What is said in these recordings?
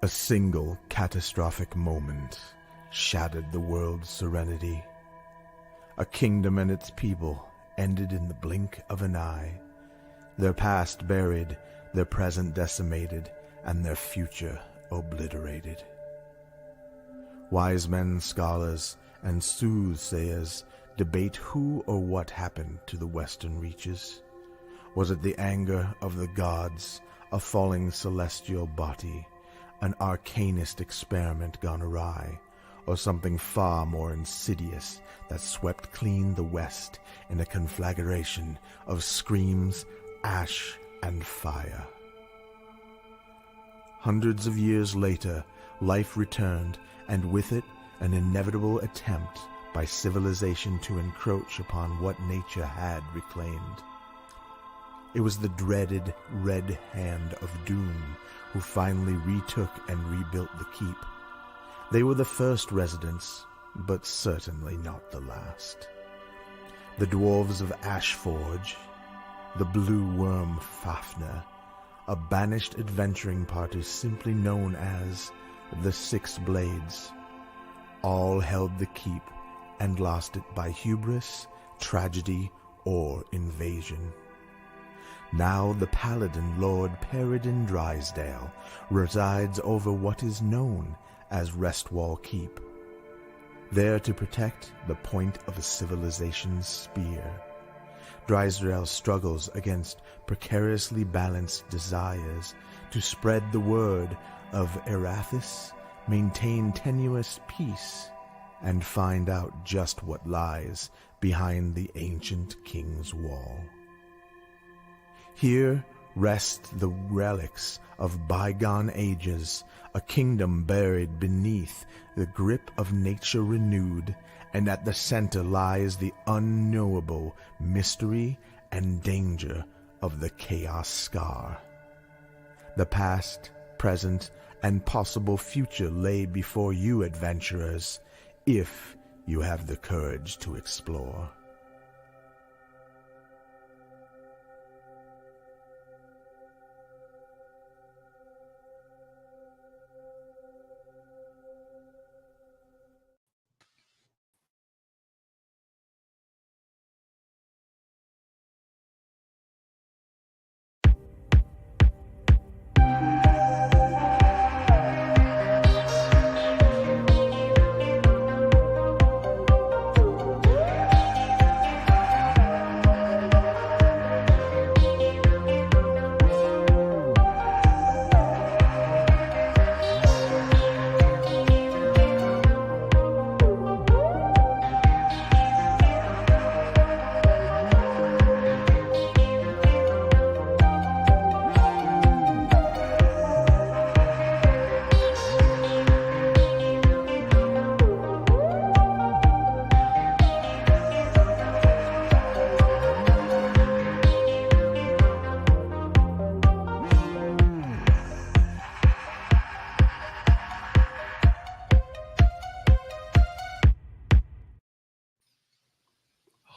A single catastrophic moment shattered the world's serenity. A kingdom and its people ended in the blink of an eye, their past buried, their present decimated, and their future obliterated. Wise men, scholars, and soothsayers debate who or what happened to the western reaches. Was it the anger of the gods, a falling celestial body, an arcanist experiment gone awry, or something far more insidious that swept clean the west in a conflagration of screams, ash, and fire? Hundreds of years later, life returned, and with it an inevitable attempt by civilization to encroach upon what nature had reclaimed. It was the dreaded Red Hand of Doom who finally retook and rebuilt the keep. They were the first residents, but certainly not the last. The dwarves of Ashforge, the blue worm Fafnir, a banished adventuring party simply known as the Six Blades, all held the keep and lost it by hubris, tragedy, or invasion. Now the paladin Lord Peridin Drysdale resides over what is known as Restwall Keep, there to protect the point of a civilization's spear. Drysdale struggles against precariously balanced desires to spread the word of Erathis, maintain tenuous peace, and find out just what lies behind the ancient king's wall. Here rest the relics of bygone ages, a kingdom buried beneath the grip of nature renewed, and at the center lies the unknowable mystery and danger of the Chaos Scar. The past, present, and possible future lay before you, adventurers, if you have the courage to explore.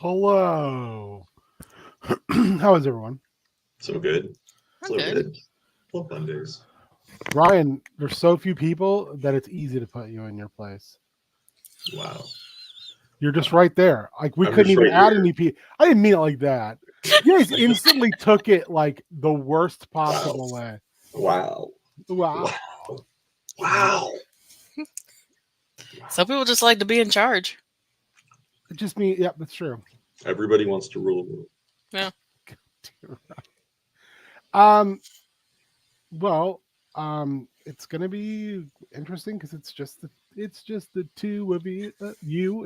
Hello. How is everyone? So good. So good. good. Love Mondays. Ryan, there's so few people that it's easy to put you in your place. Wow. You're just right there. Like we I'm couldn't just even right add here. any people. I didn't mean it like that. You guys instantly took it like the worst possible way. Wow. Wow. Wow. Wow. Some people just like to be in charge. It just means, yeah, that's true. Everybody wants to rule the world. Yeah. Well, it's gonna be interesting because it's just the two of you,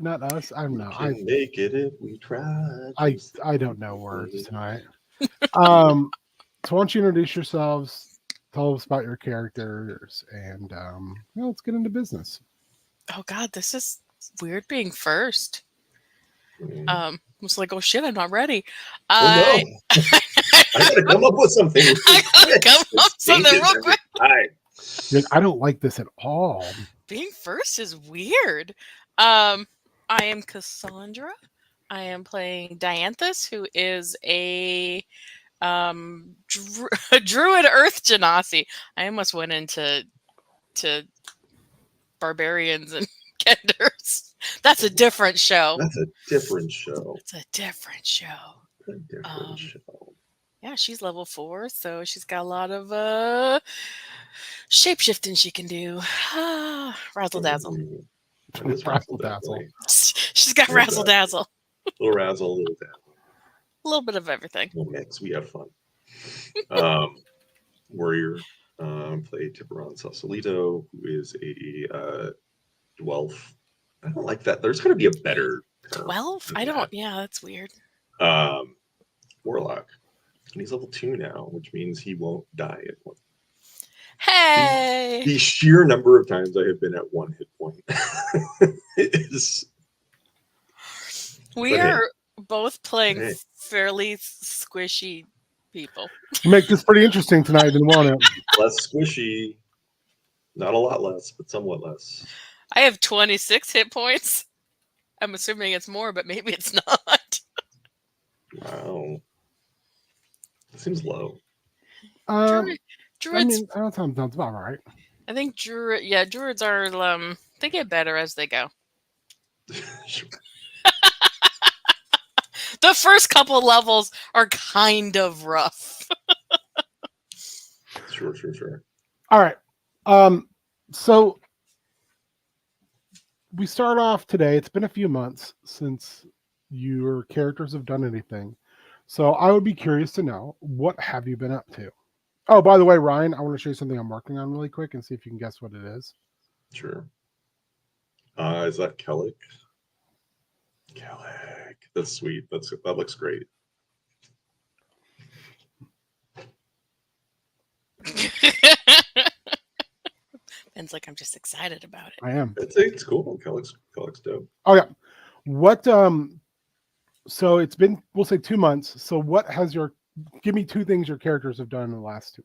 not us. I don't know. We can make it if we try. I don't know words tonight. So why don't you introduce yourselves, tell us about your characters, and let's get into business. Oh God, this is weird being first. Mm. Was like, oh shit, I'm not ready. Oh no. I gotta come up with something. I gotta come up with something real quick. I don't like this at all. Being first is weird. I am Cassandra. I am playing Dianthus, who is a druid Earth Genasi. I almost went into to barbarians and Kenders. That's a different show. That's a different show. It's a different show. A different show. Yeah, she's level 4, so she's got a lot of shapeshifting she can do. Razzle dazzle. Ooh, that is Razzle dazzle. She's got Love razzle that. dazzle. Little razzle, little dazzle. A little bit of everything. Little mix. We have fun. Warrior. Play Tiburon Sausalito, who is a Dwelf. I don't like that. There's got to be a better term 12? than I don't. that. Yeah, that's weird. Warlock. And he's level 2 now, which means he won't die at one. Hey! The sheer number of times I have been at 1 hit point is. We but are both playing Hey. fairly squishy people. You make this pretty interesting tonight, didn't want it? Less squishy. Not a lot less, but somewhat less. I have 26 hit points. I'm assuming it's more, but maybe it's not. Wow. That seems low. Druids, that sounds about right. I think druids are they get better as they go. Sure. The first couple levels are kind of rough. Sure. All right. So we start off today. It's been a few months since your characters have done anything. So I would be curious to know, what have you been up to? Oh, by the way, Ryan, I want to show you something I'm working on really quick and see if you can guess what it is. Sure. Is that Kellic? Kellic. That's sweet. That looks great. Ben's like, I'm just excited about it. I am. It's cool. Kellic's dope. Oh yeah. What so it's been, we'll say 2 months. So what has give me 2 things your characters have done in the last 2,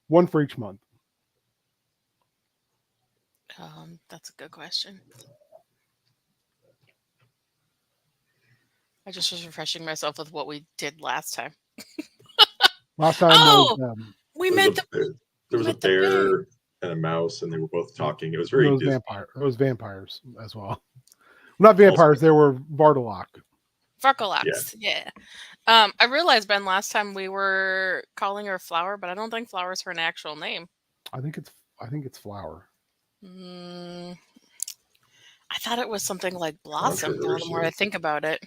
one for each month. That's a good question. I just was refreshing myself with what we did last time. Last time was, We met there was a bear and a mouse, and they were both talking. It was very Disney. Those vampires as well. Not vampires, they were Vardalok. Farkalax, yeah. I realized, Ben, last time we were calling her Flower, but I don't think Flower is her actual name. I think it's Flower. I thought it was something like Blossom. Now the more I think about it,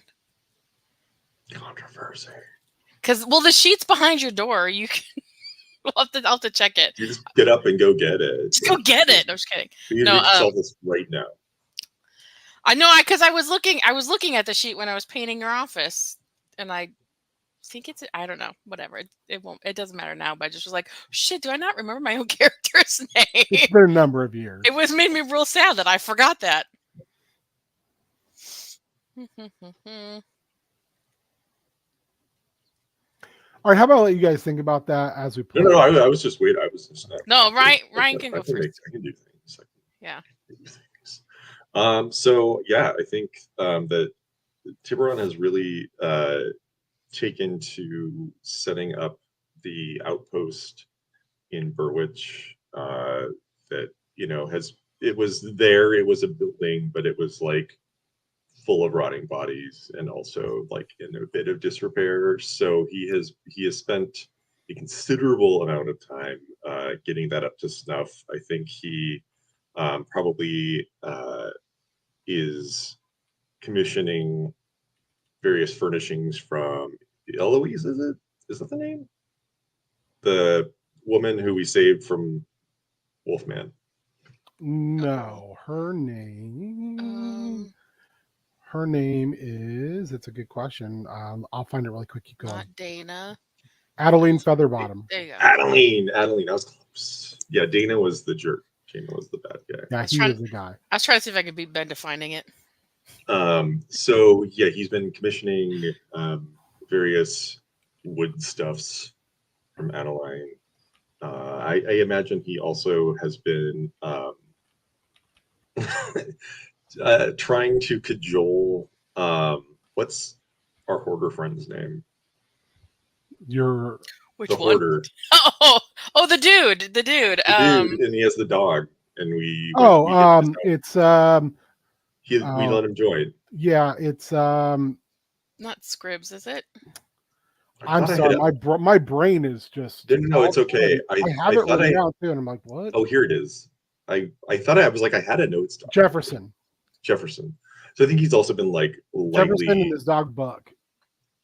Controversy. Because the sheet's behind your door. You can. I'll have to check it. You just get up and go get it. Just go get it. I'm just kidding. You No, can solve this right now. I know, because I was looking at the sheet when I was painting your office, and I think I don't know, whatever. It doesn't matter now, but I just was like, shit, do I not remember my own character's name? It's been a number of years. It made me real sad that I forgot that. All right, how about I let you guys think about that as we play? No, I was just waiting. I was just No, Ryan can go first. I can do things. Yeah. So yeah, I think that Tiburon has really taken to setting up the outpost in Burwich. That it was a building, but it was like full of rotting bodies and also like in a bit of disrepair. So he has spent a considerable amount of time getting that up to snuff. I think he probably is commissioning various furnishings from Eloise. Is that the name? The woman who we saved from Wolfman. No, her name. Her name is. It's a good question. I'll find it really quick. Keep going. Not Dana. Adeline Featherbottom. There you go. Adeline. I was close. Yeah, Dana was the jerk. Dana was the bad guy. Yeah, he was the guy. I was trying to see if I could beat Ben defining it. So yeah, he's been commissioning various wood stuffs from Adeline. I imagine he also has been trying to cajole. What's our hoarder friend's name? Which the one? Hoarder. Oh, the dude. The dude, and he has the dog. and we Oh, hit this out. it's We let him join. yeah, it's Not Scribs, is it? I I'm thought I sorry, had my brain is just no, it's okay. I have I it thought written down too, and I'm like, what? oh, here it is. I thought I was like I had a notes doc. Jefferson. So I think he's also been like Jefferson and lightly his dog Buck.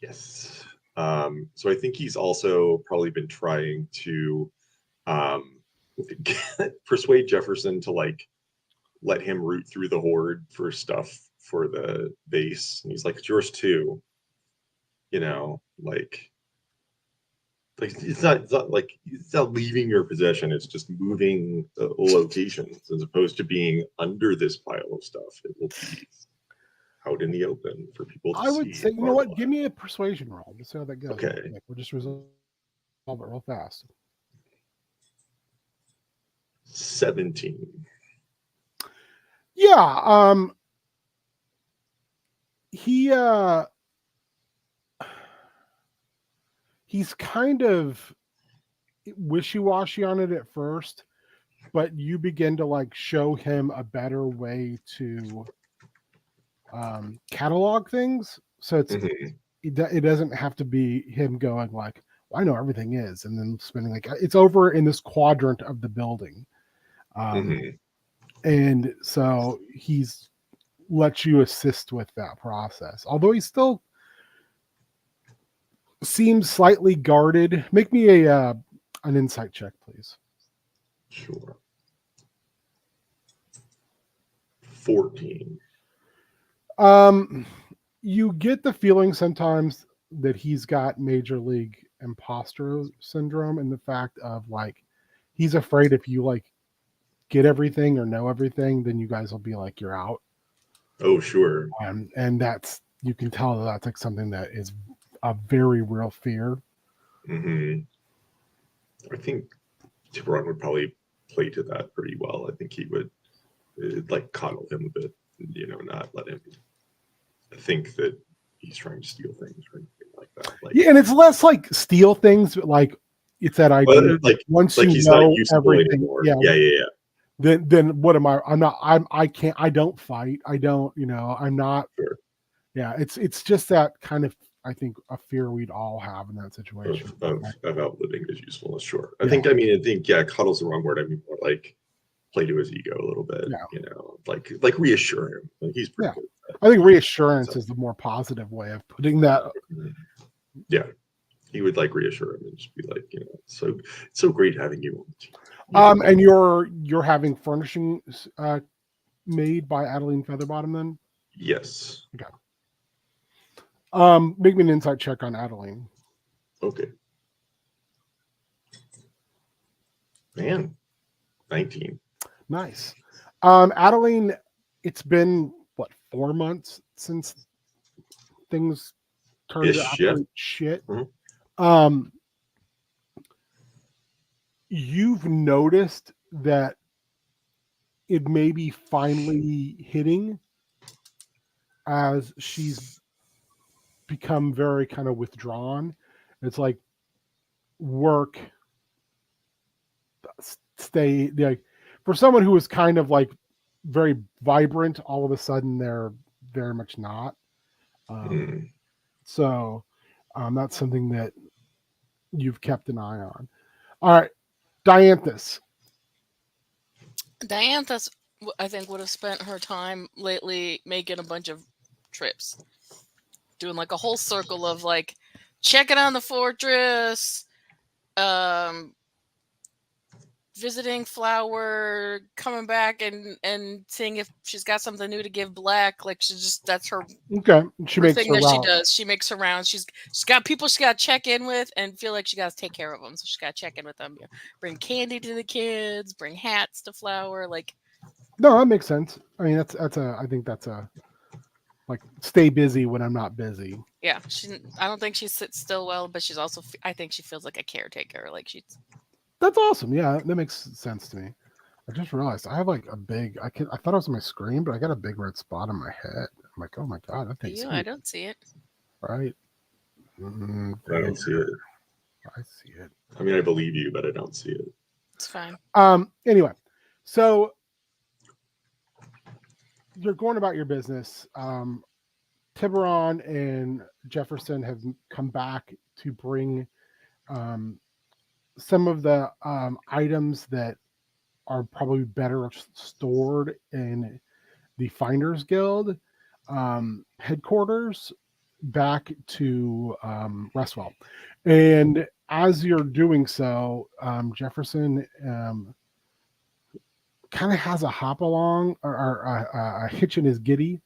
yes. So I think he's also probably been trying to um persuade Jefferson to like let him root through the horde for stuff for the base, and he's like, it's yours too. You know, like it's not like it's not leaving your possession. It's just moving locations as opposed to being under this pile of stuff. It will be out in the open for people to see. I would say, you know what? Give me a persuasion roll. Let's see how that goes. Okay. We'll just resolve it real fast. 17. Yeah. He's kind of wishy-washy on it at first, but you begin to like show him a better way to catalog things. So it doesn't have to be him going like, well, I know everything is, and then spending like it's over in this quadrant of the building. And so he's let you assist with that process. Although he still seems slightly guarded. Make me an insight check, please. Sure. 14. You get the feeling sometimes that he's got major league imposter syndrome, and the fact of like he's afraid if you like get everything or know everything, then you guys will be like you're out. Oh, sure. And that's you can tell that's like something that is a very real fear. I think Tiburon would probably play to that pretty well. I think he would like coddle him a bit, you know, not let him think that he's trying to steal things or anything like that. Like, yeah, and it's less like steal things, but like it's that idea. Like once like you he's know not useful everything, anymore. yeah. Then what am I? I can't. I don't fight. I don't. You know. I'm not. Sure. Yeah. It's just that kind of. I think a fear we'd all have in that situation of outliving his usefulness. Sure. I Yeah. think cuddle's the wrong word. I mean more like play to his ego a little bit. Yeah. You know, like reassure him. Like he's pretty good. I think reassurance is the more positive way of putting that. Yeah. He would like reassure him and just be like, you know, it's so great having you on the team. And you're having furnishings made by Adeline Featherbottom then? Yes. Okay. Make me an insight check on Adeline. Okay. Man, 19. Nice. Adeline, it's been what 4 months since things turned to absolute shit. You've noticed that it may be finally hitting as she's become very kind of withdrawn. It's like work, stay like for someone who was kind of like very vibrant, all of a sudden they're very much not. So that's something that you've kept an eye on. All right, Dianthus. Dianthus, I think, would have spent her time lately making a bunch of trips, doing like a whole circle of like checking on the fortress, visiting Flower, coming back and seeing if she's got something new to give Black. Like that's her okay. She makes thing her that round. she does. She makes her rounds. She's got people she got to check in with and feel like she got to take care of them. So she got to check in with them. You know, bring candy to the kids, bring hats to Flower. Like, no, that makes sense. I mean, I think that's a like stay busy when I'm not busy. Yeah, I don't think she sits still well, but she's also I think she feels like a caretaker. Like she's. That's awesome. Yeah, that makes sense to me. I just realized I have like a big. I thought it was on my screen, but I got a big red spot on my head. I'm like, oh my god, that thing's. I don't see it. Right. I don't see it. I see it. I mean, I believe you, but I don't see it. It's fine. Anyway, so you're going about your business. Tiburon and Jefferson have come back to bring um, some of the items that are probably better stored in the Finders Guild headquarters back to Restwell. And as you're doing so, Jefferson kind of has a hop along or a hitch in his giddy.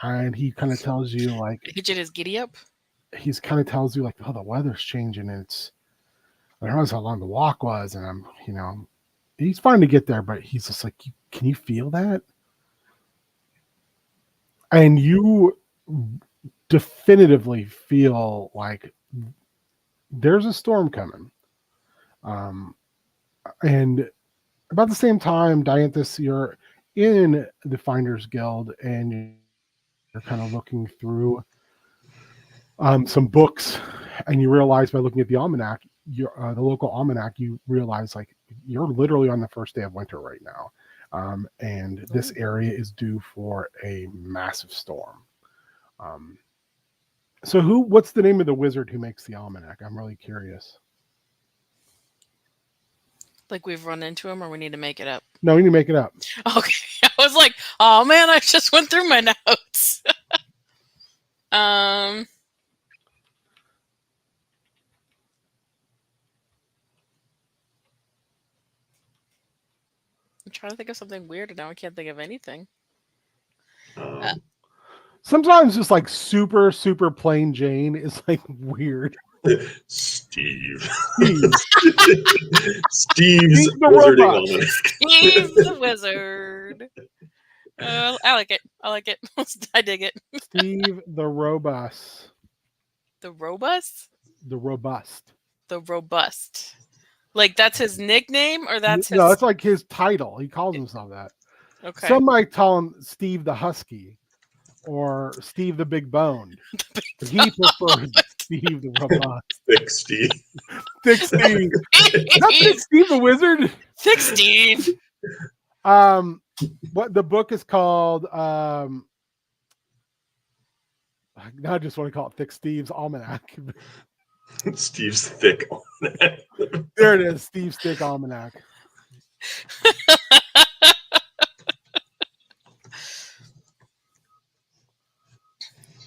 And he kind of tells you, like, Hitching his giddy up. he's kind of tells you, like, oh, the weather's changing. And I don't know how long the walk was. And he's fine to get there, but he's just like, can you feel that? And you definitively feel like there's a storm coming. And about the same time, Dianthus, you're in the Finders Guild and you're kind of looking through some books, and you realize by looking at the almanac, the local almanac, you realize like you're literally on the first day of winter right now. And this area is due for a massive storm. So what's the name of the wizard who makes the almanac? I'm really curious. Like we've run into him, or we need to make it up? No, you need to make it up. Okay. I was like, oh man, I just went through my notes. I'm trying to think of something weird, and now I can't think of anything. Sometimes just like super, super plain Jane is like weird. Steve. Steve. Steve's the wizarding robot. almanac. He's the wizard. I like it. I like it. I dig it. Steve the Robust. The robust? The Robust. The robust. Like that's his nickname, or that's his? No, that's like his title. He calls himself that. Okay. Some might call him Steve the Husky or Steve the Big Boned. But he prefers Steve the Robust. Thick Steve. Thick Steve. Not Thick Steve the Wizard. Thick Steve. What the book is called? Now I just want to call it Thick Steve's Almanac. Steve's thick almanac. There it is, Steve's Thick Almanac.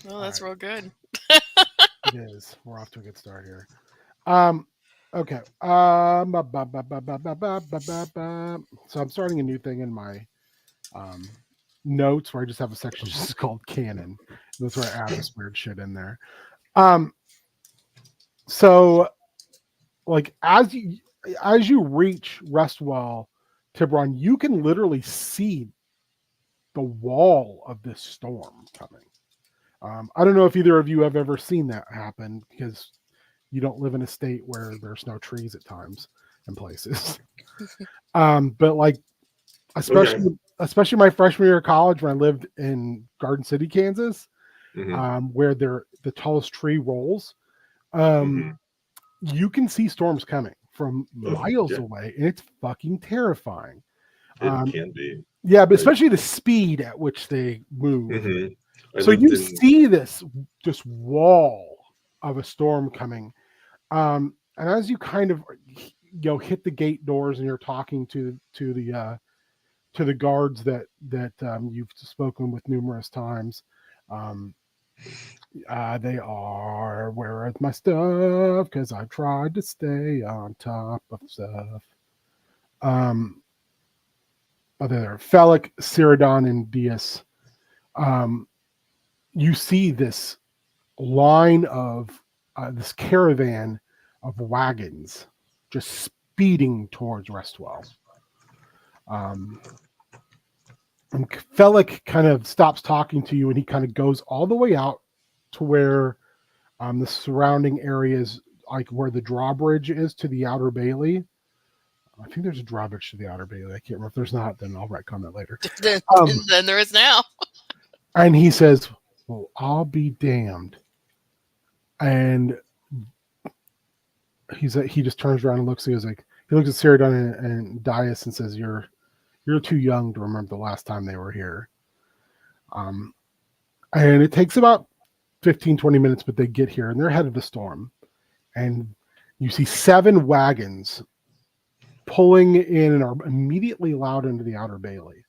Oh, that's real good. It is. We're off to a good start here. Okay. So I'm starting a new thing in my notes where I just have a section just called canon. That's where I add this weird shit in there. So like as you reach Restwell, Tiburon, you can literally see the wall of this storm coming. I don't know if either of you have ever seen that happen because you don't live in a state where there's no trees at times and places. But like, especially my freshman year of college when I lived in Garden City, Kansas, where the tallest tree rolls, you can see storms coming from miles away, and it's fucking terrifying. It can be. Yeah, but especially the speed at which they move. So you see this wall of a storm coming, and as you kind of hit the gate doors and you're talking to the guards that you've spoken with numerous times, they are, where is my stuff? Because I tried to stay on top of stuff. There, Felic, Ceradan, and Dias. You see this line of this caravan of wagons just speeding towards Restwell. And Felic kind of stops talking to you, and he kind of goes all the way out to where the surrounding areas, like where the drawbridge is to the Outer Bailey. I think there's a drawbridge to the Outer Bailey. I can't remember. If there's not, then I'll write comment later. Then there is now. And he says, well, I'll be damned. And he just turns around and looks. He looks at Ceradan and Dias and says, "You're too young to remember the last time they were here." And it takes about 15, 20 minutes, but they get here and they're ahead of the storm. And you see 7 wagons pulling in and are immediately allowed into the Outer Bailey.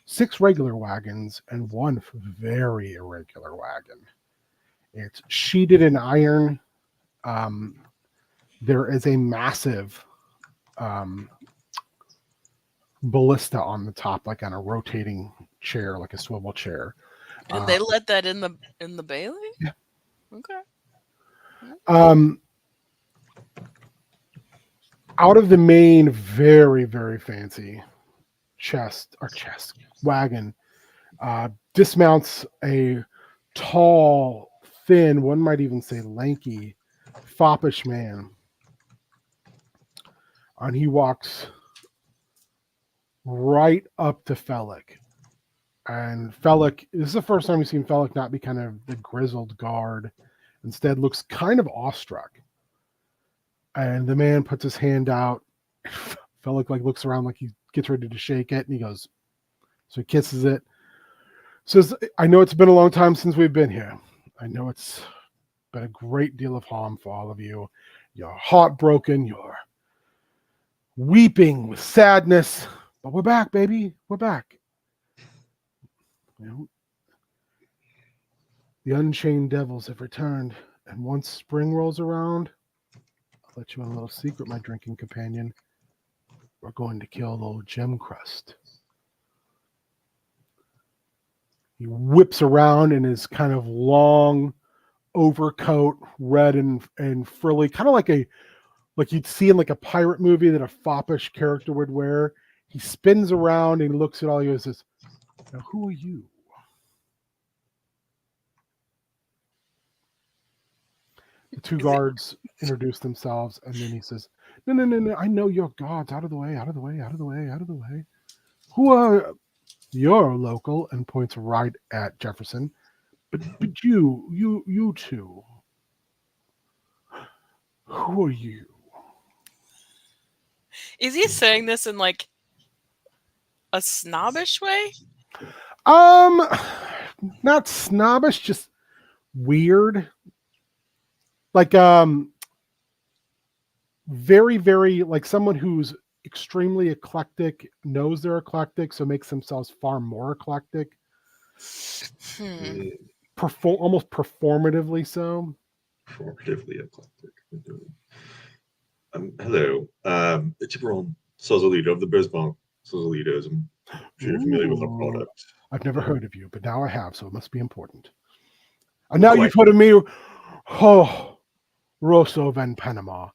6 regular wagons and 1 very irregular wagon. It's sheeted in iron. There is a massive ballista on the top, like on a rotating chair, like a swivel chair. And they let that in the Bailey? Yeah. Okay. Out of the main, very, very fancy wagon, dismounts a tall, thin, one might even say lanky, foppish man. And he walks right up to Fellick. And Fellick, this is the first time we've seen Fellick not be kind of the grizzled guard. Instead, looks kind of awestruck. And the man puts his hand out. Fellick looks around like he gets ready to shake it. And he goes, so he kisses it. Says, I know it's been a long time since we've been here. I know it's been a great deal of harm for all of you. You're heartbroken. You're weeping with sadness. But we're back, baby. We're back. You know, the unchained devils have returned. And once spring rolls around, I'll let you in a little secret, my drinking companion. We're going to kill old Gem Crust. He whips around in his kind of long overcoat, red and frilly, kind of like you'd see in like a pirate movie that a foppish character would wear. He spins around and looks at all you and says, now who are you? The 2 guards introduce themselves, and then he says, no, I know your guards. Out of the way, out of the way, out of the way, out of the way. Who are you're local, and points right at Jefferson. But you two. Who are you? Is he saying this in like a snobbish way? Not snobbish, just weird. Like very, very like someone who's extremely eclectic, knows they're eclectic, so makes themselves far more eclectic. Almost performatively so. Performatively eclectic. Hello. Tiburon Sausalito of the Brisbane Sausalitos. I'm sure you're familiar with our product. I've never heard of you, but now I have, so it must be important. And now you've heard of me, Rosso Van Panama.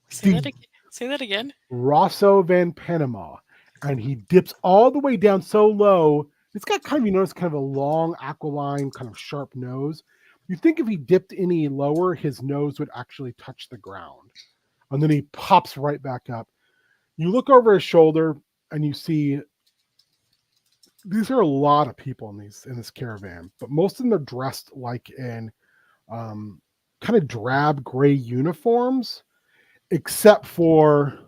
Say that again. Rosso Van Panama. And he dips all the way down so low. It's got kind of, you notice, kind of a long aquiline, kind of sharp nose. You think if he dipped any lower, his nose would actually touch the ground. And then he pops right back up. You look over his shoulder and you see these are a lot of people in this caravan, but most of them are dressed like in kind of drab gray uniforms, except for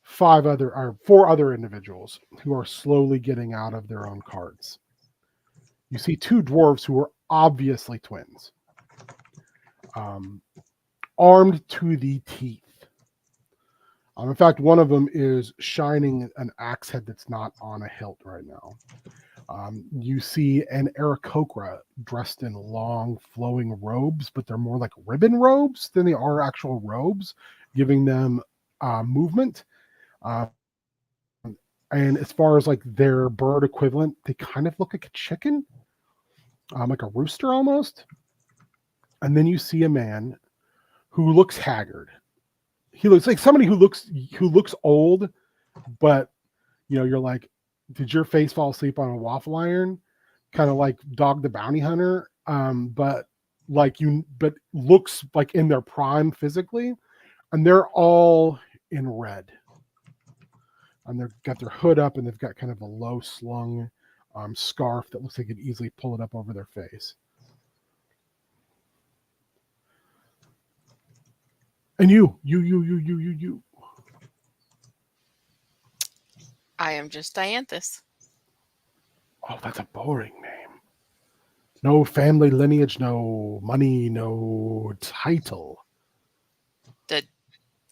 4 other individuals who are slowly getting out of their own carts. You see 2 dwarves who are obviously twins, armed to the teeth. In fact, one of them is shining an axe head that's not on a hilt right now. You see an Aarakocra dressed in long flowing robes, but they're more like ribbon robes than they are actual robes, giving them movement. And as far as like their bird equivalent, they kind of look like a chicken, like a rooster almost. And then you see a man who looks haggard. He looks like somebody who looks old, but you're like, did your face fall asleep on a waffle iron? Kind of like Dog the Bounty Hunter, but looks like in their prime physically, and they're all in red. And they've got their hood up, and they've got kind of a low slung scarf that looks like it could easily pull it up over their face. And you. I am just Dianthus. Oh, that's a boring name. No family lineage, no money, no title. That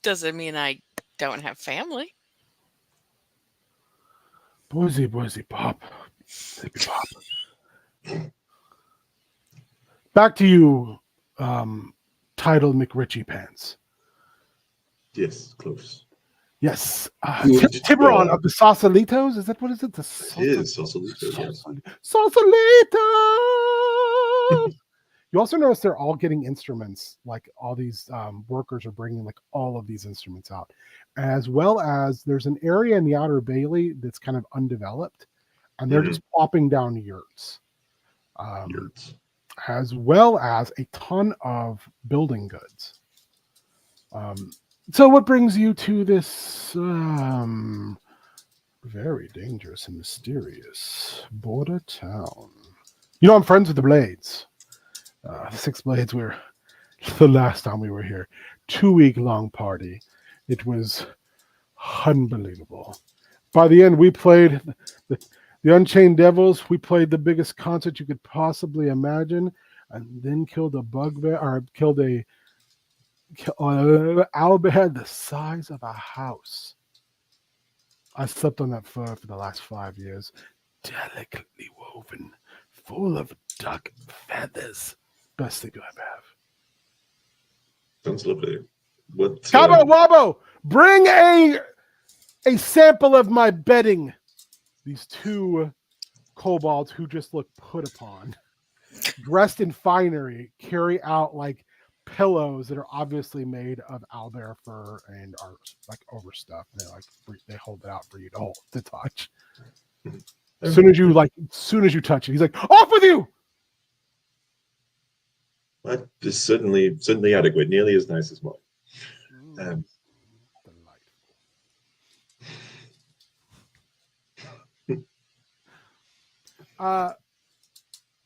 doesn't mean I don't have family. Boise, Bob. Zippy Bob. Back to you, titled McRitchie Pants. Yes, close. Yes. Good Tiburon dog. of the Sausalitos? Is that what is it? The It is Sausalito, yes. Sausalito! You also notice they're all getting instruments. Like all these workers are bringing like all of these instruments out, as well as there's an area in the Outer Bailey that's kind of undeveloped, and they're just plopping down yurts, Yurts. as well as a ton of building goods. So what brings you to this very dangerous and mysterious border town? You know, I'm friends with the Blades. The Six Blades were the last time we were here. 2-week long party. It was unbelievable. By the end, we played the Unchained Devils. We played the biggest concert you could possibly imagine, and then killed a bugbear, or killed a owlbear the size of a house. I slept on that fur for the last 5 years. Delicately woven, full of duck feathers. Best thing you ever have. Sounds lovely. What? Cabo Wabo, bring a sample of my bedding. These two kobolds who just look put upon, dressed in finery, carry out like pillows that are obviously made of owlbear fur and are like overstuffed. They they hold it out for you to touch. As soon as you touch it, he's like, "Off with you!" That is certainly adequate. Nearly as nice as mine.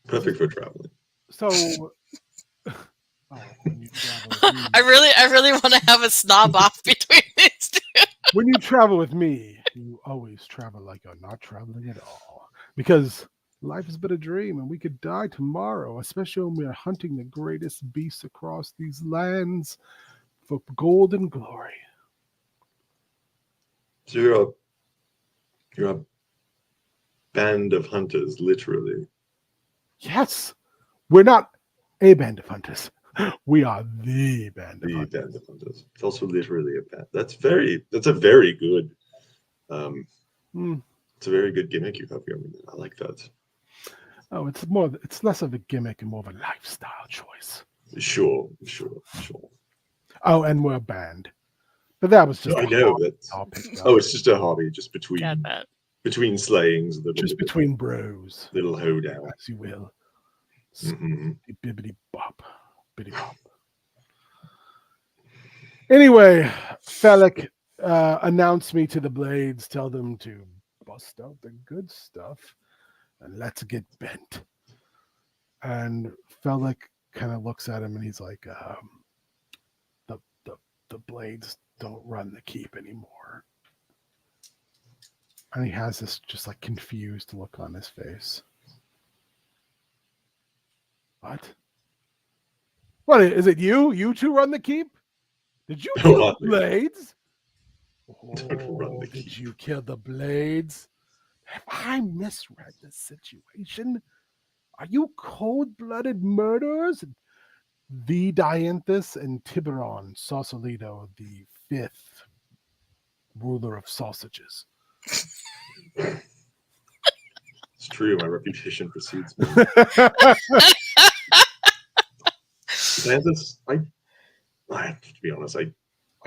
Perfect for traveling. So, when you travel with me, I really want to have a snob off between these two. when you travel with me, you always travel like you're not traveling at all. Because life is but a dream, and we could die tomorrow, especially when we are hunting the greatest beasts across these lands for gold and glory. So you're a band of hunters, literally. Yes, we're not a band of hunters. We are the band of hunters. Band of hunters. It's also literally a band. That's a very good. It's a very good gimmick you have here. I mean, I like that. Oh, it's less of a gimmick and more of a lifestyle choice. Sure. Oh, and we're a band. But that was just I know that. It's just a hobby, just between slayings, just between bros, little hoedown, as you will. Bibbidi bop, biddy bop. Anyway, Felix announced me to the Blades. Tell them to bust out the good stuff and let's get bent. And Felix kind of looks at him and he's like, the Blades don't run the keep anymore. And he has this just like confused look on his face. What is it? You two run the keep? Did you kill the Blades? Did you kill the Blades? Have I misread the situation? Are you cold-blooded murderers? The Dianthus and Tiburon Sausalito, the 5th ruler of sausages. It's true. My reputation precedes me. Dianthus, to be honest, I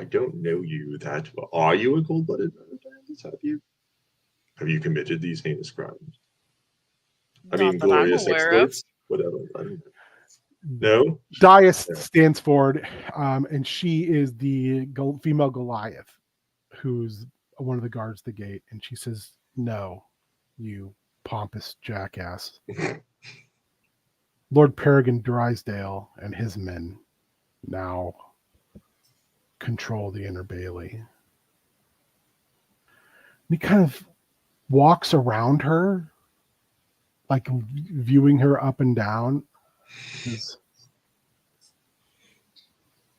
don't know you that well. Are you a cold-blooded murderer, Dianthus? Have you committed these heinous crimes? I mean, glorious exploits, whatever. I don't know. No? Dias stands forward, and she is the female Goliath, who's one of the guards at the gate, and she says, "No, you pompous jackass." Lord Peregrine Drysdale and his men now control the Inner Bailey. And he kind of walks around her like viewing her up and down. Is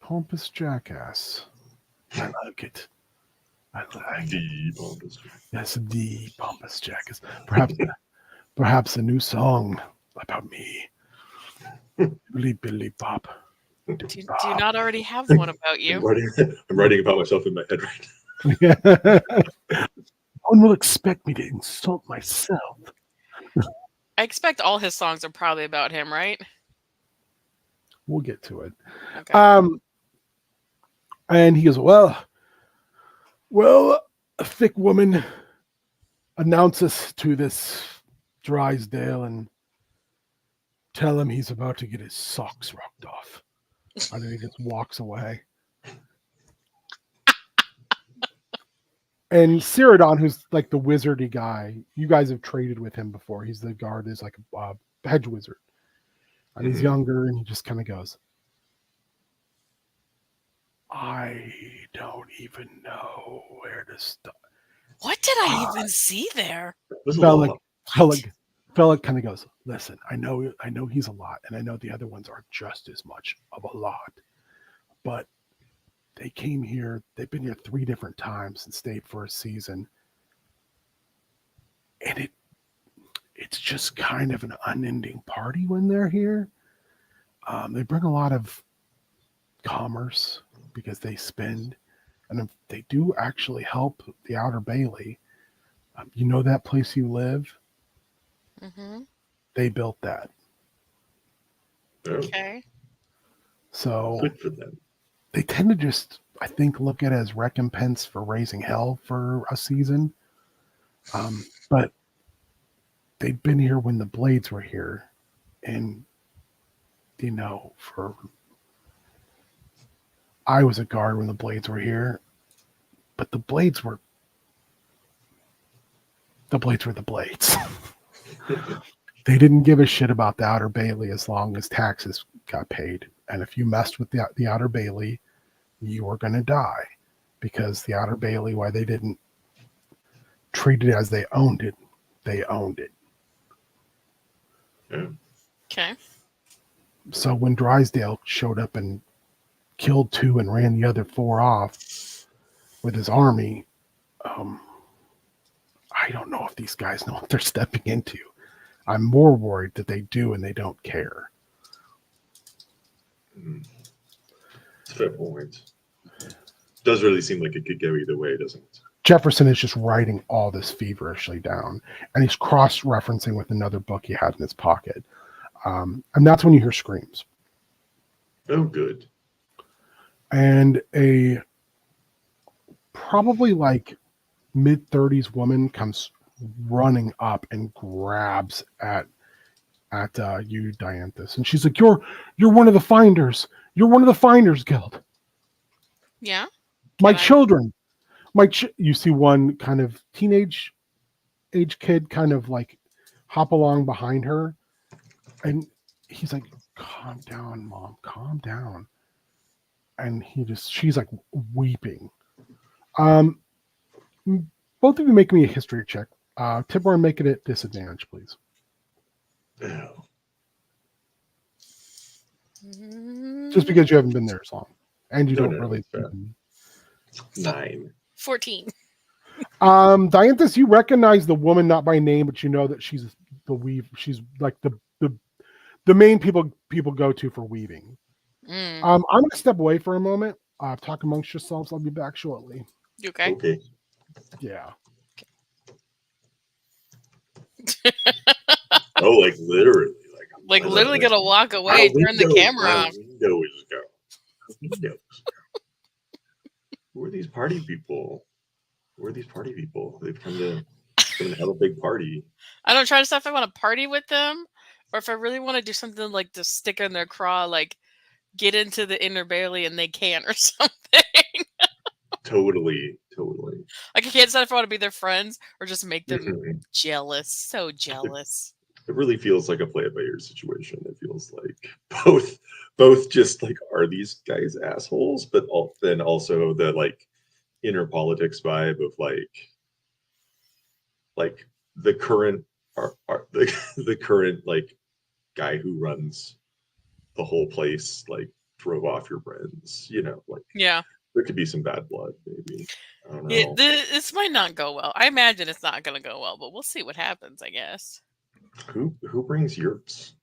pompous jackass. I like it. I like it. The pompous. Yes, the pompous jackass. Perhaps a new song about me. Billy Billy Pop. Do you not already have one about you? I'm writing about myself in my head right now. Yeah. No one will expect me to insult myself. I expect all his songs are probably about him, right? We'll get to it. Okay. And he goes, well, a thick woman announce us to this Drysdale and tell him he's about to get his socks rocked off. And then he just walks away. And Cyrodion, who's like the wizardy guy, you guys have traded with him before. He's the guard, is like a hedge wizard. And he's younger, and he just kind of goes, I don't even know where to start. What did I even see there? Bellic kind of goes, listen, I know he's a lot, and I know the other ones are just as much of a lot. But they came here, they've been here 3 different times and stayed for a season. And it's just kind of an unending party when they're here. They bring a lot of commerce because they spend, and they do actually help the Outer Bailey. You know that place you live? Mm-hmm. They built that. Okay. So good for them. They tend to just, I think, look at it as recompense for raising hell for a season. But they'd been here when the Blades were here. And, I was a guard when the Blades were here. But the Blades were the Blades. They didn't give a shit about the Outer Bailey as long as taxes got paid. And if you messed with the Outer Bailey, you were going to die. Because the Outer Bailey, why they didn't treat it as they owned it. Yeah. Okay. So when Drysdale showed up and killed 2 and ran the other 4 off with his army, I don't know if these guys know what they're stepping into. I'm more worried that they do and they don't care. It's a fair point. Does really seem like it could go either way, doesn't it? Jefferson is just writing all this feverishly down, and he's cross-referencing with another book he had in his pocket. And that's when you hear screams. Oh, good. And a probably like mid-30s woman comes running up and grabs at you, Dianthus, and she's like, "You're one of the finders. You're one of the Finders Guild. Yeah. My children. You see one kind of teenage age kid kind of like hop along behind her, and he's like, "Calm down, Mom. Calm down." And she's like weeping. Both of you make me a history check. Tiborn, make it at disadvantage, please. Oh. Just because you haven't been there as long, and you don't No, really. 9. 14. Dianthus, you recognize the woman not by name, but you know that she's the weave. She's like the main people go to for weaving. I'm going to step away for a moment. Talk amongst yourselves. I'll be back shortly. You okay? Okay. Yeah. Oh, like literally. Like literally gonna walk away, turn the camera off. Windows go. Windows. Who are these party people? They've come to have a big party. I don't try to decide if I want to party with them or if I really want to do something like to stick in their craw, like get into the inner Bailey and they can't or something. Totally. Like I can't decide if I want to be their friends or just make them jealous. So jealous. It really feels like a play it by ear situation. It feels like both just like, are these guys assholes, but then also the like inner politics vibe of like the current the current like guy who runs the whole place like drove off your friends, you know, like Yeah. there could be some bad blood, maybe. I don't Yeah, know. this might not go well. I imagine it's not going to go well, but we'll see what happens, I guess. Who brings yurts?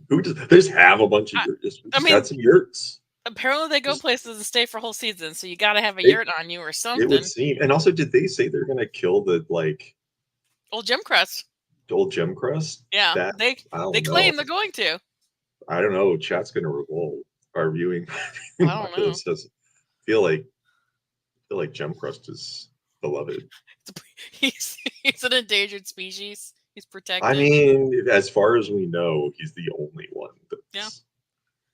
Who just they just have a bunch of I, yurts? Just I got mean, some yurts. apparently they go Just, places and stay for whole season, so you got to have a it, yurt on you or it would something. seem. And also, did they say they're gonna kill the like Old Gem Crust. old gem crust? Yeah, That they I don't know. claim they're going to. I don't know. Chat's gonna revolt. Our viewing I don't know. populace does feel like gem crust is beloved. He's an endangered species. He's protected. I mean, as far as we know, he's the only one that's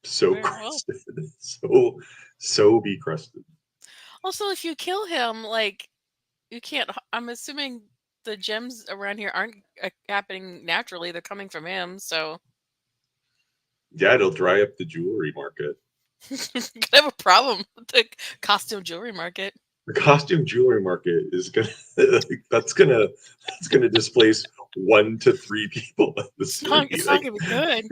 so Very well. crusted, so be crusted. Also, if you kill him, like you can't. I'm assuming the gems around here aren't happening naturally; they're coming from him. So Yeah, it'll dry up the jewelry market. could have a problem with the costume jewelry market. The costume jewelry market is gonna that's gonna displace 1 to 3 people at the It's not like, gonna be good.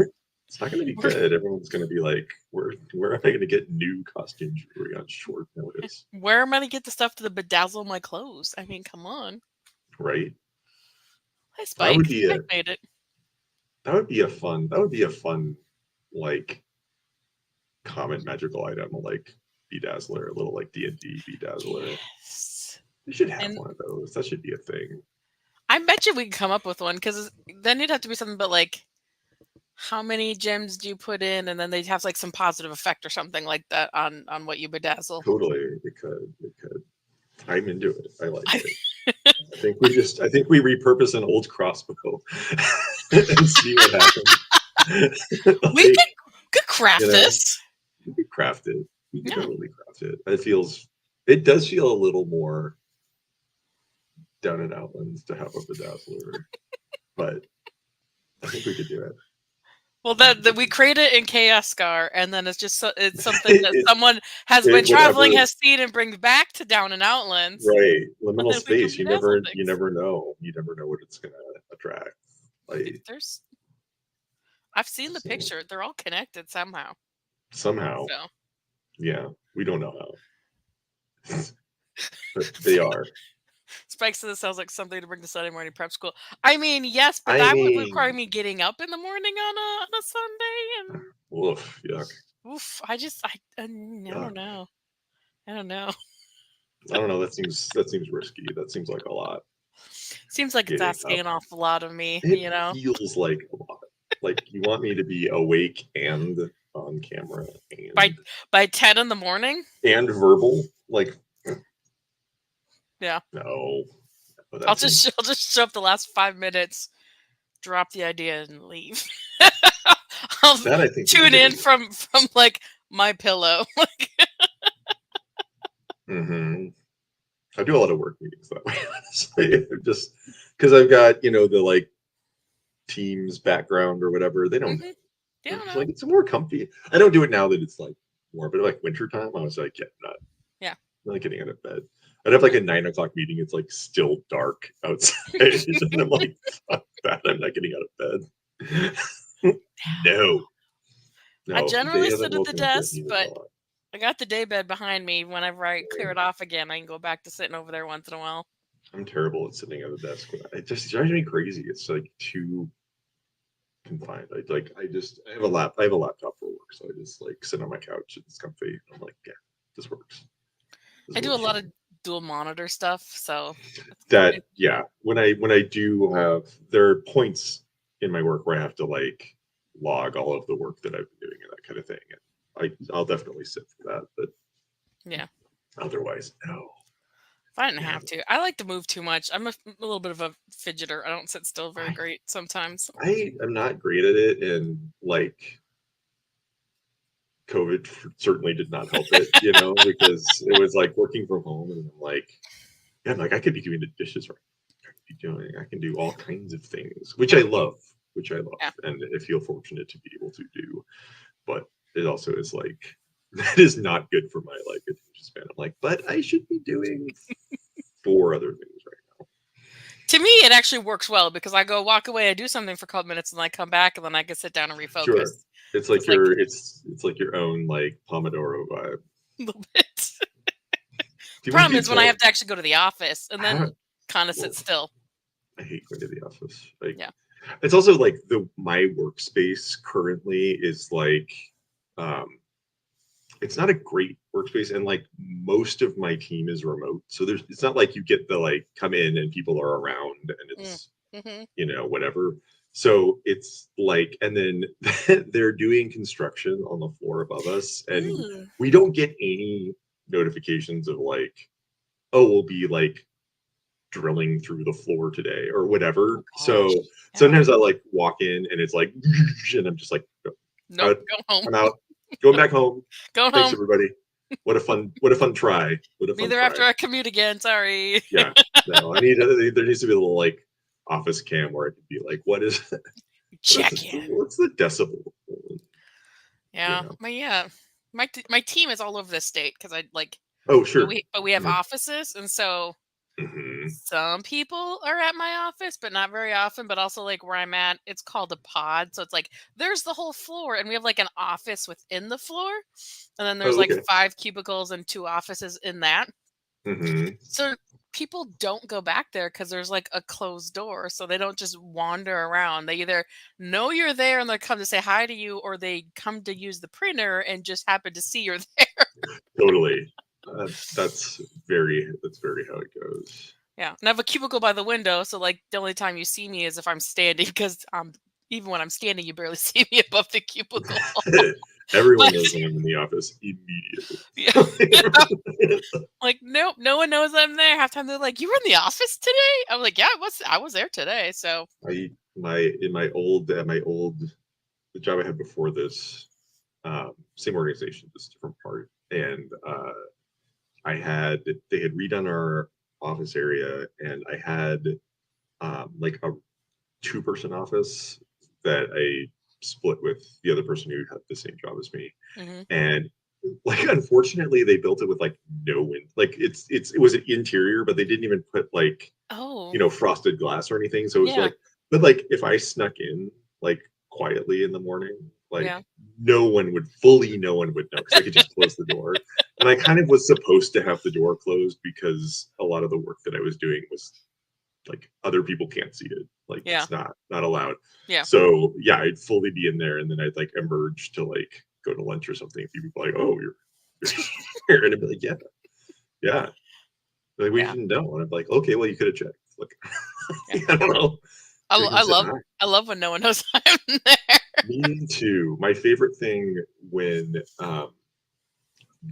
it's not gonna be good. Everyone's gonna be like, where am I gonna get new costume jewelry on short notice? Where am I gonna get the stuff to bedazzle my clothes? I mean, come on. Right? Hi, Spike. That would be Spike made it. that would be a fun like common magical item, like bedazzler, a little like D&D bedazzler. Yes. We should have one of those. That should be a thing. I bet you we could come up with one because then it'd have to be something about like how many gems do you put in, and then they'd have like some positive effect or something like that on what you bedazzle. Totally, it could. I'm into it. I like it. I think we repurpose an old crossbow and see what happens. Like, We could craft this. We could craft it. We could Yeah. totally craft it. It does feel a little more down in Outlands to have a bedazzler, but I think we could do it. Well, that we create it in Chaos Scar, and then it's just it's something that someone has been traveling, has seen, and brings back to Down and Outlands. Right, liminal space. You never things. know. You never know what it's gonna attract. Like I've seen the picture. They're all connected somehow. Somehow. So. Yeah, we don't know how. But they are. Spike says it sounds like something to bring to Sunday morning prep school. I mean, yes, but that would require me getting up in the morning on a Sunday. And Oof, yuck. Oof, I don't know. I don't know. I don't know. That seems risky. That seems like a lot. Seems like it's asking an awful lot of me. It feels like a lot. Like you want me to be awake and on camera and by 10 in the morning and verbal, like. Yeah. No. I'll just show up the last 5 minutes, drop the idea, and leave. I'll tune in from like my pillow. Mm-hmm. I do a lot of work meetings that way, honestly. Just because I've got the like Teams background or whatever. They don't. Yeah. Like it's more comfy. I don't do it now that it's like more, but like wintertime, I was like, I'm not getting out of bed. I'd have like a 9 o'clock meeting. It's like still dark outside. And I'm like, fuck that. I'm not getting out of bed. No. I generally sit at the desk, but I got the day bed behind me. Whenever I clear it off again, I can go back to sitting over there once in a while. I'm terrible at sitting at the desk. It just drives me crazy. It's like too confined. I have a laptop for work, so I just like sit on my couch. It's comfy. I'm like, yeah, this works. I do a lot of dual monitor stuff, so when I do have, there are points in my work where I have to like log all of the work that I've been doing and that kind of thing, and I'll definitely sit for that, but otherwise no. If I didn't have to, I like to move too much. I'm a little bit of a fidgeter. I don't sit still very great sometimes. I am not great at it, and like COVID certainly did not help it, because it was like working from home, and I'm like, I could be doing the dishes right. I can do all kinds of things, which I love, and I feel fortunate to be able to do. But it also is like, that is not good for my like attention span. I'm like, but I should be doing 4 other things right now. To me, it actually works well because I go walk away, I do something for a couple minutes, and I come back, and then I can sit down and Sure. refocus. It's like It's like it's like your own like Pomodoro vibe. a little bit. Do you want to Problem be is when I told? have to actually go to the office and I then don't- kind of well, sit still. I hate going to the office. Like, Yeah. it's also like my workspace currently is like, um, it's not a great workspace, and like most of my team is remote, so it's not like you get the like come in and people are around and it's Mm-hmm. whatever. So it's like, and then they're doing construction on the floor above us, and Ooh. we don't get any notifications of like, oh, we'll be like drilling through the floor today or whatever. Oh, So gosh. Yeah. sometimes I like walk in and it's like, and I'm just like, Nope. Go home. I'm out, going back home. Go Thanks home. everybody. What a fun try. What a Be fun there try. after I commute again. Sorry. Yeah. No, there needs to be a little like office cam where I could be like, Check in. what's the decibel? Yeah. You know? My team is all over the state because I like. Oh, sure. But we have Mhm. offices, and so Mhm. some people are at my office, but not very often. But also, like where I'm at, it's called a pod, so it's like there's the whole floor, and we have like an office within the floor, and then there's Oh, like okay. 5 cubicles and 2 offices in that. Mhm. So people don't go back there because there's like a closed door, so they don't just wander around. They either know you're there and they come to say hi to you, or they come to use the printer and just happen to see you're there. Totally. That's very how it goes. Yeah, and I have a cubicle by the window, so like the only time you see me is if I'm standing, because even when I'm standing, you barely see me above the cubicle. Everyone But knows when I'm in the office immediately. yeah, like nope, no one knows I'm there. Half the time they're like, "You were in the office today?" I'm like, "Yeah, I was there today." So My old the job I had before this, same organization, just different part, and they had redone our office area, and I had like a 2-person office that I split with the other person who had the same job as me. mhm. And like unfortunately they built it with like no wind. Like it was an interior, but they didn't even put like, Oh, frosted glass or anything. So it was yeah, like, but like if I snuck in like quietly in the morning, like yeah. no one would know because I could just close the door. And I kind of was supposed to have the door closed because a lot of the work that I was doing was like other people can't see it. Like Yeah. it's not allowed. Yeah. So yeah, I'd fully be in there, and then I'd like emerge to like go to lunch or something. If people are like, "Oh, you're here," and I'd be like, "Yeah, yeah." Like we Yeah. didn't know, and I'm like, "Okay, well, you could have checked." Like, Yeah. I don't know. I love when no one knows I'm there. Me too. My favorite thing when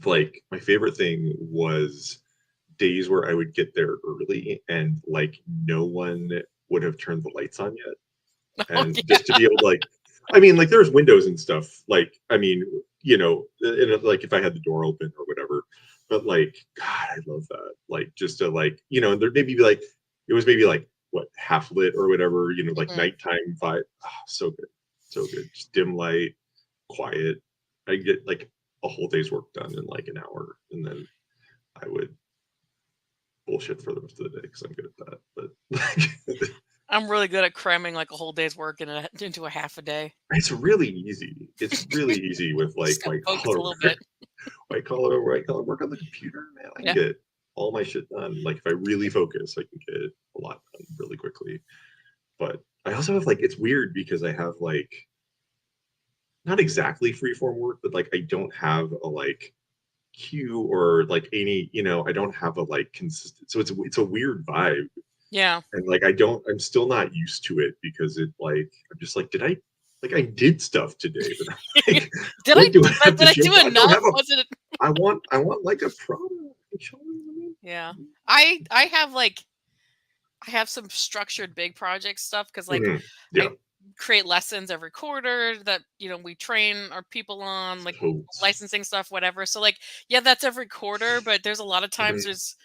like my favorite thing was days where I would get there early and like no one would have turned the lights on yet. Oh, And yeah. just to be able to like, I mean, like there's windows and stuff. Like, I mean, like if I had the door open or whatever, but like, God, I love that. Like just to like, there maybe like, it was maybe like what, half lit or whatever, like Mhm. nighttime vibe. Oh, so good. So good. Just dim light, quiet. I get like a whole day's work done in like an hour. And then I would bullshit for the rest of the day because I'm good at that. But I'm really good at cramming like a whole day's work into a half a day. it's really easy. It's really easy with like Just gotta focus a little bit. white collar work on the computer. Man, I can Yeah. get all my shit done. Like if I really focus, I can get a lot done really quickly. But I also have like, it's weird because I have like not exactly freeform work, but like I don't have a like queue or like any, I don't have a like consistent. So it's a weird vibe. Yeah. And like I'm still not used to it because it like I'm just like, I did stuff today, but I'm like, Did what do I have did to I show? do I don't enough? have a Was it? I want like a product. You know what I mean? Yeah. I have some structured big project stuff because like Mhm. Yeah. I create lessons every quarter that we train our people on, like Totes. licensing stuff, whatever. So like yeah, that's every quarter, but there's a lot of times Mhm. there's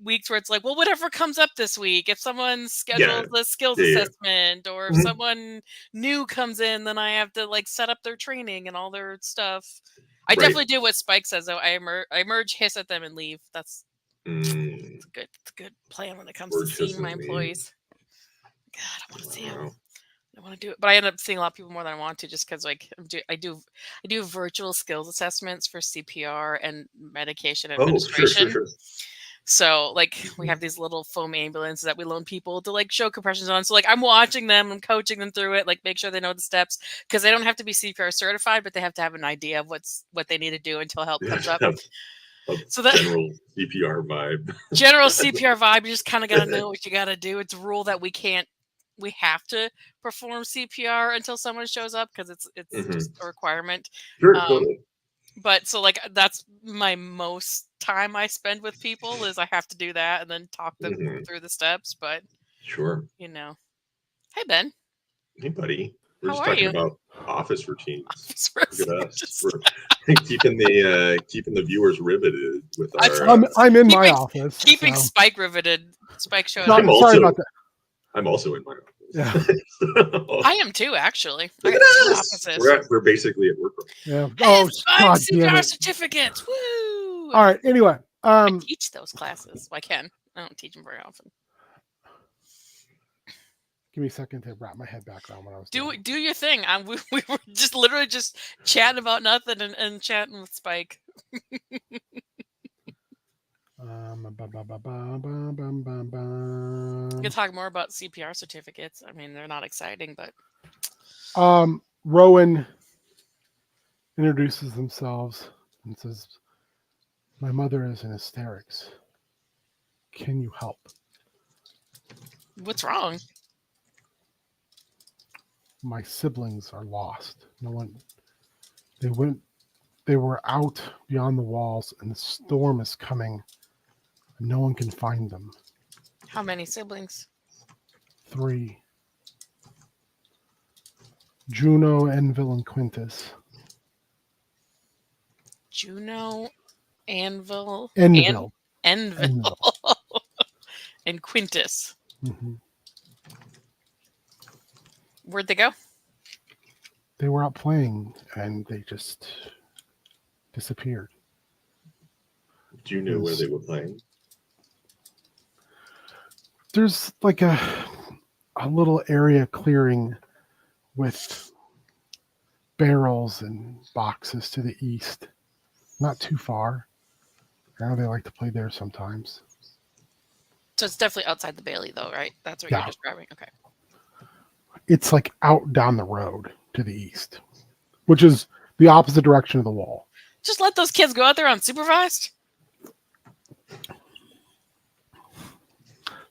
weeks where it's like, well, whatever comes up this week. If someone Yeah. schedules a skills Yeah. Yeah. assessment, or if Mhm. someone new comes in, then I have to like set up their training and all their stuff. I Right. definitely do what Spike says though. I emerge, hiss at them, and leave. That's Mm, It's a good plan when it comes word to seeing my kissing me. employees. God, I want to see them. Wow. I want to do it, but I end up seeing a lot of people more than I want to, just because like I do virtual skills assessments for CPR and medication Oh, sure, sure, administration. sure. So like we Mhm. have these little foam ambulances that we loan people to like show compressions on. So like I'm watching them, I'm coaching them through it, like make sure they know the steps, because they don't have to be CPR certified, but they have to have an idea of what they need to do until help You comes have up. to have a So that general CPR vibe. general CPR vibe, you just kind of got to know what you got to do. It's a rule that we have to perform CPR until someone shows up, because it's Mhm. just a requirement. Sure, Um, totally. but so like that's my most time I spend with people, is I have to do that and then talk them Mhm. through the steps. But Sure. you know, hey Ben, Hey, buddy. We're how just are talking you? about office routines. Office Look at wrestling, us. just We're keeping the viewers riveted with That's our. I'm in my keeping office. keeping So. Spike riveted. Spike showing So- up. sorry about that. I'm also in my Yeah. office. So, I am too, actually. I look got at two us. offices. We're basically at work. Yeah. Hey, Oh, Spike, God damn CPR it. certificates. Woo! All right. Anyway, I teach those classes. Well, I can. I don't teach them very often. give me a second to wrap my head back around what I was doing. Do your thing. We were just literally just chatting about nothing and chatting with Spike. We can talk more about CPR certificates. I mean, they're not exciting, but Rowan introduces themselves and says, "My mother is in hysterics. Can you help?" what's wrong? My siblings are lost. No one. They were out beyond the walls, and the storm is coming. And no one can find them. How many siblings? 3. Juno, Envil, and Quintus. Juno, Anvil, Envil. Envil, and Quintus. Mm-hmm. Where'd they go? They were out playing, and they just disappeared. Do you know where they were playing? There's like a little area clearing with barrels and boxes to the east. Not too far. I know they like to play there sometimes. So it's definitely outside the Bailey, though, right? That's what Yeah. you're describing. Okay. It's like out down the road to the east, which is the opposite direction of the wall. Just let those kids go out there unsupervised.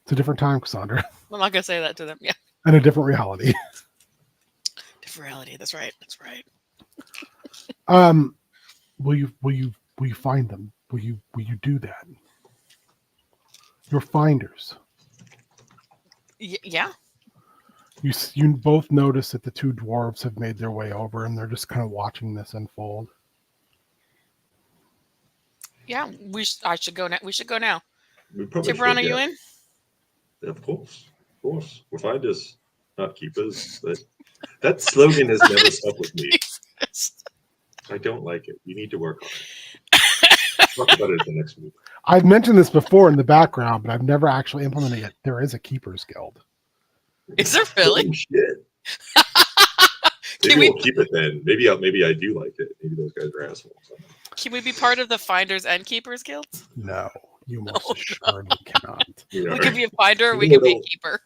It's a different time, Cassandra, I'm not gonna say that to them. Yeah, and a different reality. different reality. That's right. That's right. Will you find them? Will you do that? You're finders. Yeah. You both notice that the 2 dwarves have made their way over, and they're just kind of watching this unfold. Yeah. I should go now. We should go now. We probably Tiburon, should, are you yeah. in? Of course. Of course. We'll find us, not keepers. That slogan has never stuck with me. I don't like it. You need to work on it. Talk about it at the next meeting. I've mentioned this before in the background, but I've never actually implemented it. There is a Keepers Guild. Is there really? Holy shit. Can Maybe we we'll keep it then. Maybe I do like it. Maybe those guys are assholes. can we be part of the Finders and Keepers Guilds? No, you most assuredly cannot. We We are could be a finder, or we could be a keeper.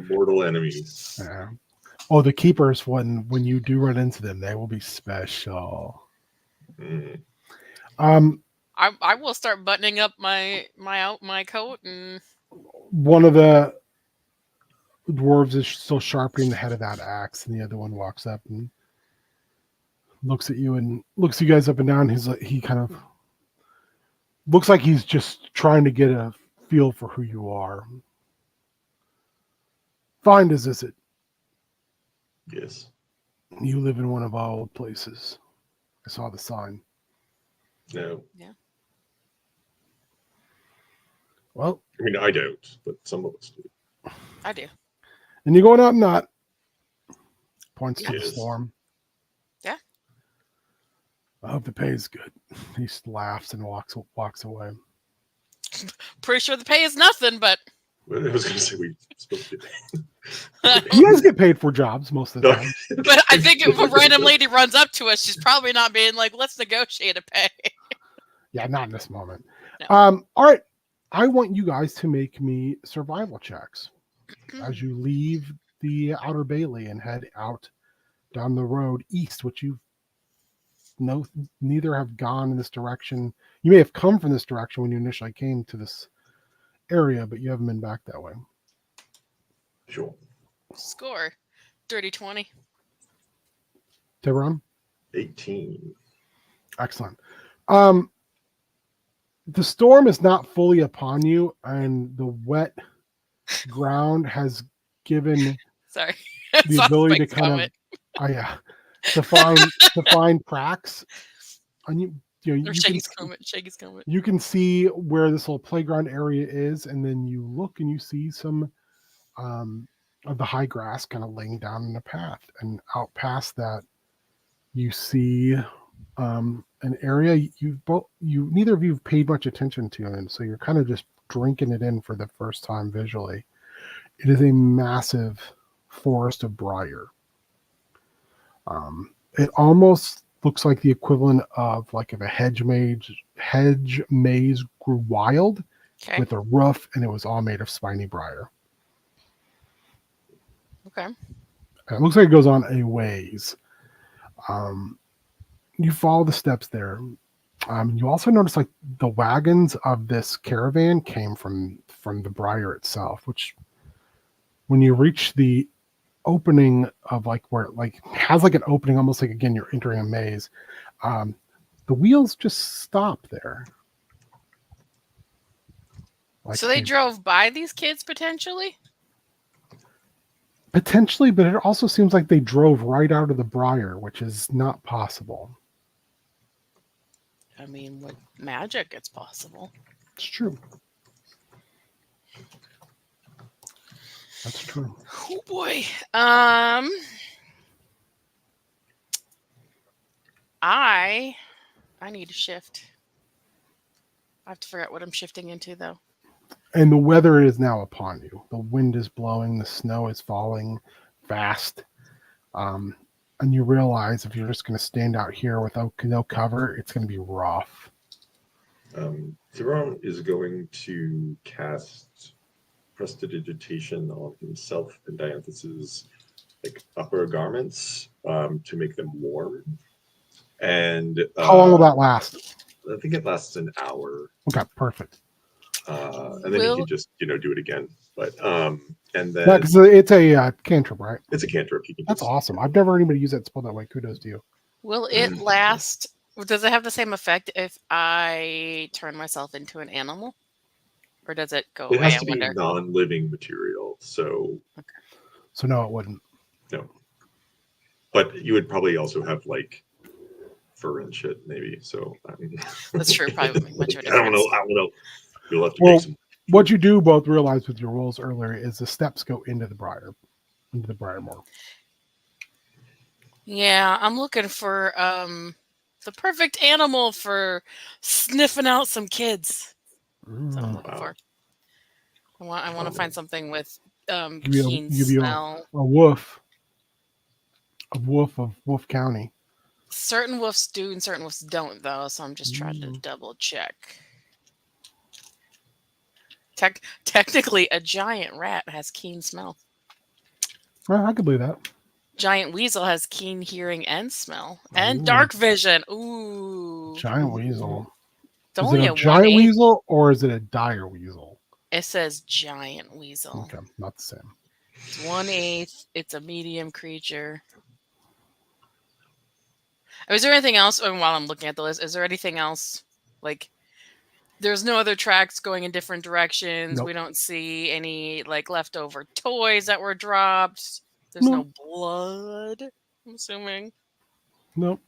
mortal enemies. Yeah. Oh, the Keepers, when you do run into them, they will be special. Mm. I will start buttoning up my coat and One of the dwarves is still sharpening the head of that axe, and the other one walks up and looks at you and looks you guys up and down. He kind of looks like he's just trying to get a feel for who you are. Finders, is it? Yes. You live in one of our old places. I saw the sign. No. Yeah. Well, I mean, I don't, but some of us do. I do. and you're going out and not. Points to the Yes. storm. Yeah. I hope the pay is good. He just laughs and walks away. Pretty sure the pay is nothing, but I was going to say we supposed to get You guys get paid for jobs most of the time. but I think if a random lady runs up to us, she's probably not being like, "Let's negotiate a pay." Yeah, not in this moment. No. All right. I want you guys to make me survival checks as you leave the Outer Bailey and head out down the road east, which you know neither have gone in this direction. You may have come from this direction when you initially came to this area, but you haven't been back that way. Sure. Score, dirty 20. Tiburon? 18. Excellent. The storm is not fully upon you, and the wet ground has given Sorry, the Saw ability to Spike's kind comment. of, to find cracks. And you Or can Shaggy's comment. Shaggy's comment. you can see where this little playground area is, and then you look and you see some of the high grass kind of laying down in the path, and out past that you see an area neither of you have paid much attention to, and so you're kind of just drinking it in for the first time visually. It is a massive forest of briar. It almost looks like the equivalent of like if a hedge maze grew wild Okay. with a roof, and it was all made of spiny briar. Okay. And it looks like it goes on a ways. You follow the steps there. You also notice like the wagons of this caravan came from the briar itself, which when you reach the opening of like where it like has like an opening, almost like again you're entering a maze. The wheels just stop there. Like So they drove by these kids potentially? Potentially, but it also seems like they drove right out of the briar, which is not possible. I mean, with magic, it's possible. It's true. That's true. Oh boy. I need to shift. I have to figure out what I'm shifting into though. And the weather is now upon you. The wind is blowing, the snow is falling fast. And you realize if you're just going to stand out here without no cover, it's going to be rough. Tiburon is going to cast prestidigitation on himself and Dianthus's like upper garments to make them warm. And how long will that last? I think it lasts an hour. Okay, perfect. And then he can just do it again. But and then because it's a cantrip, right? It's a cantrip. That's awesome. I've never heard anybody use that spell that way. Kudos to you. Will it last? Does it have the same effect if I turn myself into an animal, or does it go away? It has to be non-living material. So no, it wouldn't. No, but you would probably also have like fur and shit, maybe. So I mean, that's true. Probably wouldn't make much of a difference. I don't know. You'll have to make some. What you do both realize with your rolls earlier is the steps go into the briar moor. Yeah, I'm looking for the perfect animal for sniffing out some kids. That's what I'm looking for. I want to find something with keen smell. A wolf. A wolf of Wolf County. Certain wolves do and certain wolves don't, though. So I'm just trying to double check. Technically, a giant rat has keen smell. Well, I could believe that. Giant weasel has keen hearing and smell and dark vision. Ooh. Giant weasel. Is it a giant weasel or is it a dire weasel? It says giant weasel. Okay, not the same. It's 1/8. It's a medium creature. Is there anything else? And while I'm looking at the list, is there anything else? Like, there's no other tracks going in different directions. Nope. We don't see any like leftover toys that were dropped. There's no blood, I'm assuming. Nope.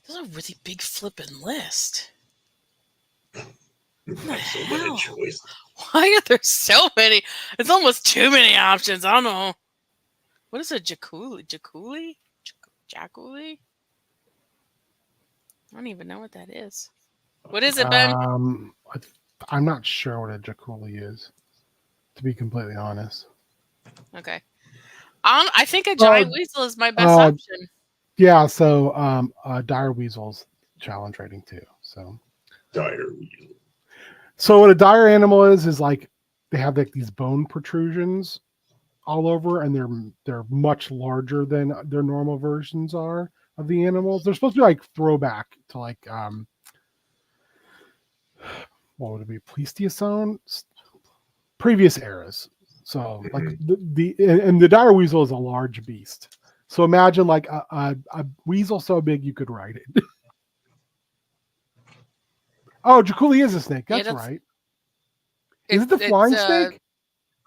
There's a really big flipping list. So many hell? choices. Why are there so many? It's almost too many options. I don't know. What is a jaculi? Jaculi? Jaculi? I don't even know what that is. What is it, Ben? I'm not sure what a jaculi is, to be completely honest. Okay. I think a giant weasel is my best option. Yeah, so dire weasels challenge rating too. So Dire weasel. So what a dire animal is like they have like these bone protrusions all over, and they're much larger than their normal versions are of the animals. They're supposed to be like throwback to like what would it be, Pleistocene, previous eras. So like the dire weasel is a large beast. So imagine like a weasel so big you could ride it. Oh, Jaculi is a snake. That's right. Is it the flying snake?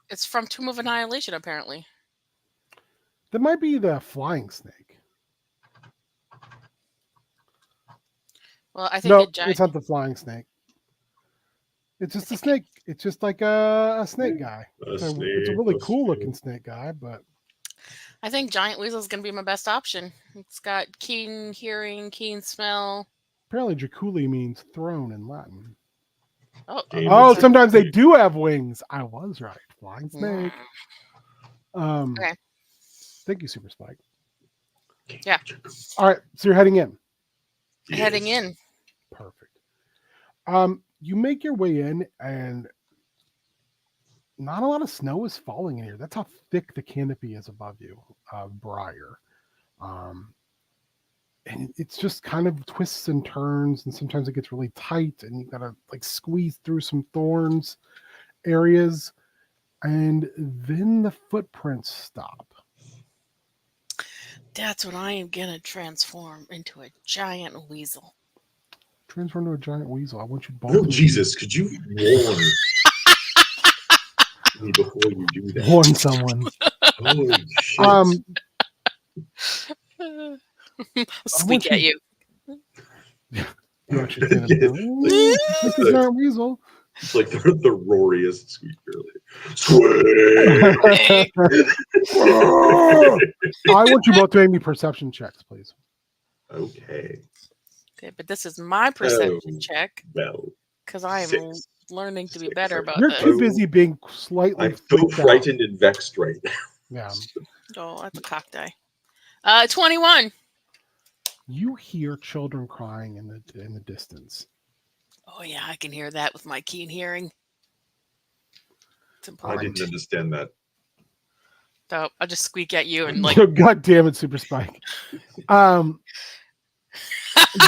It's from Tomb of Annihilation, apparently. That might be the flying snake. Well, I think it's not the flying snake. It's just a snake. It's just like a snake guy. It's a really cool looking snake guy, but I think giant weasel is going to be my best option. It's got keen hearing, keen smell. Apparently, Jaculi means throne in Latin. Oh, sometimes they do have wings. I was right. Flying snake. Okay. Thank you, Super Spike. Yeah. All right, so you're heading in. Yes. Heading in. Perfect. You make your way in, and not a lot of snow is falling in here. That's how thick the canopy is above you, briar. And it's just kind of twists and turns, and sometimes it gets really tight, and you gotta like squeeze through some thorns areas, and then the footprints stop. That's when I am gonna transform into a giant weasel. Transform into a giant weasel. I want you both. Oh Jesus! Could you warn me before you do that? Warn someone. Holy shit! Squeak at you. You actually did it. It's a giant weasel. It's like the roariest squeak earlier. Squeak! I want you both to make me perception checks, please. Okay. Okay, but this is my perception check. Well, because I am learning to be better about You're this. too busy being slightly. I'm so frightened and vexed right now. Yeah. Oh, that's a cock die. 21. You hear children crying in the distance. Oh yeah, I can hear that with my keen hearing. It's important. I didn't understand that. So I'll just squeak at you and like. God damn it, Super Spike.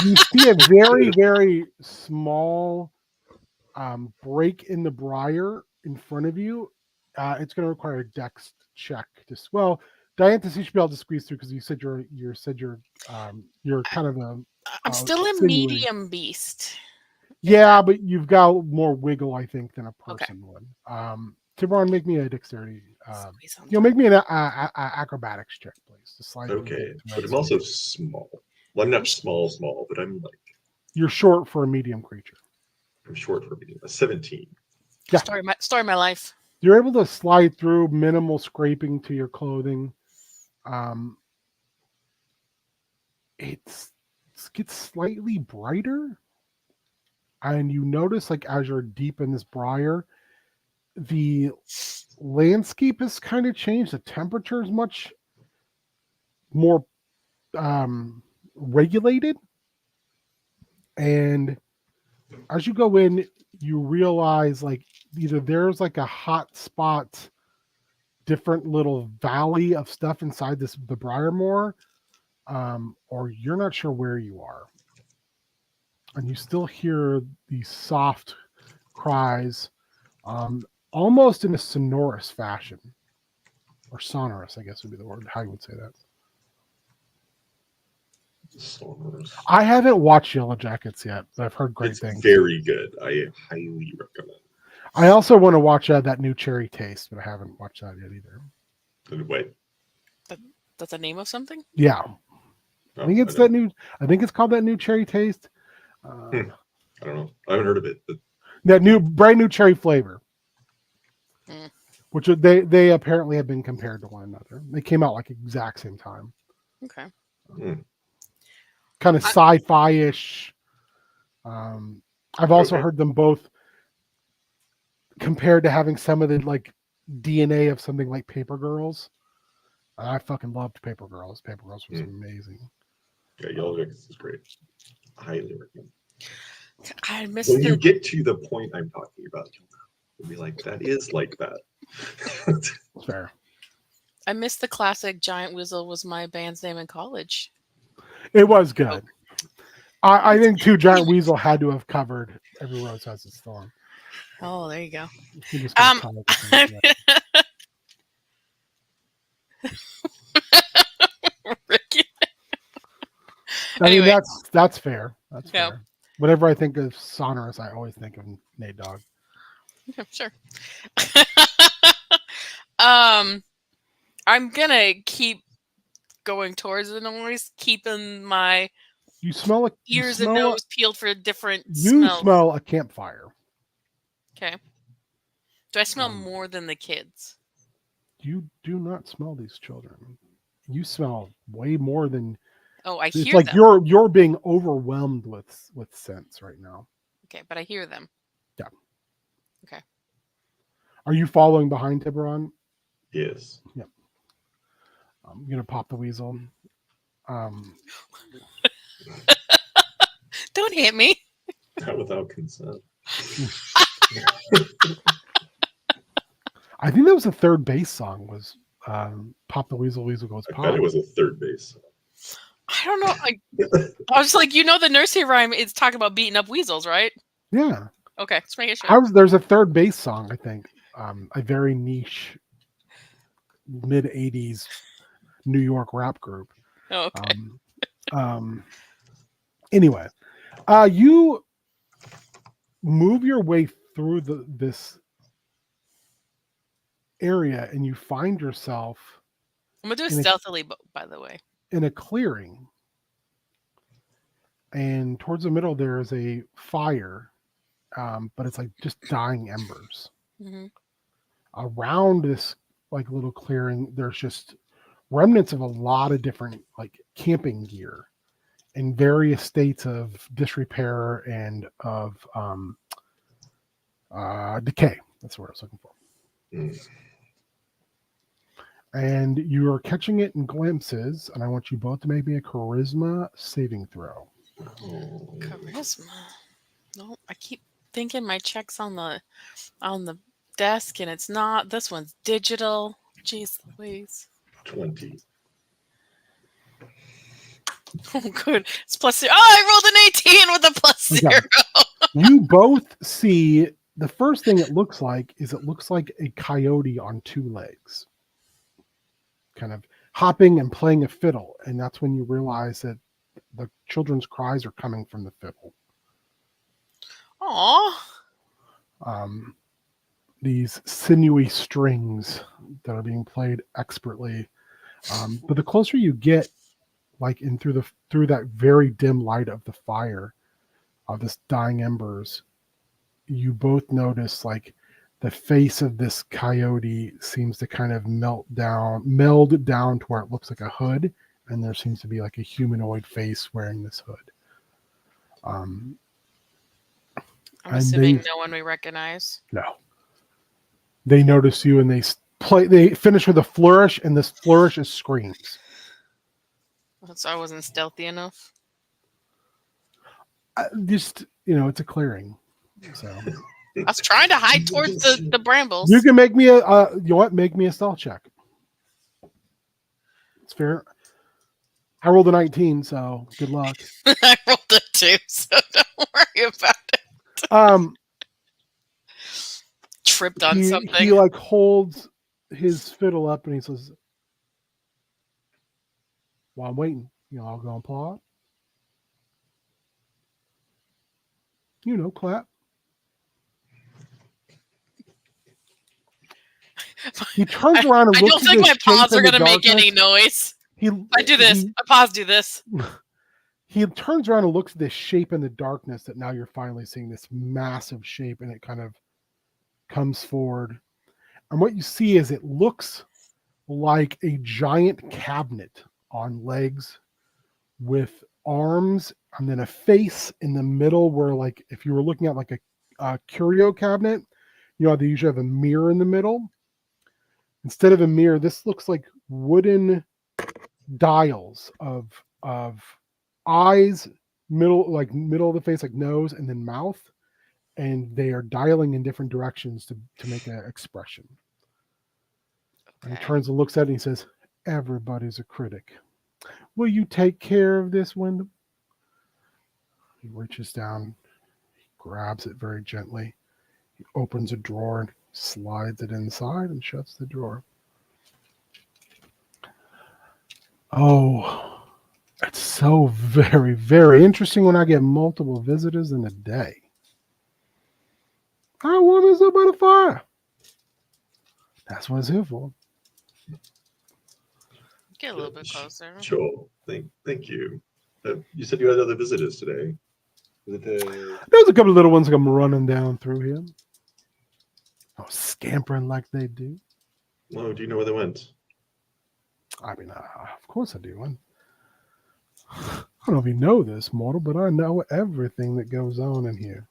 You see a very, very small break in the briar in front of you. It's going to require a dex check. Diantha, you should be able to squeeze through because you said you're kind of a. I'm still a medium beast. Yeah, but you've got more wiggle, I think, than a person would. Tiburon, make me a dexterity. Make me an acrobatics check, please. Okay, but I'm also small. Well, I'm not small, but I'm like. You're short for a medium creature. I'm short for a medium. 17. Yeah. Story of my life. You're able to slide through, minimal scraping to your clothing. It gets slightly brighter, and you notice, like, as you're deep in this briar, the landscape has kind of changed. The temperature is much more regulated, and as you go in, you realize like either there's like a hot spot, different little valley of stuff inside the Briarmoor, or you're not sure where you are, and you still hear these soft cries, almost in a sonorous fashion, or sonorous, I guess would be the word. How you would say that? Sonorous. I haven't watched Yellow Jackets yet, but I've heard great things. Very good. I highly recommend. I also want to watch that new Cherry Taste, but I haven't watched that yet either. Wait. That's the name of something? Yeah. I think it's called that new Cherry Taste. I don't know. I haven't heard of it. But That brand new cherry flavor. Mm. Which they apparently have been compared to one another. They came out like exact same time. Okay. Kind of sci-fi-ish. I've also heard them both compared to having some of the like DNA of something like Paper Girls. I fucking loved Paper Girls. Paper Girls was amazing. Yeah, Yellow Jackets is great. Highly recommend. I missed When you get to the point I'm talking about, you'll be like, that is like that. Fair. I missed the classic Giant Weasel was my band's name in college. It was good. I think Two Giant Weasel had to have covered Every Rose Has Its Thorn. Oh, there you go. He just got caught up with things, Ricky. I mean, Anyway. that's fair. That's Yeah. fair. Whenever I think of Sonorous, I always think of Nate Dogg. Yeah, sure. I'm gonna keep going towards the noise, keeping my You smell like ears and nose peeled for different You smells. smell a campfire. Okay. Do I smell more than the kids? You do not smell these children. You smell way more than. Oh, I It's hear like them. you're being overwhelmed with scents right now. Okay, but I hear them. Yeah. Okay. Are you following behind Tiburon? Yes. Yep. I'm gonna pop the weasel. Don't hit me. Not without consent. I think that was the third base song. Was "Pop the Weasel, Weasel Goes Pop." I bet it was a third base. I don't know. I was like, the nursery rhyme is talking about beating up weasels, right? Yeah. Okay, just making sure. There's a third base song, I think. A very niche mid 80s New York rap group. Oh, okay. Anyway, you move your way through this area and you find yourself I'm gonna do it stealthily, by the way. In a clearing. And towards the middle there is a fire, but it's like just dying embers. Mm-hmm. Around this like little clearing, there's just remnants of a lot of different like camping gear in various states of disrepair and of decay. That's what I was looking for. And you are catching it in glimpses, and I want you both to make me a charisma saving throw. Charisma. No, I keep thinking my check's on the desk, and it's not. This one's digital. Jeez Louise. 20. Oh, good. It's +0. Oh, I rolled an 18 with a +0. Okay. You both see the first thing it looks like a coyote on two legs, kind of hopping and playing a fiddle. And that's when you realize that the children's cries are coming from the fiddle. Aw. These sinewy strings that are being played expertly. But the closer you get, like in through that very dim light of the fire, of this dying embers, you both notice like the face of this coyote seems to kind of meld down to where it looks like a hood, and there seems to be like a humanoid face wearing this hood. I'm assuming no one we recognize. No. They notice you and they finish with a flourish, and this flourish is screams. So I wasn't stealthy enough. Just, it's a clearing. So I was trying to hide towards the brambles. you can make me make me a stealth check. It's fair. I rolled a 19, so good luck. I rolled a 2, so don't worry about it. Tripped on something. He like holds his fiddle up and he says, "While I'm waiting, I'll go and applaud. Clap." He turns around and looks. I don't think my paws are going to make any noise. I do this. My paws do this. he turns around and looks at this shape in the darkness that now you're finally seeing this massive shape, and it kind of comes forward. And what you see is it looks like a giant cabinet on legs with arms and then a face in the middle where, like, if you were looking at like a curio cabinet, you know, they usually have a mirror in the middle. Instead of a mirror, this looks like wooden dials of eyes, middle of the face, like nose and then mouth, and they are dialing in different directions to make an expression. And he Okay. turns and looks at it and he says, "Everybody's a critic. Will you take care of this window?" He reaches down, he grabs it very gently. He opens a drawer and slides it inside and shuts the drawer. Oh, it's so very, very interesting when I get multiple visitors in a day. I want us up by the fire. That's what it's here for. Get a little bit closer. Sure. Thank you. You said you had other visitors today. There's a couple of little ones come running down through here. Oh, scampering like they do. Oh, do you know where they went? I mean, of course I do. I don't know if you know this, mortal, but I know everything that goes on in here.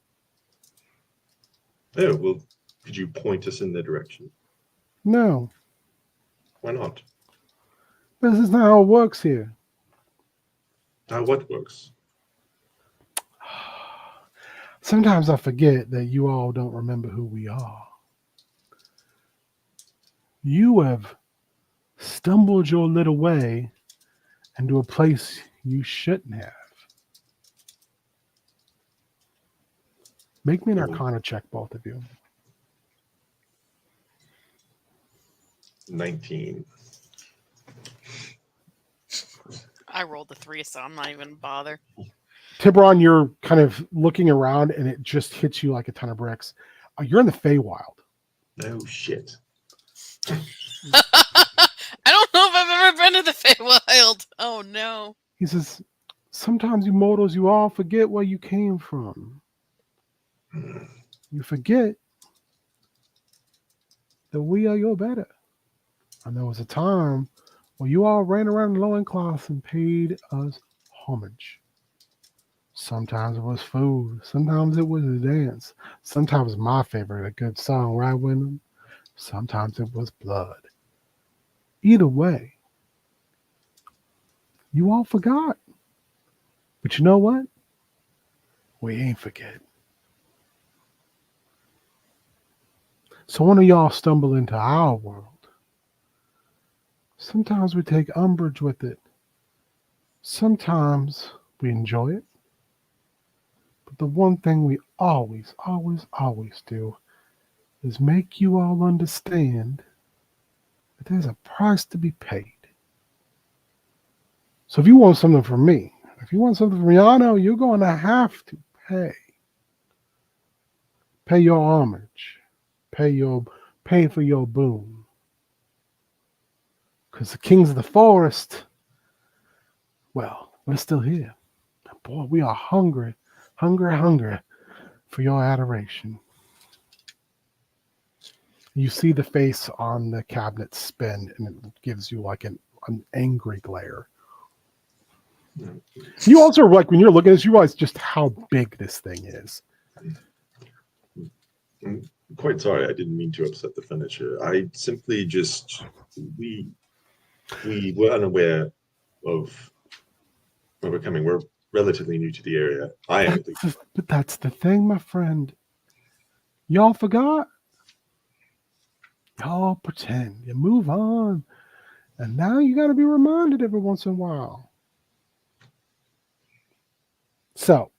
Oh, well, could you point us in their direction? No, Why not? this is not how it works here. What works? Sometimes I forget that you all don't remember who we are. You have stumbled your little way into a place you shouldn't have. Make me an Arcana check, both of you. 19. I rolled a 3, so I'm not even bother. Tiburon, you're kind of looking around and it just hits you like a ton of bricks. You're in the Feywild. Oh, shit. I don't know if I've ever been to the Feywild. Oh no. He says, sometimes you mortals, you all forget where you came from. You forget that we are your better. And there was a time when you all ran around the low class and paid us homage. Sometimes it was food. Sometimes it was a dance. Sometimes my favorite, a good song, right, Wyndham? Sometimes it was blood. Either way, you all forgot. But you know what? We ain't forget. So one of y'all stumble into our world. Sometimes we take umbrage with it. Sometimes we enjoy it. But the one thing we always, always, always do is make you all understand that there's a price to be paid. So if you want something from me, if you want something from Yano, you're going to have to pay. Pay your homage. Pay for your boon. Because the kings of the forest, well, we're still here. Boy, we are hungry for your adoration. You see the face on the cabinet spin, and it gives you like an angry glare. You also, like, when you're looking at this, you realize just how big this thing is. I'm quite sorry. I didn't mean to upset the furniture. I simply just we were unaware of where we're coming. We're relatively new to the area. But that's the thing, my friend. Y'all forgot. Y'all pretend. You move on. And now you got to be reminded every once in a while. So,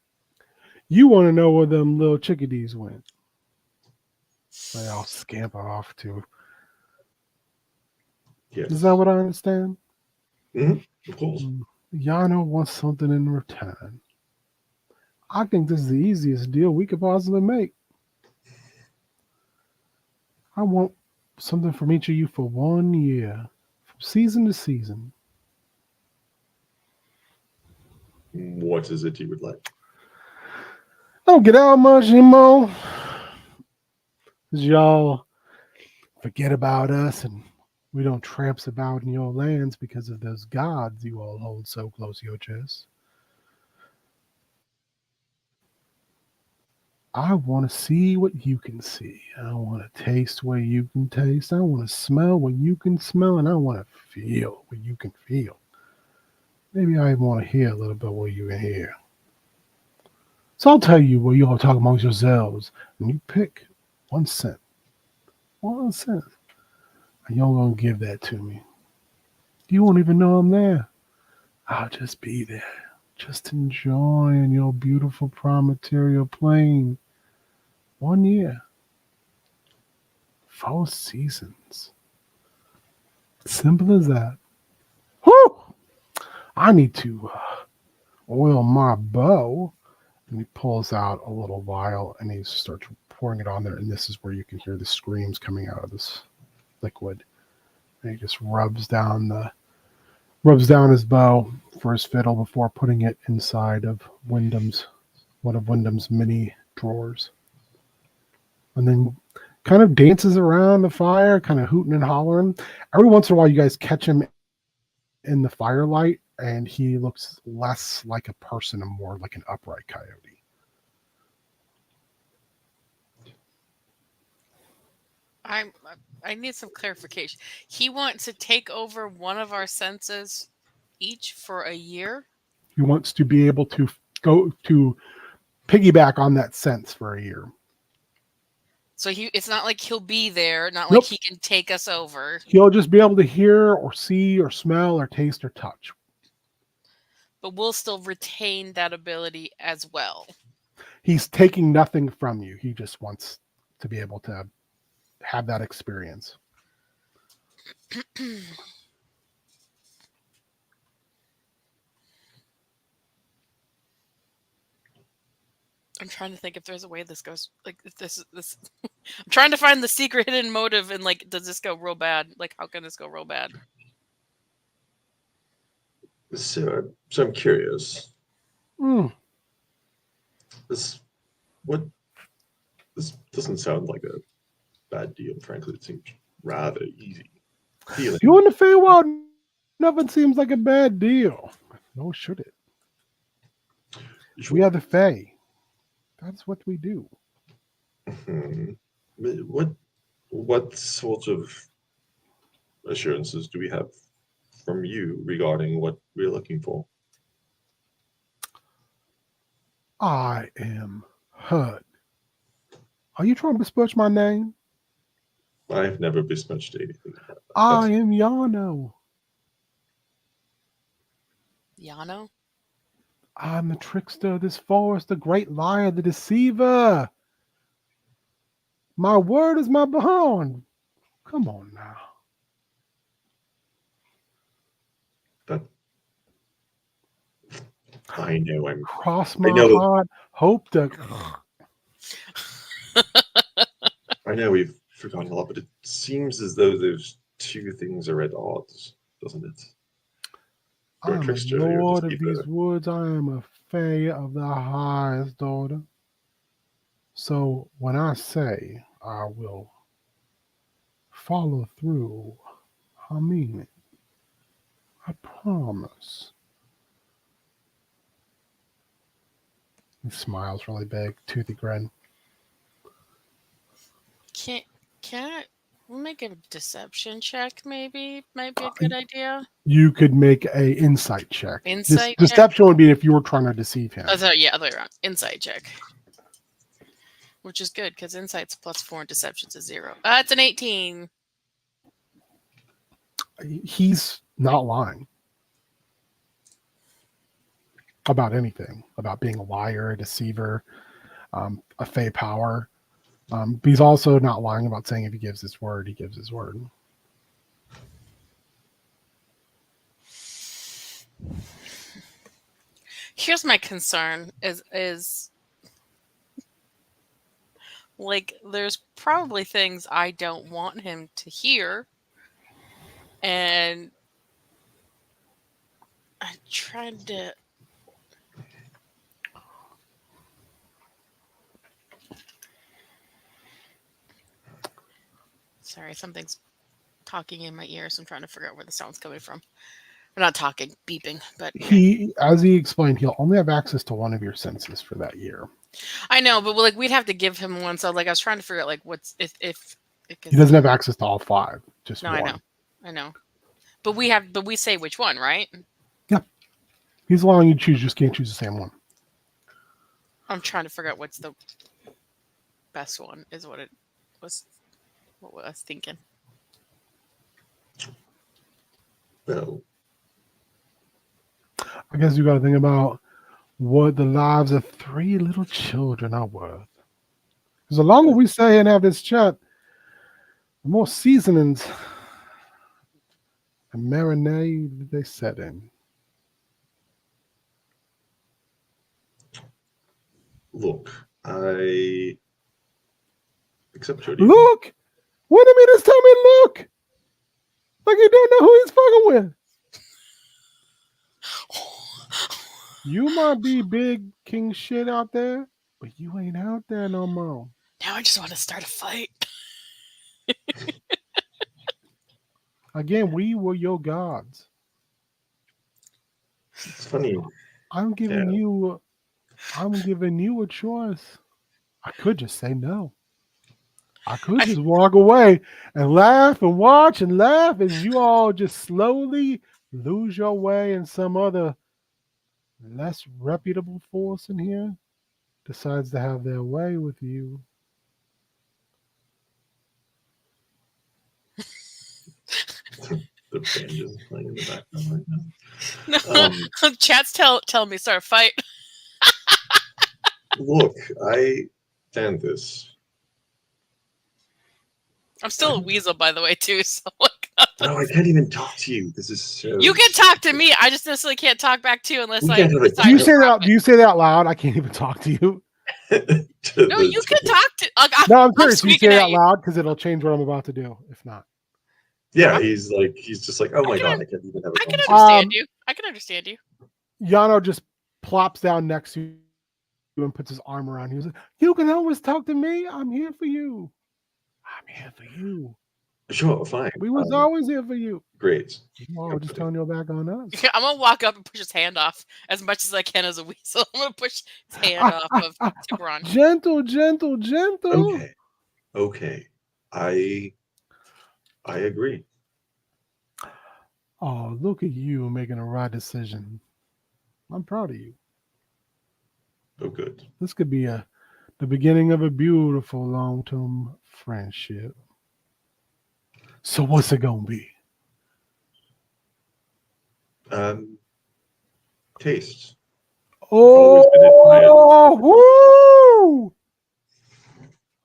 you want to know where them little chickadees went. They all scamper off to. Yes. Is that what I understand? Mm-hmm. Of course. Yano wants something in return. I think this is the easiest deal we could possibly make. I want something from each of you for 1 year, from season to season. What is it you would like? Don't get out much anymore. 'Cause y'all forget about us and we don't tramps about in your lands because of those gods you all hold so close to your chest. I want to see what you can see. I want to taste what you can taste. I want to smell what you can smell. And I want to feel what you can feel. Maybe I want to hear a little bit what you can hear. So I'll tell you what you all talk amongst yourselves. And you pick 1 cent. 1 cent. And you're going to give that to me. You won't even know I'm there. I'll just be there. Just enjoying your beautiful prime-material plane. 1 year. 4 seasons. Simple as that. Whew! I need to oil my bow. And he pulls out a little vial and he starts pouring it on there. And this is where you can hear the screams coming out of this liquid. And he just rubs down his bow for his fiddle before putting it inside of one of Wyndham's mini drawers. And then kind of dances around the fire, kind of hooting and hollering. Every once in a while, you guys catch him in the firelight, and he looks less like a person and more like an upright coyote. I need some clarification. He wants to take over one of our senses each for a year. He wants to be able to go to piggyback on that sense for a year. So it's not like he'll be there, not Nope. like he can take us over. He'll just be able to hear or see or smell or taste or touch. But we'll still retain that ability as well. He's taking nothing from you. He just wants to be able to have that experience. I'm trying to think if there's a way this goes. Like if this. I'm trying to find the secret hidden motive and like, does this go real bad? Like, how can this go real bad? So I'm curious. This doesn't sound like a bad deal. Frankly, it seems rather easy. You in the Feywild, nothing seems like a bad deal. Nor should it. We are the Fey. That's what we do. What sort of assurances do we have from you regarding what we're looking for? I am Hud. Are you trying to besmirch my name? I've never besmirched anything. I am Yano. Yano? I'm the trickster of this forest, the great liar, the deceiver. My word is my bond. Come on now. I know I'm. Cross my heart. Hope to. I know we've forgotten a lot, but it seems as though those two things are at odds, doesn't it? I am a lord of these woods. I am a Fey of the highest order. So when I say I will follow through, I mean it. I promise. He smiles really big, toothy grin. Can we make a deception check? Maybe might be a good idea. You could make a insight check. Insight check? Deception would be if you were trying to deceive him. Oh, other way around. Insight check, which is good because insight's +4 and deception's a 0. It's an 18. He's not lying about anything, about being a liar, a deceiver, a Fey power. He's also not lying about saying if he gives his word, he gives his word. Here's my concern is like there's probably things I don't want him to hear, and I tried to Sorry, something's talking in my ears. I'm trying to figure out where the sound's coming from. Or not talking, beeping, but okay. As he explained, he'll only have access to one of your senses for that year. I know, but like we'd have to give him one. So like I was trying to figure out like what's if He doesn't have access to all 5, just no, one. I know, but we say which one, right? Yeah, he's allowing you to choose. Just can't choose the same one. I'm trying to figure out what's the best one. Is what it was. What I was thinking. No. I guess you got to think about what the lives of 3 little children are worth. Because the longer we stay and have this chat, the more seasonings and marinade they set in. Look, I accept Jody. Look! What do you mean just tell me look? Like you don't know who he's fucking with. You might be big king shit out there, but you ain't out there no more. Now I just want to start a fight. Again, we were your gods. It's funny. I'm giving you a choice. I could just say no. I could just walk away and laugh and watch and laugh as you all just slowly lose your way and some other less reputable force in here decides to have their way with you. The band is playing in the background right now. No, chat's telling me start a fight. Look, I stand this. I'm still a weasel, by the way, too. So like, No, I can't even talk to you. This is so. you can talk to me. I just necessarily can't talk back to you unless We I. can't have a- decide Do you to say drop that? Do you say that out loud? I can't even talk to you. No, you can talk to. Like, No, I'm serious. You say speaking it at out you. loud because it'll change what I'm about to do. If not, Yeah, he's just like, oh my god, I can't even have a I can conversation. understand you. I can understand you. Yano just plops down next to you and puts his arm around you. He's like, you can always talk to me. I'm here for you. I'm here for you. Sure, fine. We was always here for you. Great. Oh, just turn your back on us. I'm gonna walk up and push his hand off as much as I can as a weasel. I'm gonna push his hand off of Tiburon. Gentle, gentle, gentle. Okay. I agree. Oh, look at you making a right decision. I'm proud of you. Oh, good. This could be the beginning of a beautiful long-term friendship. So what's it gonna be? Taste. Oh, woo!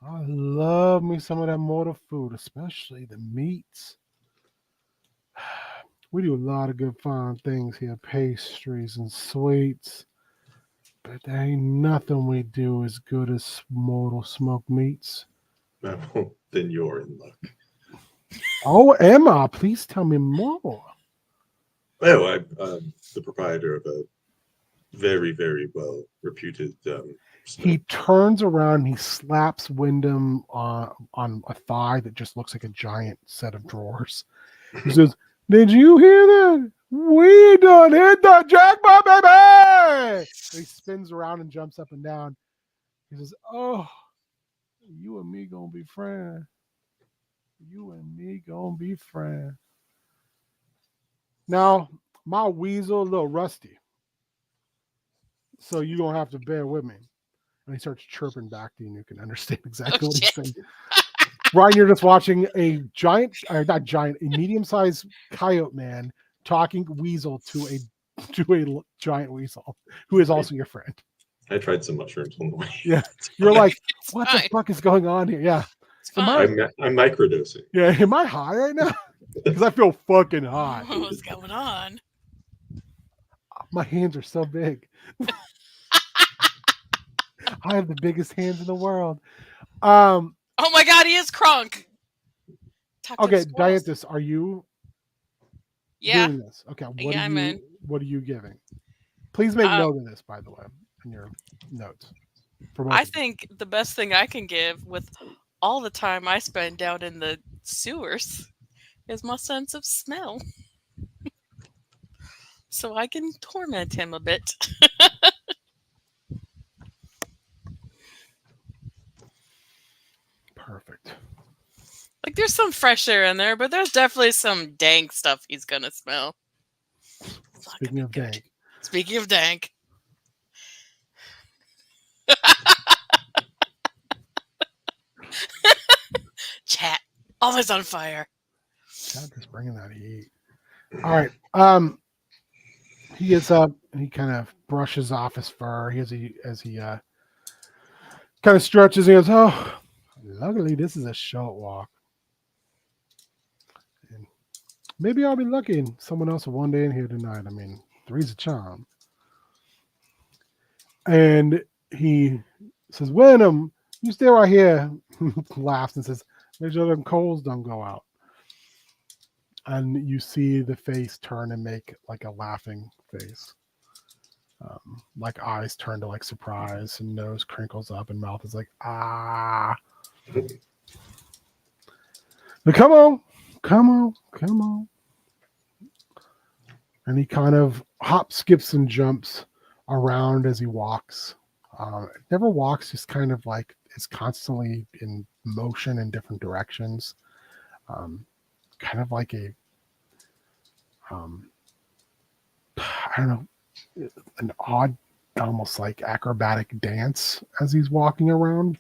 I love me some of that mortar food, especially the meats. We do a lot of good fine things here, pastries and sweets. But there ain't nothing we do as good as mortal smoked meats. Oh, then you're in luck. Oh, Emma, please tell me more. Oh, I'm the proprietor of a very, very well reputed. He turns around, he slaps Wyndham on a thigh that just looks like a giant set of drawers. He says, "Did you hear that? We done hit the jackpot, baby!" He spins around and jumps up and down. He says, "Oh, you and me gonna be friends. You and me gonna be friends." Now, my weasel a little rusty, so you don't have to bear with me. And he starts chirping back to you, and you can understand exactly what he's saying. Ryan, you're just watching a a medium-sized coyote man talking weasel to a giant weasel who is also your friend. I tried some mushrooms on the way. Yeah, you're like, what the fuck is going on here? Yeah, I'm microdosing. Yeah, am I high right now? Because I feel fucking high. What's going on? My hands are so big. I have the biggest hands in the world. Oh my god, he is crunk. Okay, Dianthus, are you doing this? Okay, what are you giving? Please make note of this, by the way, in your notes. I think the best thing I can give with all the time I spend down in the sewers is my sense of smell. So I can torment him a bit. Perfect. Like there's some fresh air in there, but there's definitely some dank stuff he's gonna smell. It's not Speaking gonna of be good. dank, Speaking of dank. Chat. Always on fire. God, just bringing that heat. All right. He gets up and he kind of brushes off his fur as he kind of stretches. He goes, "Oh, luckily this is a short walk. And maybe I'll be lucky and someone else will one day in here tonight. I mean, three's a charm." And he says, "Wenham, you stay right here." Laughs and says, "Make sure them coals don't go out." And you see the face turn and make like a laughing face. Like eyes turn to like surprise and nose crinkles up and mouth is like, ah. But come on. And he kind of hops, skips, and jumps around as he walks. Never walks, just kind of like is constantly in motion in different directions. Kind of like a, I don't know, an odd, almost like acrobatic dance as he's walking around.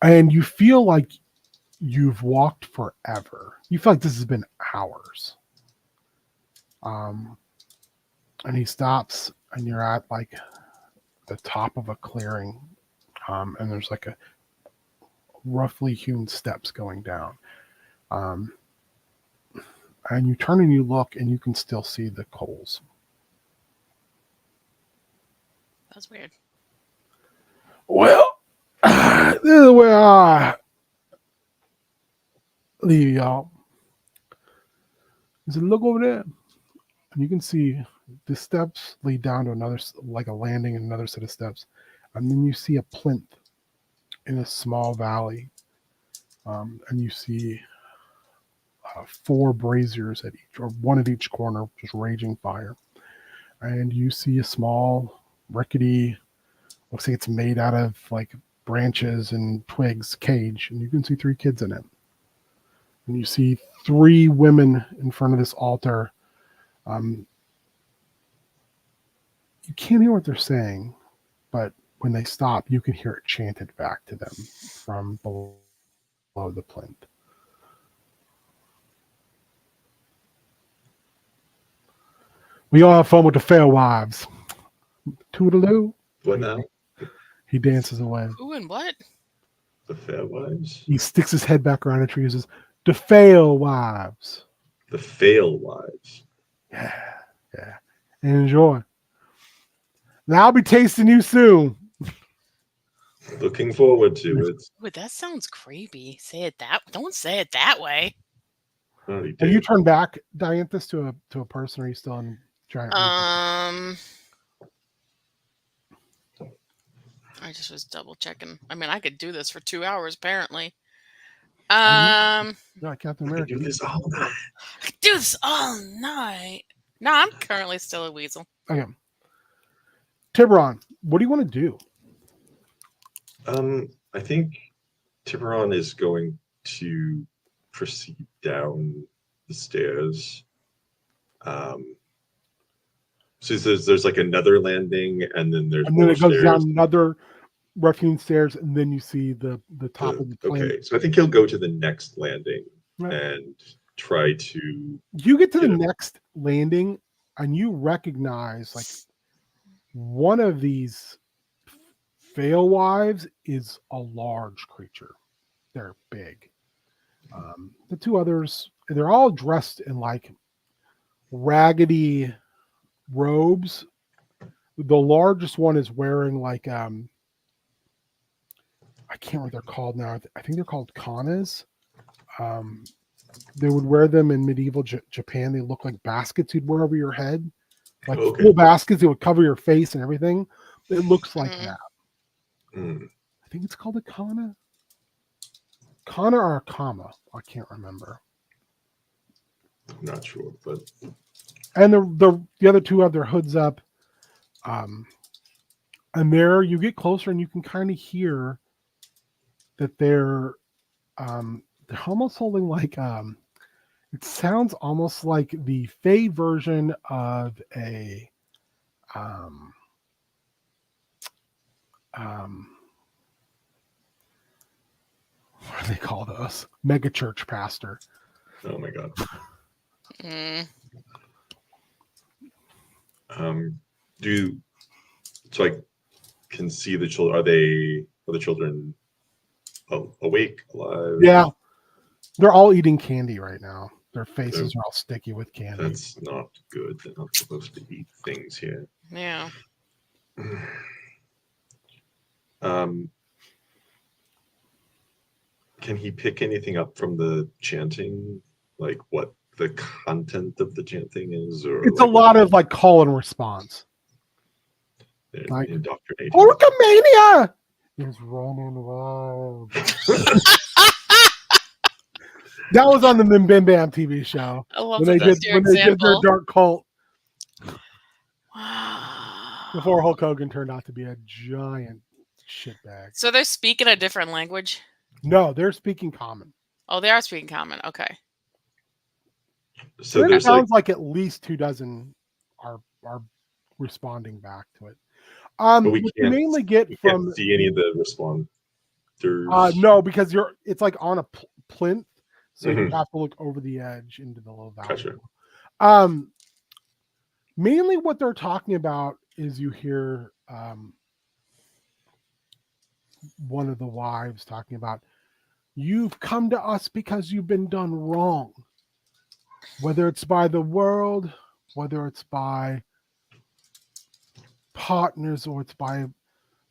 And you feel like you've walked forever. You feel like this has been hours. And he stops, and you're at like the top of a clearing. And there's like a roughly hewn steps going down. And you turn and you look, and you can still see the coals. That's weird. Well, this is where I leave y'all. He said, "Look over there." And you can see the steps lead down to another, like a landing and another set of steps. And then you see a plinth in a small valley. And you see 4 braziers at each, or one at each corner, just raging fire. And you see a small, rickety, looks like it's made out of like branches and twigs cage. And you can see 3 kids in it. And you see 3 women in front of this altar. You can't hear what they're saying, but when they stop, you can hear it chanted back to them from below the plinth. "We all have fun with the fair wives. Toodaloo." What now? He dances away. Who and what? The fair wives? He sticks his head back around a tree and says, "The fair wives." The fail wives. Yeah. And enjoy. Now I'll be tasting you soon. Looking forward to it. Wait, that sounds creepy. Don't say it that way. Howdy, Have you Dave. turned back, Dianthus, to a person, or are you still in giant? I just was double checking. I mean, I could do this for 2 hours, apparently. Yeah, Captain I America. can do this all night. I could do this all night. No, I'm currently still a weasel. Okay. Tiburon, what do you want to do? I think Tiburon is going to proceed down the stairs. So there's like another landing, and then there's And then more it goes stairs. down another roughing stairs, and then you see the top of the plane. Okay, so I think he'll go to the next landing Right. and try to. You get to the Get it. next landing, and you recognize like one of these fail wives is a large creature. They're big. The 2 others, they're all dressed in like raggedy robes. The largest one is wearing like I can't remember what they're called now. I think they're called kanas. They would wear them in medieval Japan. They look like baskets you'd wear over your head, like Okay. full baskets. It would cover your face and everything. It looks like Mhm. that. Hmm. I think it's called a kana. Connor or Kama? I can't remember. I'm not sure, but And the other two have their hoods up. And there you get closer and you can kind of hear that they're almost holding like it sounds almost like the Fey version of a what do they call those? Mega church pastor. oh my god. Mm. So I can see the children. Are the children awake, alive? Yeah. They're all eating candy right now. Their faces are all sticky with candy. That's not good. They're not supposed to eat things here. Yeah. Can he pick anything up from the chanting? Like what the content of the chanting is? Or It's like a lot of like call and response. Like, indoctrinating. Orcamania is running wild. That was on the Bim Bam Bam TV show. I love When that they that's did your when they did their example. dark cult Wow. before Hulk Hogan turned out to be a giant shitbag. So they're speaking a different language? No, they're speaking common. Oh, they are speaking common. Okay. So It there's sounds like at least 2 dozen are responding back to it. but we What you can't, mainly get we from can't see any of the responders. no, because it's like on a plinth, so you Mhm. have to look over the edge into the little valley. Gotcha. Mainly what they're talking about is you hear one of the wives talking about, you've come to us because you've been done wrong, whether it's by the world, whether it's by partners, or it's by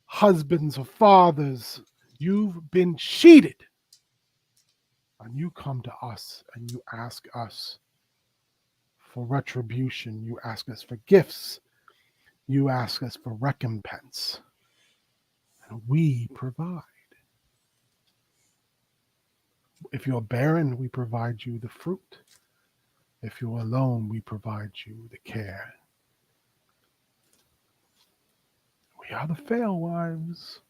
husbands or fathers. You've been cheated. And you come to us and you ask us for retribution. You ask us for gifts. You ask us for recompense. And we provide. If you're barren, we provide you the fruit. If you're alone, we provide you the care. We are the fail wives.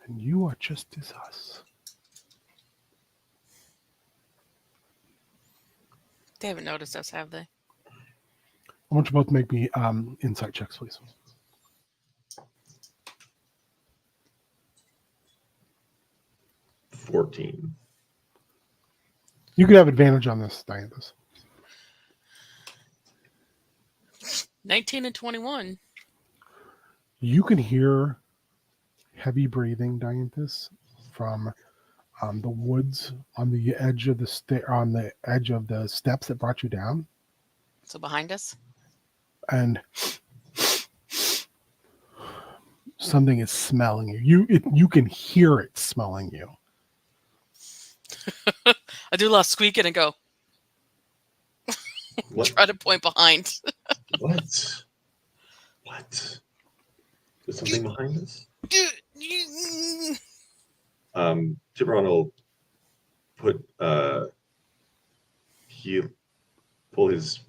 And you are just as us. They haven't noticed us, have they? I want you both to make me insight checks, please. 14. You can have advantage on this, Dianthus. 19 and 21. You can hear heavy breathing, Dianthus, from the woods on the edge of the steps that brought you down, So behind us? and something is smelling you. You can hear it smelling you. I do a lot of squeaking and go. What? Try to point behind. What? There's something behind us? Tiburon will he'll pull his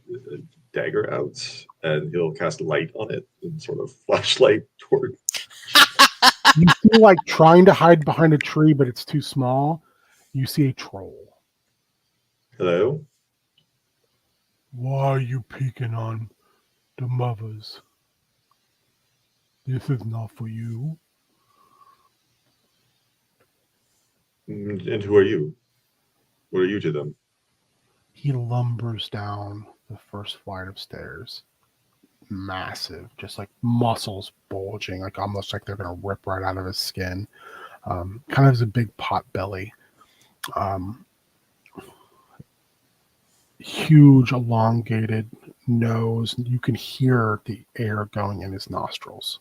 dagger out and he'll cast light on it and sort of flashlight toward. You feel like trying to hide behind a tree, but it's too small. You see a troll. Hello? Why are you peeking on the mothers? This is not for you. And who are you? What are you to them? He lumbers down the first flight of stairs. Massive, just like muscles bulging, like almost like they're going to rip right out of his skin. Kind of has a big pot belly. Huge, elongated nose. You can hear the air going in his nostrils.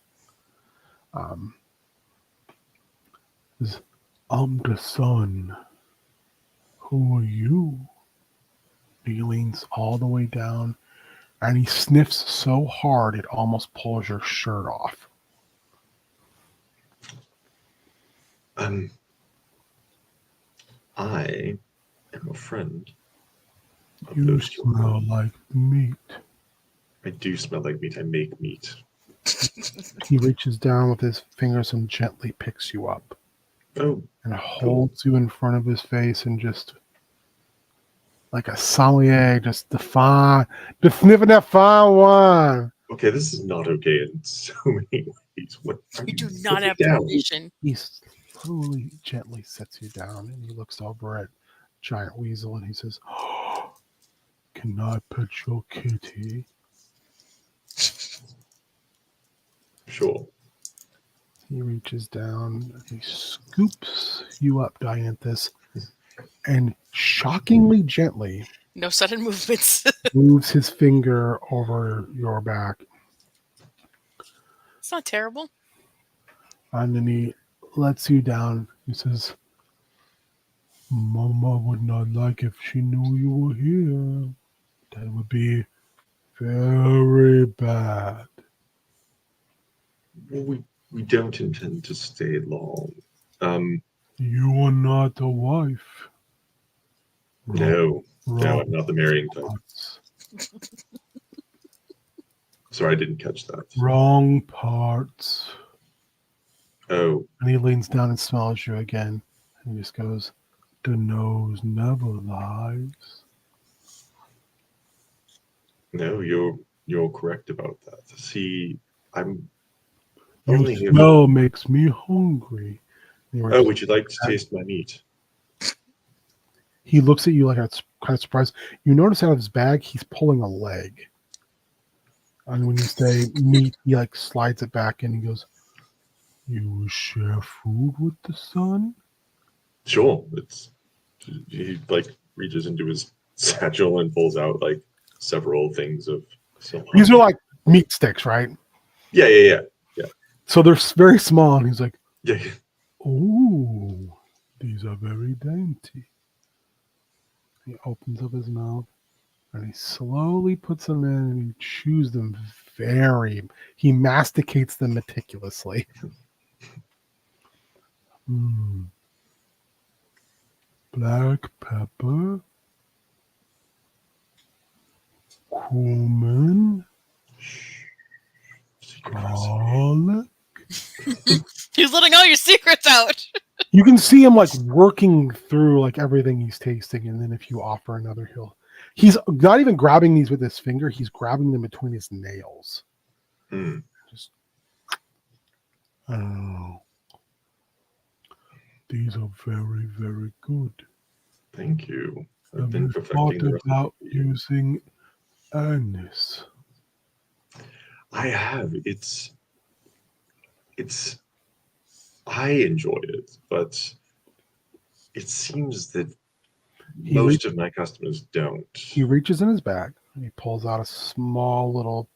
I'm the sun. Who are you? He leans all the way down and he sniffs so hard it almost pulls your shirt off. Um, I am a friend of You those children. smell like meat. I do smell like meat. I make meat. He reaches down with his fingers and gently picks you up Oh, and holds you in front of his face and just like a sommelier, just sniffing that fine wine. okay. This is not okay in so many ways. What? You do Put not me have down. permission. He slowly, gently sets you down and he looks over at Giant Weasel and he says, oh, can I pet your kitty? Sure. He reaches down and he scoops you up, Dianthus, and shockingly gently No sudden movements. moves his finger over your back. It's not terrible. And then he lets you down. He says, Mama would not like if she knew you were here. That would be very bad. Well, we don't intend to stay long. You are not the wife. No, Wrong I'm not the marrying type. parts. Sorry, I didn't catch that. Wrong parts. Oh, And he leans down and smells you again. And he just goes, the nose never lies. no, you're correct about that. See, I'm Your only here. smell makes me hungry. Oh, would you like to taste my meat? He looks at you like it's kind of surprised. You notice out of his bag, he's pulling a leg. And when you say meat, he like slides it back in. He goes, you will share food with the son? Sure. He like reaches into his satchel and pulls out like several things of salami. These are like meat sticks, right? Yeah. So they're very small. And he's like, Yeah. oh, these are very dainty. He opens up his mouth and he slowly puts them in and he chews them he masticates them meticulously. Black pepper, cumin, garlic. He's letting all your secrets out. You can see him like working through like everything he's tasting, and then if you offer another, he's not even grabbing these with his finger, he's grabbing them between his nails. Just, oh, these are very, very good. Thank you. I've Have been you perfecting thought the about recipe. using anise? I have. It's I enjoy it, but it seems that most of my customers don't. He reaches in his bag and he pulls out a small little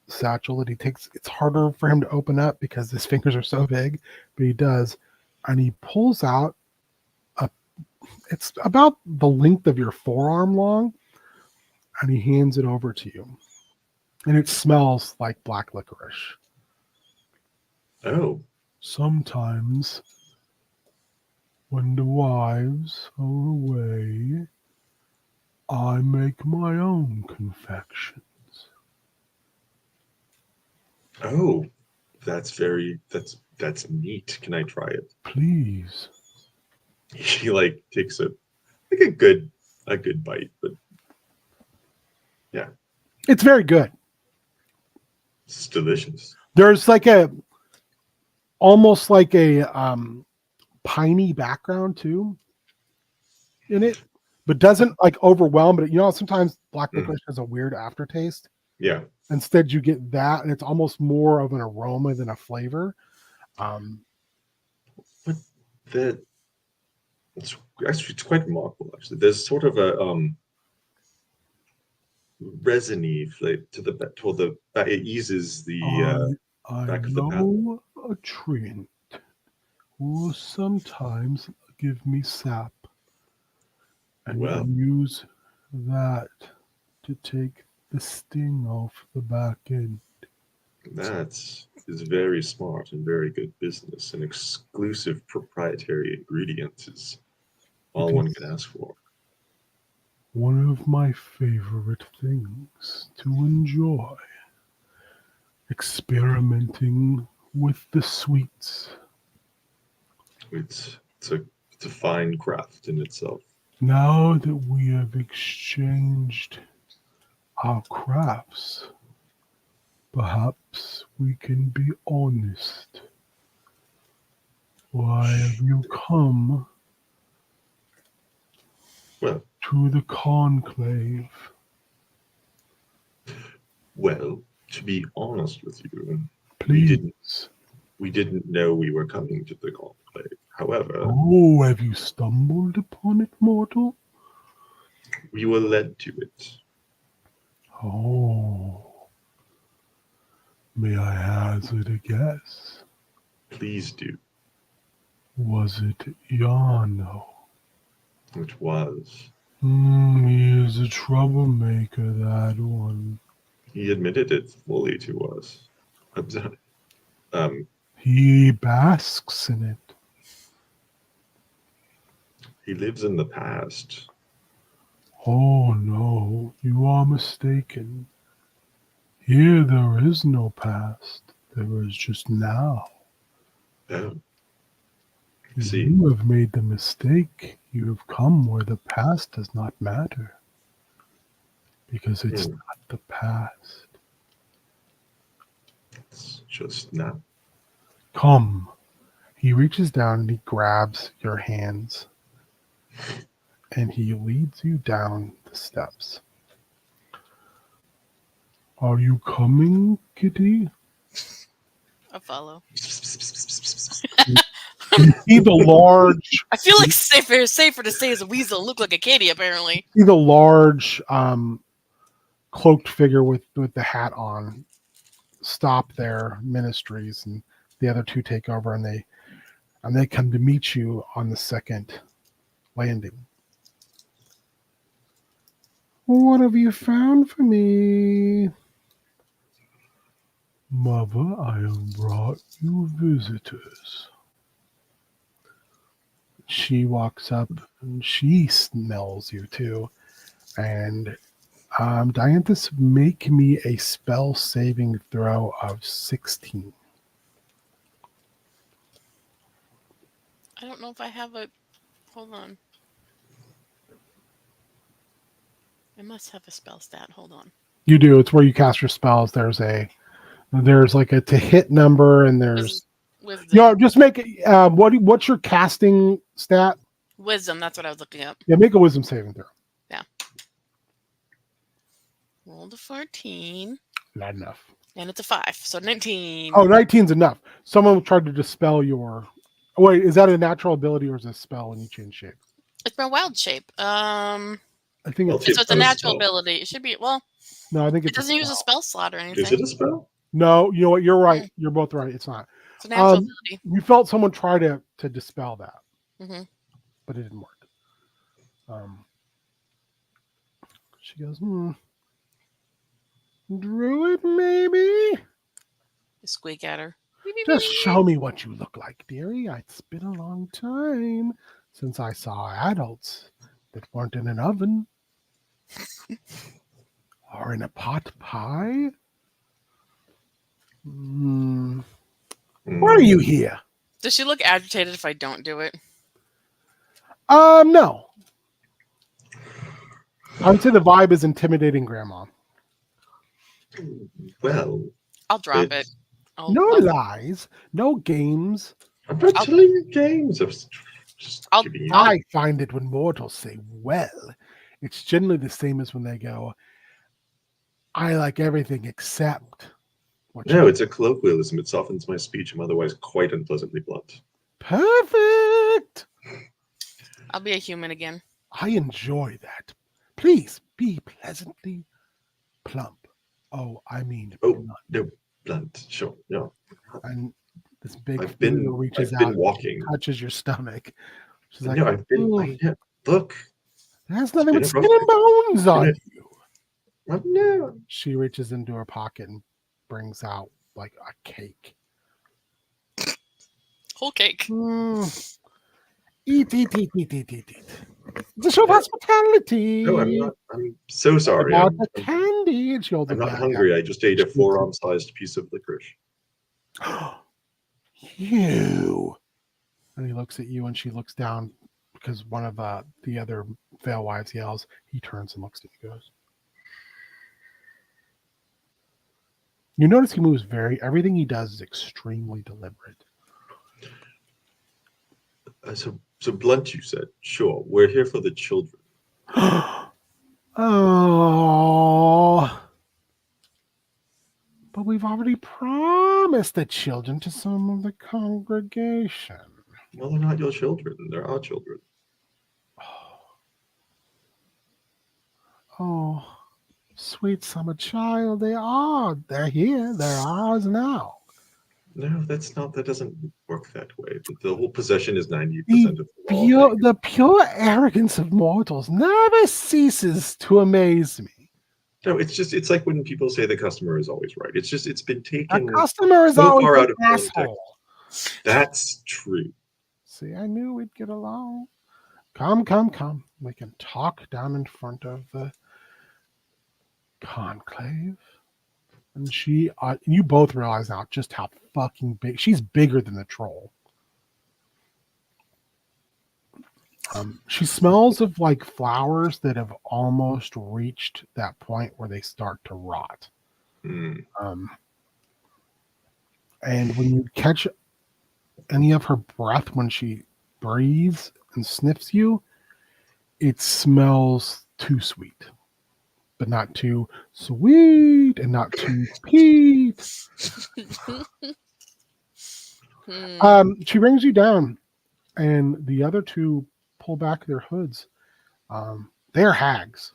satchel that he takes. It's harder for him to open up because his fingers are so big, but he does. And he pulls out it's about the length of your forearm long, and he hands it over to you. And it smells like black licorice. Oh. Sometimes when the wives are away, I make my own confections. Oh, that's neat. Can I try it? Please. He like takes a good bite, but yeah, It's very good. it's delicious. There's like almost like a piney background too in it, but doesn't like overwhelm. But you know, sometimes black licorice has a weird aftertaste. Yeah. Instead, you get that, and it's almost more of an aroma than a flavor. But it's quite remarkable. Actually, there's sort of a resiny flavor toward the back. It eases the back of the palate. I know a treant who will sometimes give me sap, and Well, use that to take the sting off the back end. that's is very smart and very good business, and exclusive proprietary ingredients is all one can ask for. One of my favorite things to enjoy. Experimenting with the sweets. It's a fine craft in itself. Now that we have exchanged our crafts, perhaps we can be honest. Why have you come Well, to the conclave? well, to be honest with you, Please. we didn't know we were coming to the conclave. However, Oh, have you stumbled upon it, mortal? we were led to it. Oh. May I hazard a guess? Please do. Was it Yano? It was. He is a troublemaker, that one. He admitted it fully to us. He basks in it. He lives in the past. Oh no, you are mistaken. Here there is no past. There is just now. Oh, see. You have made the mistake. You have come where the past does not matter. Because it's not the past. It's just now. Come. He reaches down and he grabs your hands. And he leads you down the steps. Are you coming, kitty? I follow. You see the large, I feel like safer to say as a weasel. Look like a kitty, apparently. see the large cloaked figure with the hat on stop their ministries, and the other two take over, and they come to meet you on the second landing. What have you found for me? Mother, I have brought you visitors. She walks up and she smells you too. And Dianthus, make me a spell saving throw of 16. I don't know if I have a. Hold on. I must have a spell stat. Hold on. You do. It's where you cast your spells. There's like a to hit number, and there's just make it. What's your casting stat? Wisdom. That's what I was looking up. Yeah, make a wisdom saving throw. Yeah. Rolled a 14. Not enough. And it's a 5, so 19. Oh, 19's enough. Someone tried to dispel your. Oh, wait, is that a natural ability or is it a spell when you change shape? It's my wild shape. I think Well, it's. So it's a natural ability. It should be. Well, No, I think it doesn't use a spell slot or anything. Is it a spell? No, you know what? You're right. You're both right. It's not. It's a natural ability. You felt someone try to dispel that, but it didn't work. She goes, Druid, maybe? You squeak at her. Just show me what you look like, dearie. It's been a long time since I saw adults that weren't in an oven or in a pot pie. Why are you here? Does she look agitated if I don't do it? No. I would say the vibe is intimidating grandma. Well, I'll drop it. No lies, no games. I'm not telling you games. I find it when mortals say, well, it's generally the same as when they go, I like everything except. No, it's a colloquialism. It softens my speech. I'm otherwise quite unpleasantly blunt. Perfect. I'll be a human again. I enjoy that. Please be pleasantly plump. Oh, I mean, blunt. No, blunt. Sure, no. And this big I've finger reaches been out, walking, touches your stomach. She's like, no, I've been. Look, there's nothing but skin and bones on you. No. She reaches into her pocket and brings out like a cake. Whole cake. Eat. It's a show of hospitality. No, I'm not. I'm so sorry. About the candy. And she holds I'm it not back hungry. I just ate a She- forearm-sized piece of licorice. out. You. And he looks at you, and she looks down because one of the other Veil wives yells. He turns and looks at you, goes. You notice he moves everything he does is extremely deliberate. So blunt, you said. Sure, we're here for the children. Oh. But we've already promised the children to some of the congregation. Well, they're not your children. They're our children. Oh, sweet summer child, they are. They're here. They're ours now. No, that doesn't work that way. The whole possession is 98% of the law. The pure arrogance of mortals never ceases to amaze me. No, it's like when people say the customer is always right. It's been A taken customer is so always far an out of context. asshole. That's true. See, I knew we'd get along. Come. We can talk down in front of the conclave. And you both realize now just how fucking big. She's bigger than the troll. She smells of like flowers that have almost reached that point where they start to rot. Mm. And when you catch any of her breath when she breathes and sniffs you, it smells too sweet, but not too sweet and not too sweet. She brings you down, and the other two pull back their hoods. They're hags,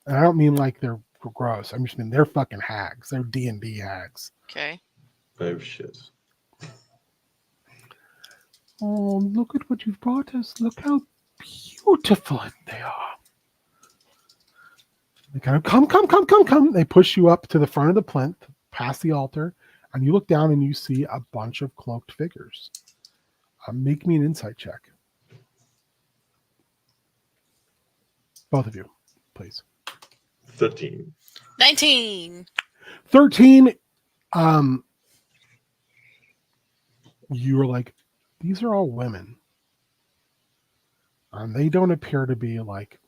and I don't mean like they're gross. I just mean they're fucking hags. They're D&D hags. Okay. Oh shit. Oh, look at what you've brought us. Look how beautiful they are. They kind of come. They push you up to the front of the plinth, past the altar, and you look down and you see a bunch of cloaked figures. Make me an insight check. Both of you, please. 13. 19. 13. You were like, these are all women. They don't appear to be like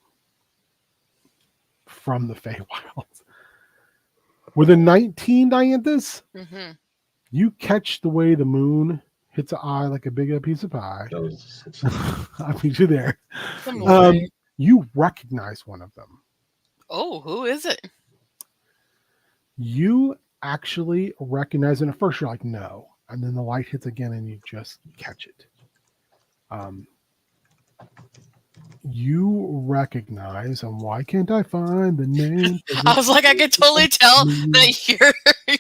from the Feywilds. With a 19, Dianthus, you catch the way the moon hits an eye like a big piece of pie. I beat you there. You recognize one of them. Oh, who is it? You actually recognize it. At first, you're like, no. And then the light hits again and you just catch it. You recognize, and why can't I find the name? I was like, I could totally tell that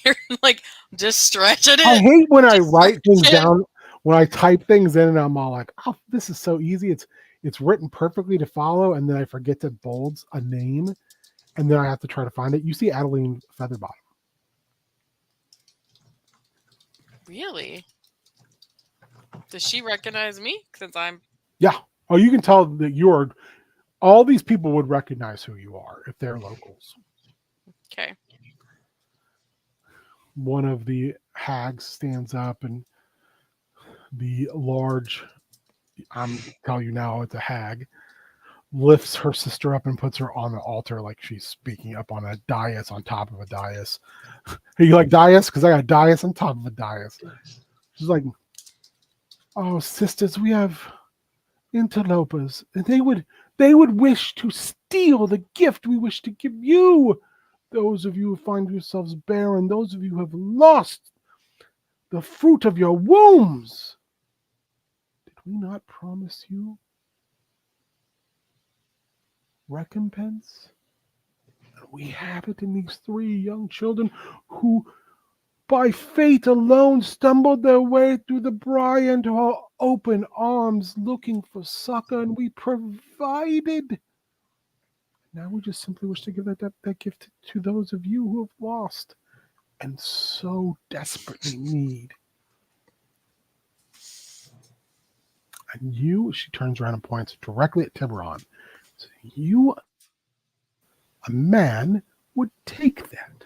you're like just stretching it. I hate when I write things down, when I type things in, and I'm all like, "Oh, this is so easy. It's written perfectly to follow," and then I forget to bold a name, and then I have to try to find it. You see Adeline Featherbottom. Really? Does she recognize me? Since I'm. Yeah. Oh, you can tell that all these people would recognize who you are if they're locals. Okay. One of the hags stands up, and the large, I'm telling you now, it's a hag, lifts her sister up and puts her on the altar like she's speaking up on a dais on top of a dais. Are you like dais? Because I got a dais on top of a dais. She's like, oh, sisters, we have interlopers, and they would wish to steal the gift we wish to give you. Those of you who find yourselves barren, those of you who have lost the fruit of your wombs. Did we not promise you recompense? And we have it in these 3 young children who by fate alone stumbled their way through the briar into our open arms looking for succor, and we provided. Now we just simply wish to give that gift to those of you who have lost and so desperately need. And you, she turns around and points directly at Tiburon. So you, a man, would take that.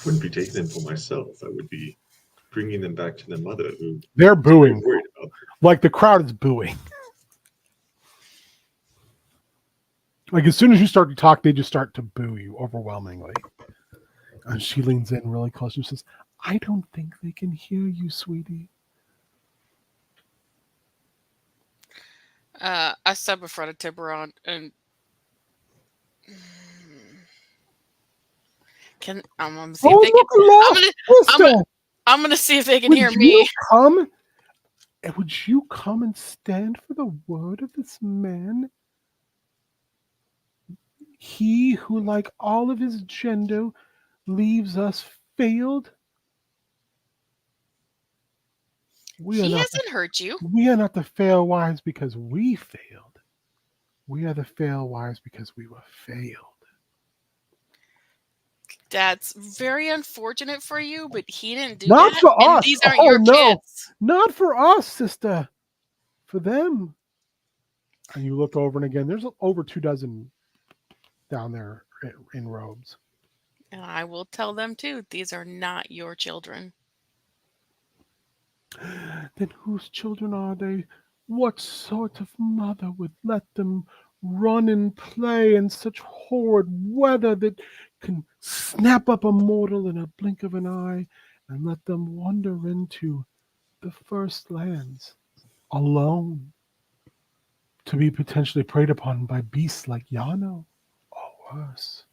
Wouldn't be taking them for myself. I would be bringing them back to their mother, who They're is very booing. worried about them. Like the crowd is booing. Like as soon as you start to talk, they just start to boo you overwhelmingly. And she leans in really close and says, I don't think they can hear you, sweetie. I step in front of Tiburon and I'm gonna see if they can. I'm gonna see if they can hear me. Come? Would you come and stand for the word of this man? He who, like all of his gender, leaves us failed. He hasn't hurt you. We are not the fail wives because we failed. We are the fail wives because we were failed. That's very unfortunate for you, but he didn't do Not that. for And us. these aren't your kids. Not for us, sister. For them. And you look over and again, there's over 24 down there in robes. And I will tell them too, these are not your children. Then whose children are they? What sort of mother would let them run and play in such horrid weather that can snap up a mortal in a blink of an eye and let them wander into the first lands alone to be potentially preyed upon by beasts like Yano or worse?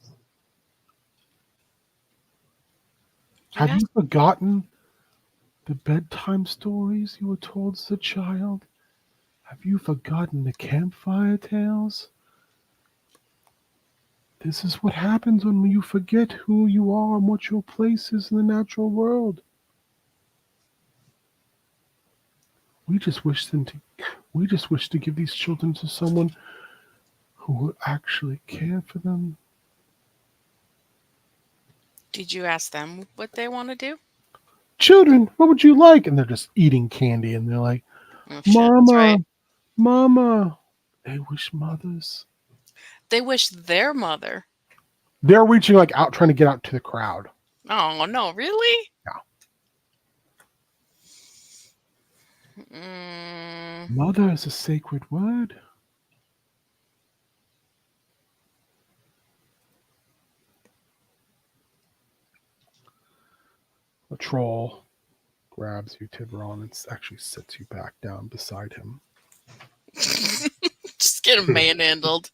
Have you forgotten the bedtime stories you were told as a child? Have you forgotten the campfire tales? This is what happens when you forget who you are and what your place is in the natural world. We just wish to give these children to someone who will actually care for them. Did you ask them what they want to do? Children, what would you like? And they're just eating candy and they're like, Oh, shit, Mama, that's right. Mama. They wish mothers. They wish their mother. They're reaching like out, trying to get out to the crowd. Oh, no, really? Yeah. Mother is a sacred word. The troll grabs you, Tiburon, and actually sits you back down beside him. Just get him manhandled.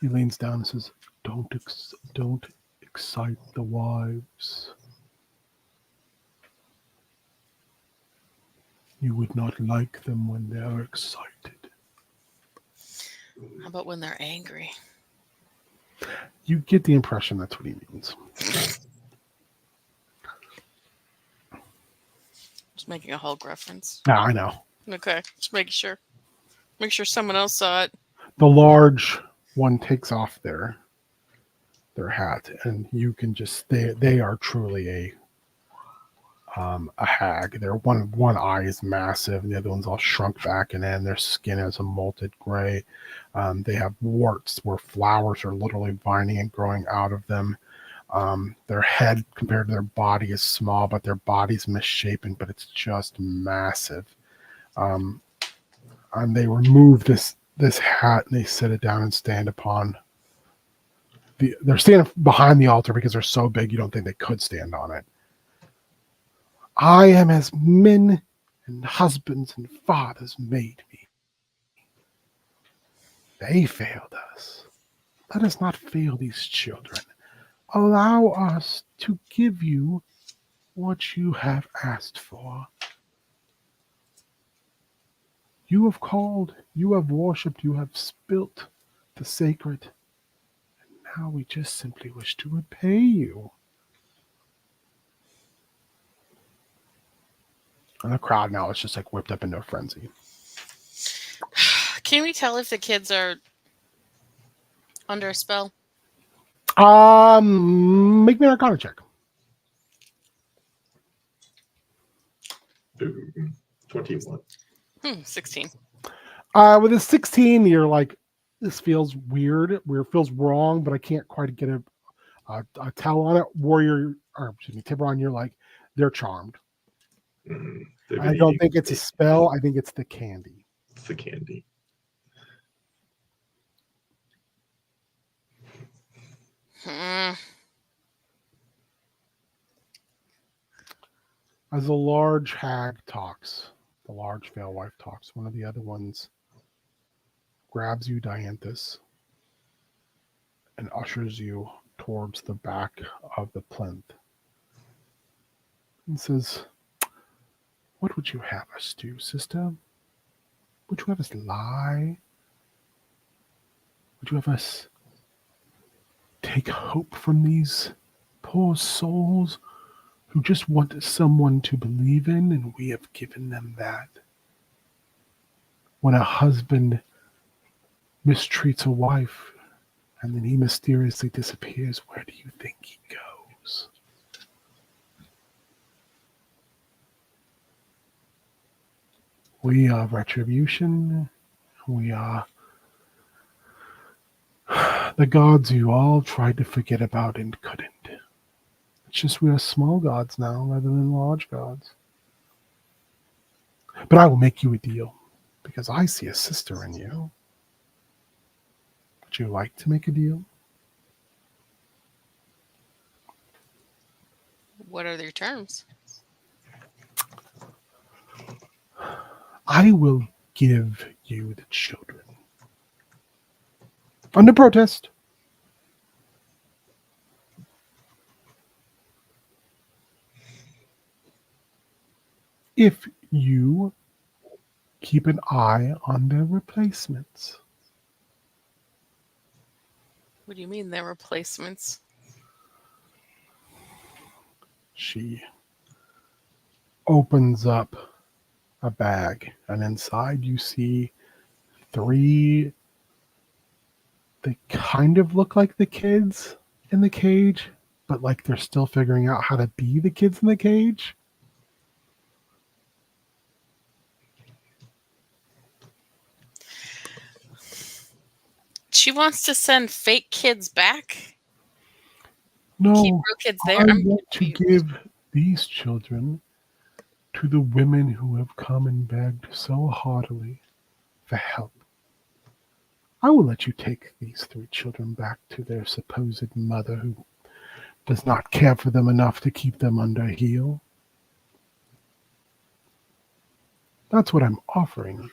He leans down and says, Don't excite the wives. You would not like them when they are excited. How about when they're angry? You get the impression that's what he means. Just making a Hulk reference. Yeah, I know. Okay, just making sure. Make sure someone else saw it. The large one takes off their hat, and you can just they are truly a hag. Their one eye is massive, and the other one's all shrunk back, and then their skin is a molted gray. They have warts where flowers are literally vining and growing out of them. Their head compared to their body is small, but their body's misshapen, but it's just massive. And they remove this hat and they set it down and stand upon they're standing behind the altar because they're so big you don't think they could stand on it. I am as men and husbands and fathers made me. They failed us. Let us not fail these children. Allow us to give you what you have asked for. You have called, you have worshipped, you have spilt the sacred. And now we just simply wish to repay you. And the crowd now is just like whipped up into a frenzy. Can we tell if the kids are under a spell? Make me an Arcana check. Ooh, 21. 16. With a 16, you're like, this feels weird. Feels wrong, but I can't quite get a tell on it. Warrior, or excuse me, Tiburon, you're like, they're charmed. They've I been don't eating think it's a cake. spell. I think it's the candy. It's the candy. As the large hag talks, the large veil wife talks, one of the other ones grabs you, Dianthus, and ushers you towards the back of the plinth and says, "What would you have us do, sister? Would you have us lie? Would you have us take hope from these poor souls who just want someone to believe in, and we have given them that? When a husband mistreats a wife and then he mysteriously disappears, where do you think he goes?" We are retribution. We are the gods you all tried to forget about and couldn't. It's just we are small gods now rather than large gods. But I will make you a deal because I see a sister in you. Would you like to make a deal? What are their terms? I will give you the children. Under protest. If you keep an eye on their replacements. What do you mean their replacements? She opens up a bag, and inside you see 3. They kind of look like the kids in the cage, but like they're still figuring out how to be the kids in the cage. She wants to send fake kids back? No, Keep real kids there? I I'm want to confused. give these children to the women who have come and begged so heartily for help. I will let you take these 3 children back to their supposed mother who does not care for them enough to keep them under heel. That's what I'm offering you.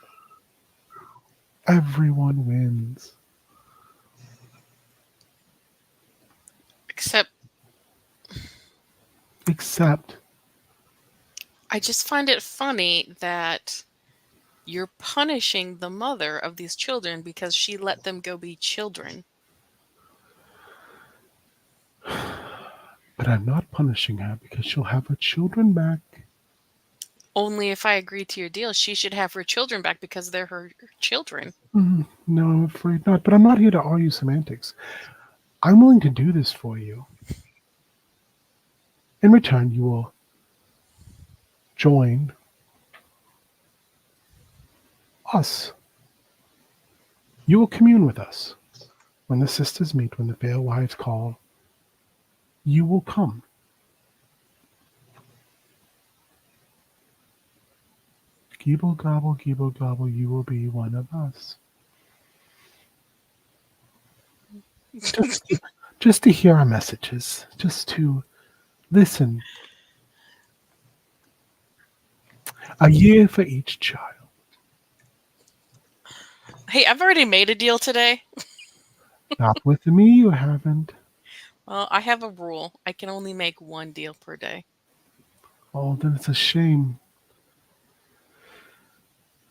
Everyone wins. Except I just find it funny that you're punishing the mother of these children because she let them go be children. But I'm not punishing her because she'll have her children back. Only if I agree to your deal, she should have her children back because they're her children. No, I'm afraid not. But I'm not here to argue semantics. I'm willing to do this for you. In return, you will join us. You will commune with us. When the sisters meet, when the veil wives call, you will come. Geeble gobble, you will be one of us. Just to hear our messages, just to listen. A year for each child. Hey, I've already made a deal today. Not with me, you haven't. Well, I have a rule. I can only make 1 deal per day. Oh, then it's a shame.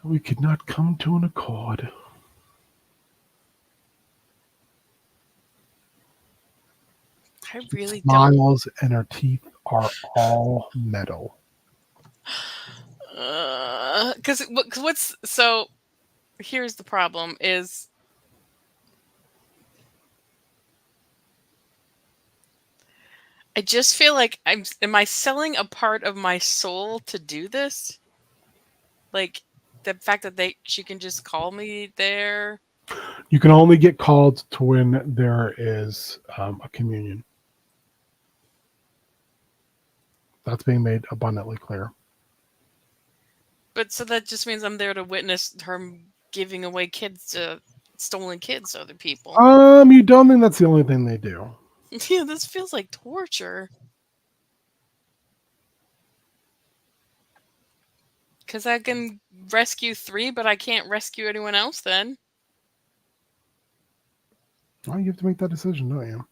We could not come to an accord. I really don't. Smiles and her teeth are all metal. Because what's so? Here's the problem: is I just feel like am I selling a part of my soul to do this? Like the fact that she can just call me there. You can only get called to when there is a communion. That's being made abundantly clear. But so that just means I'm there to witness her giving away stolen kids to other people. You don't think that's the only thing they do? Yeah, this feels like torture. Because I can rescue 3, but I can't rescue anyone else then. Well, you have to make that decision, don't you?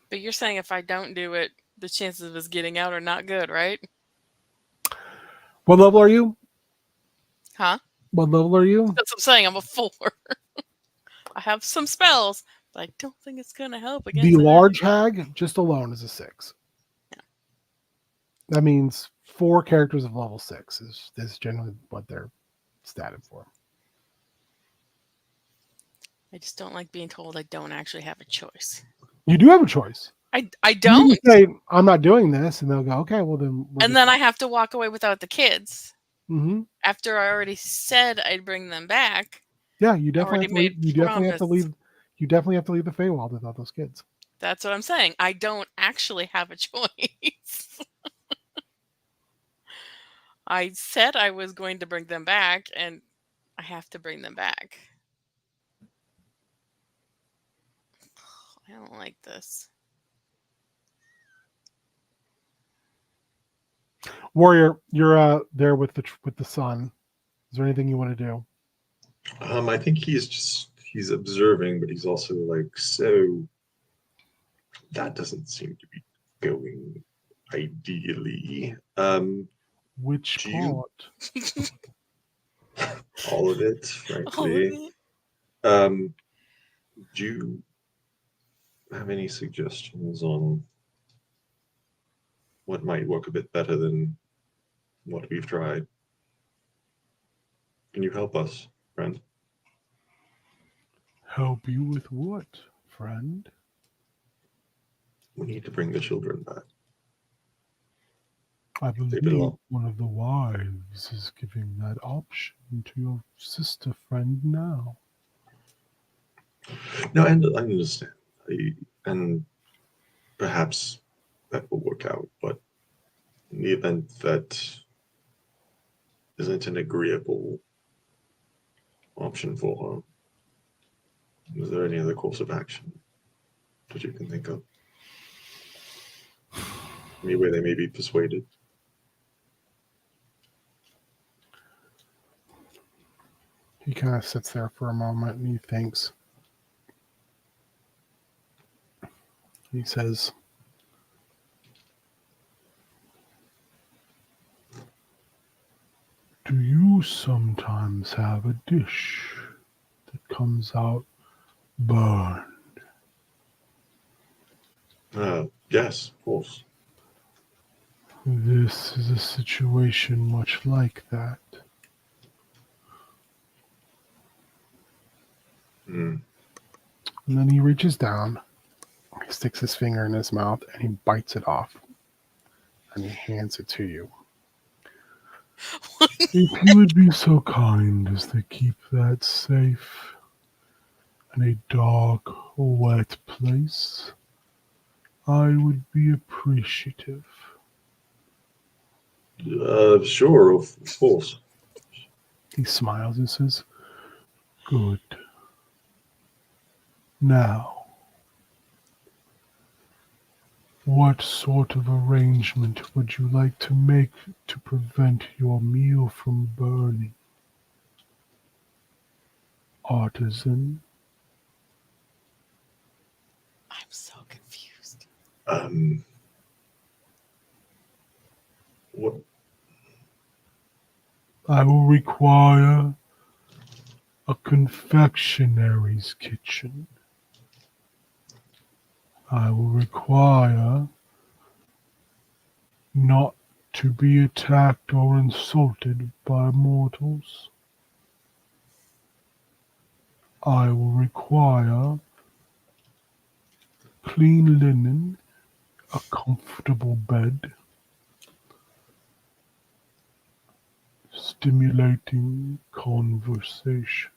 But you're saying if I don't do it, the chances of us getting out are not good, right? What level are you? Huh? What level are you? That's what I'm saying. I'm a 4. I have some spells, but I don't think it's going to help against The that. large hag, just alone, is a 6. Yeah. That means 4 characters of level 6 is generally what they're statted for. I just don't like being told I don't actually have a choice. You do have a choice. I don't. You can say, I'm not doing this, and they'll go, okay, well then. And then I have to walk away without the kids. Mm-hmm. After I already said I'd bring them back. Yeah, you definitely have to leave. You definitely have to leave. You definitely have to leave the Feywild without those kids. That's what I'm saying. I don't actually have a choice. I said I was going to bring them back, and I have to bring them back. I don't like this. Warrior, you're there with the sun. Is there anything you want to do? I think he's observing, but he's also like, so that doesn't seem to be going ideally. Which part? All of it, frankly. All of it? Do you have any suggestions on what might work a bit better than what we've tried? Can you help us, friend? Help you with what, friend? We need to bring the children back. I believe one of the wives is giving that option to your sister friend now. No, I understand. And perhaps that will work out, but in the event that isn't an agreeable option for her, is there any other course of action that you can think of? Any way they may be persuaded? He kind of sits there for a moment and he thinks. He says, do you sometimes have a dish that comes out burned? Yes, of course. This is a situation much like that. Mm. And then he reaches down, he sticks his finger in his mouth, and he bites it off. And he hands it to you. If you would be so kind as to keep that safe in a dark, wet place, I would be appreciative. Sure, of course. He smiles and says, good. Now, what sort of arrangement would you like to make to prevent your meal from burning? Artisan? I'm so confused. What? I will require a confectionary's kitchen. I will require not to be attacked or insulted by mortals. I will require clean linen, a comfortable bed, stimulating conversation.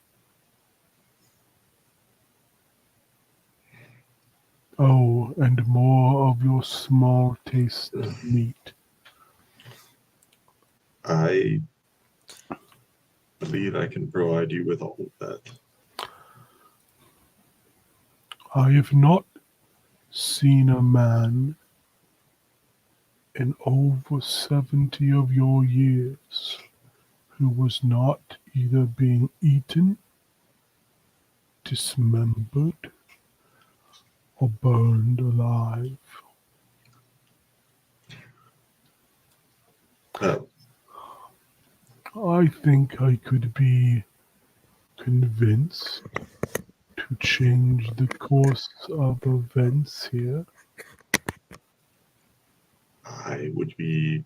Oh, and more of your small taste meat. I believe I can provide you with all of that. I have not seen a man in over 70 of your years who was not either being eaten, dismembered, or burned alive. Uh, I think I could be convinced to change the course of events here. I would be.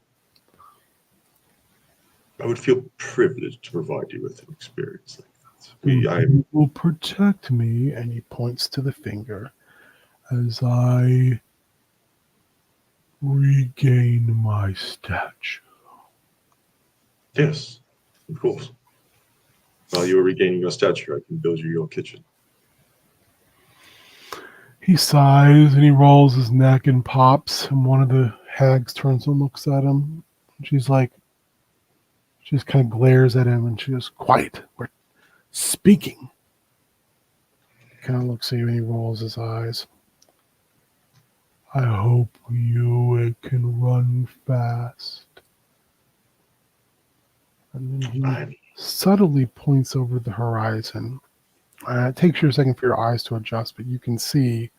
I would feel privileged to provide you with an experience like that. You will protect me, and he points to the finger, as I regain my stature. Yes, of course. While you are regaining your stature, I can build you your kitchen. He sighs and he rolls his neck and pops, and one of the hags turns and looks at him. She's like, she just kind of glares at him and she goes, "Quiet, we're speaking." He kind of looks at you and he rolls his eyes. "I hope you can run fast." And then he I'm subtly points over the horizon. It takes you a second for your eyes to adjust, but you can see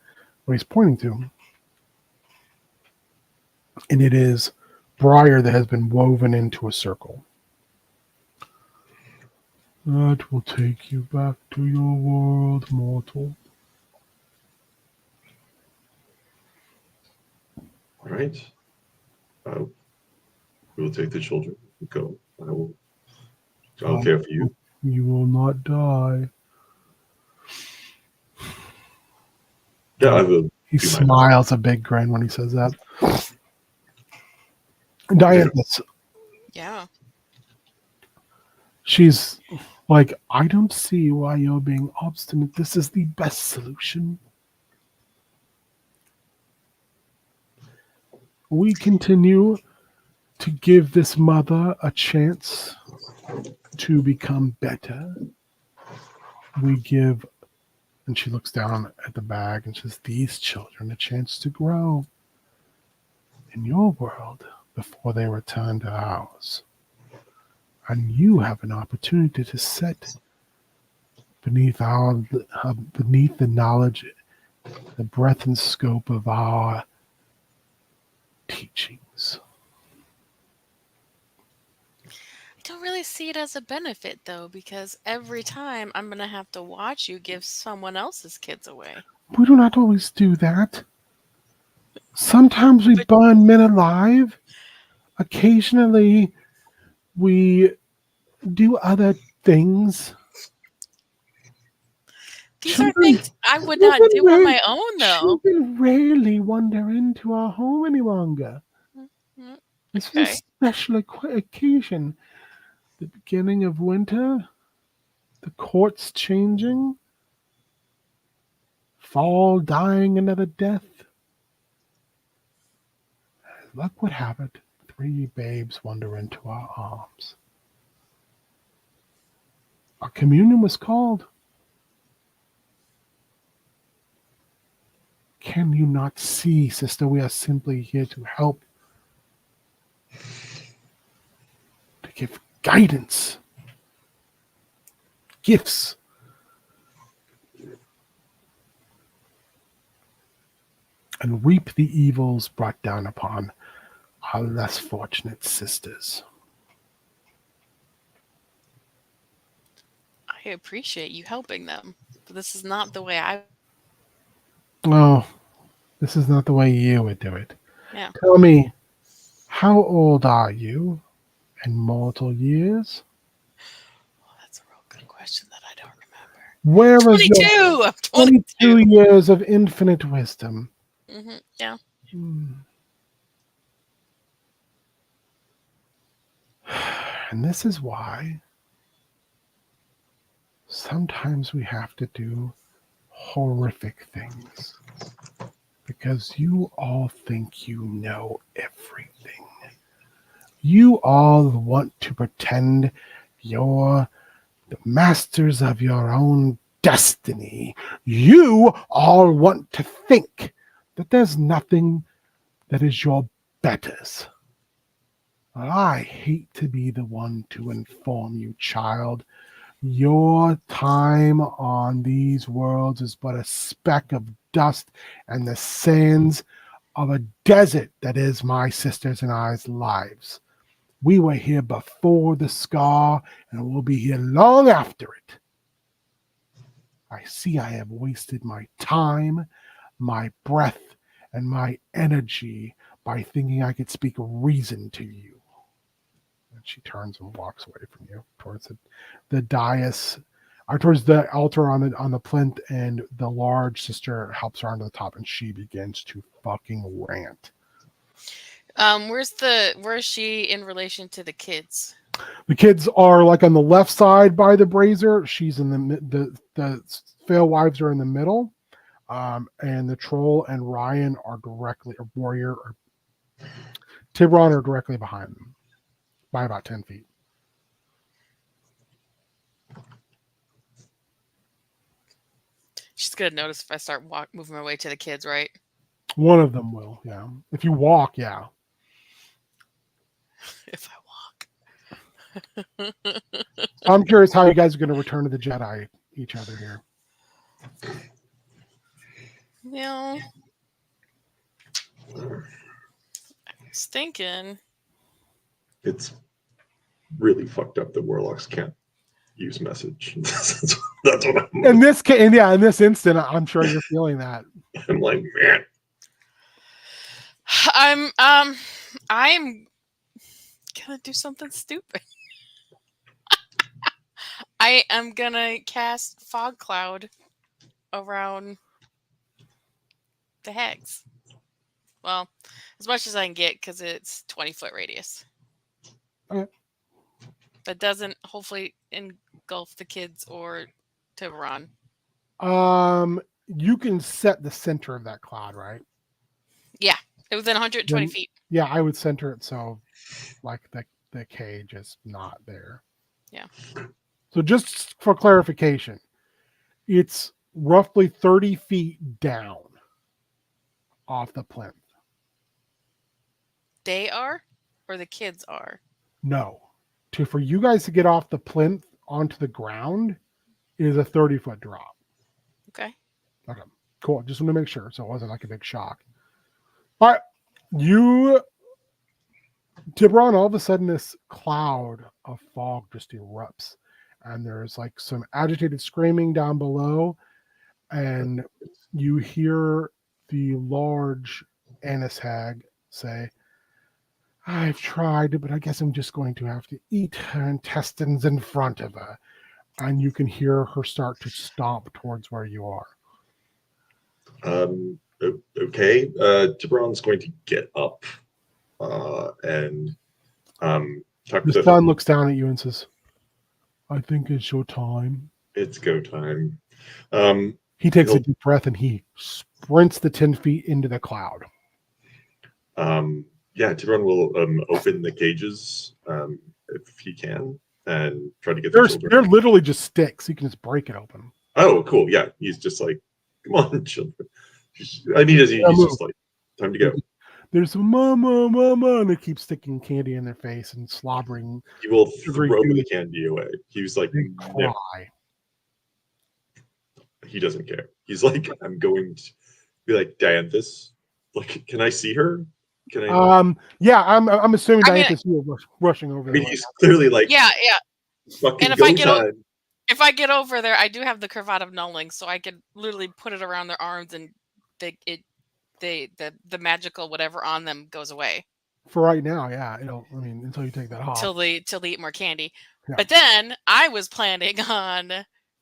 what he's pointing to. And it is briar that has been woven into a circle. "That will take you back to your world, mortal." all right. We will take the children. Go. I'll care for you. You will not die. Yeah, I will. He do my smiles a big grin when he says that. Dianthus, Yeah. she's like, "I don't see why you're being obstinate. This is the best solution. We continue to give this mother a chance to become better. We give," and she looks down at the bag and says, "these children a chance to grow in your world before they return to ours. And you have an opportunity to sit beneath beneath the knowledge, the breadth and scope of our teachings." I don't really see it as a benefit though, because every time I'm gonna have to watch you give someone else's kids away. We do not always do that. Sometimes we But burn men alive. Occasionally we do other things. these are Children, things I would not do on my own though. children rarely wander into our home any longer. Mm, This was a Okay. special occasion. The beginning of winter, the courts changing, fall dying another death. Luck would have it, 3 babes wander into our arms. Our communion was called. Can you not see, sister? We are simply here to help, to give guidance, gifts. And reap the evils brought down upon our less fortunate sisters. I appreciate you helping them, but this is not the way I. Oh, this is not the way you would do it. Yeah. Tell me, how old are you in mortal years? Oh, that's a real good question that I don't remember. Where is your 22. I'm 22 22. years of infinite wisdom? Yeah. And this is why sometimes we have to do horrific things. Because you all think you know everything. You all want to pretend you're the masters of your own destiny. You all want to think that there's nothing that is your betters. I hate to be the one to inform you, child. Your time on these worlds is but a speck of dust and the sands of a desert that is my sisters and I's lives. We were here before the scar, and we'll be here long after it. I see I have wasted my time, my breath, and my energy by thinking I could speak reason to you. And she turns and walks away from you towards the dais, or towards the altar on the plinth, and the large sister helps her onto the top, and she begins to fucking rant. Where's she in relation to the kids? The kids are like on the left side by the brazier. She's in the Fail wives are in the middle, and the troll and Ryan are directly, or warrior or Tiburon are directly behind them by about 10 feet. She's gonna notice if I start moving my way to the kids, right? One of them will, yeah. If you walk, yeah. If I walk. I'm curious how you guys are going to return to the Jedi each other here. Yeah. I was thinking. It's really fucked up that warlocks can't use message. that's what I'm. In this case, yeah, in this instant, I'm sure you're feeling that. I'm like, man. I'm gonna do something stupid. I am gonna cast fog cloud around the hags. Well, as much as I can get, because it's 20-foot radius. Okay. That doesn't hopefully engulf the kids or Tiburon. You can set the center of that cloud, right? Yeah, it was within 120 feet. Yeah, I would center it so like the cage is not there. Yeah. So just for clarification, it's roughly 30 feet down off the plinth. They are, or the kids are? No. For you guys to get off the plinth onto the ground is a 30-foot drop. Okay. Okay. Cool. Just want to make sure so it wasn't like a big shock. But Tiburon, all of a sudden this cloud of fog just erupts. And there's like some agitated screaming down below. And you hear the large Annis hag say, I've tried, but I guess I'm just going to have to eat her intestines in front of her. And you can hear her start to stomp towards where you are. Okay. Tiburon's going to get up and talk The to sun looks down at you and says, I think it's your time. It's go time. He takes a deep breath and he sprints the 10 feet into the cloud. Yeah, Tiburon will open the cages if he can and try to get the children. They're literally just sticks. You can just break it open. Oh, cool. Yeah, he's just like, come on, children. He's just like, time to go. There's mama, and they keep sticking candy in their face and slobbering. He will throw the candy away. He was like, cry. No. He doesn't care. He's like, I'm going to be like, Dianthus, like, can I see her? Can I? Yeah, I'm assuming Dianthus, you were rushing over there. He's clearly like, yeah. Fucking and if I get over there, I do have the Cravat of Nulling, so I could literally put it around their arms and the magical whatever on them goes away. For right now, yeah. Until you take that off. Till they eat more candy. Yeah. But then I was planning on,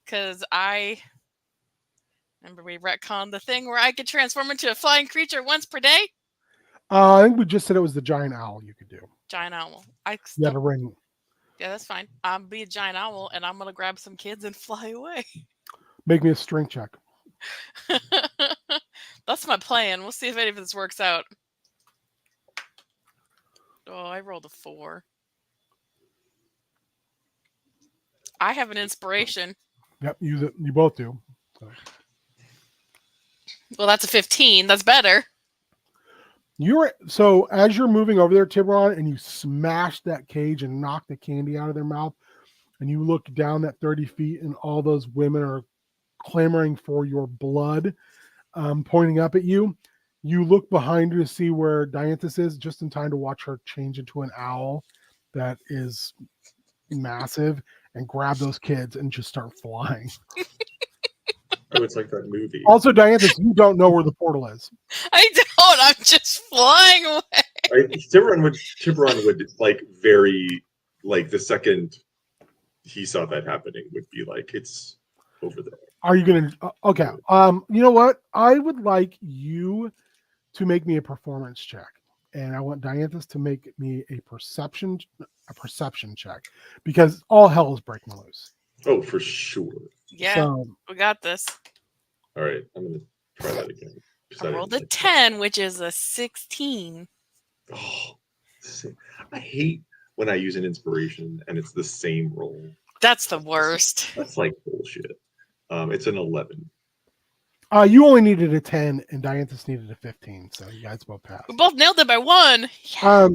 because Remember we retconned the thing where I could transform into a flying creature once per day? I think we just said it was the giant owl you could do. Giant owl. I You had still, a ring. yeah, that's fine. I'll be a giant owl and I'm gonna grab some kids and fly away. Make me a strength check. That's my plan. We'll see if any of this works out. Oh, I rolled a 4. I have an inspiration. Yep, you both do. Well, that's a 15. That's better. So as you're moving over there, Tiburon, and you smash that cage and knock the candy out of their mouth, and you look down that 30 feet, and all those women are clamoring for your blood, pointing up at you. You look behind you to see where Dianthus is, just in time to watch her change into an owl that is massive, and grab those kids and just start flying. Oh, it's like that movie. Also, Dianthus, you don't know where the portal is. I don't. I'm just flying away. Tiburon would like the second he saw that happening would be like, it's over there. Are you gonna? Okay. You know what? I would like you to make me a performance check, and I want Dianthus to make me a perception check, because all hell is breaking loose. Oh, for sure. Yeah, So, we got this. All right, I'm gonna try that again. I rolled a 10, which is a 16. Oh, I hate when I use an inspiration and it's the same roll. That's the worst. That's like bullshit. It's an 11. you only needed a 10, and Dianthus needed a 15, so you guys both passed. We both nailed it by 1. Yeah.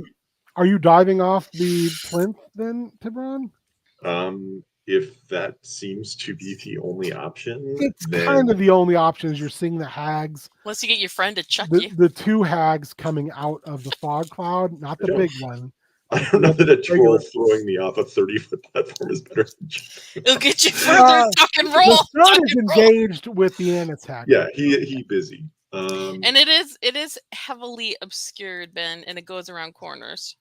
Are you diving off the plinth then, Tiburon? If that seems to be the only option, It's then kind of the only options. You're seeing the hags, Unless you get your friend to chuck you. the two hags coming out of the fog cloud, not the big one. I don't know that a troll throwing me off a 30-foot platform is better than It'll get you further. Tuck and roll. The sun tuck is and roll. engaged with the attack. Yeah, he busy. And it is heavily obscured, Ben, and it goes around corners.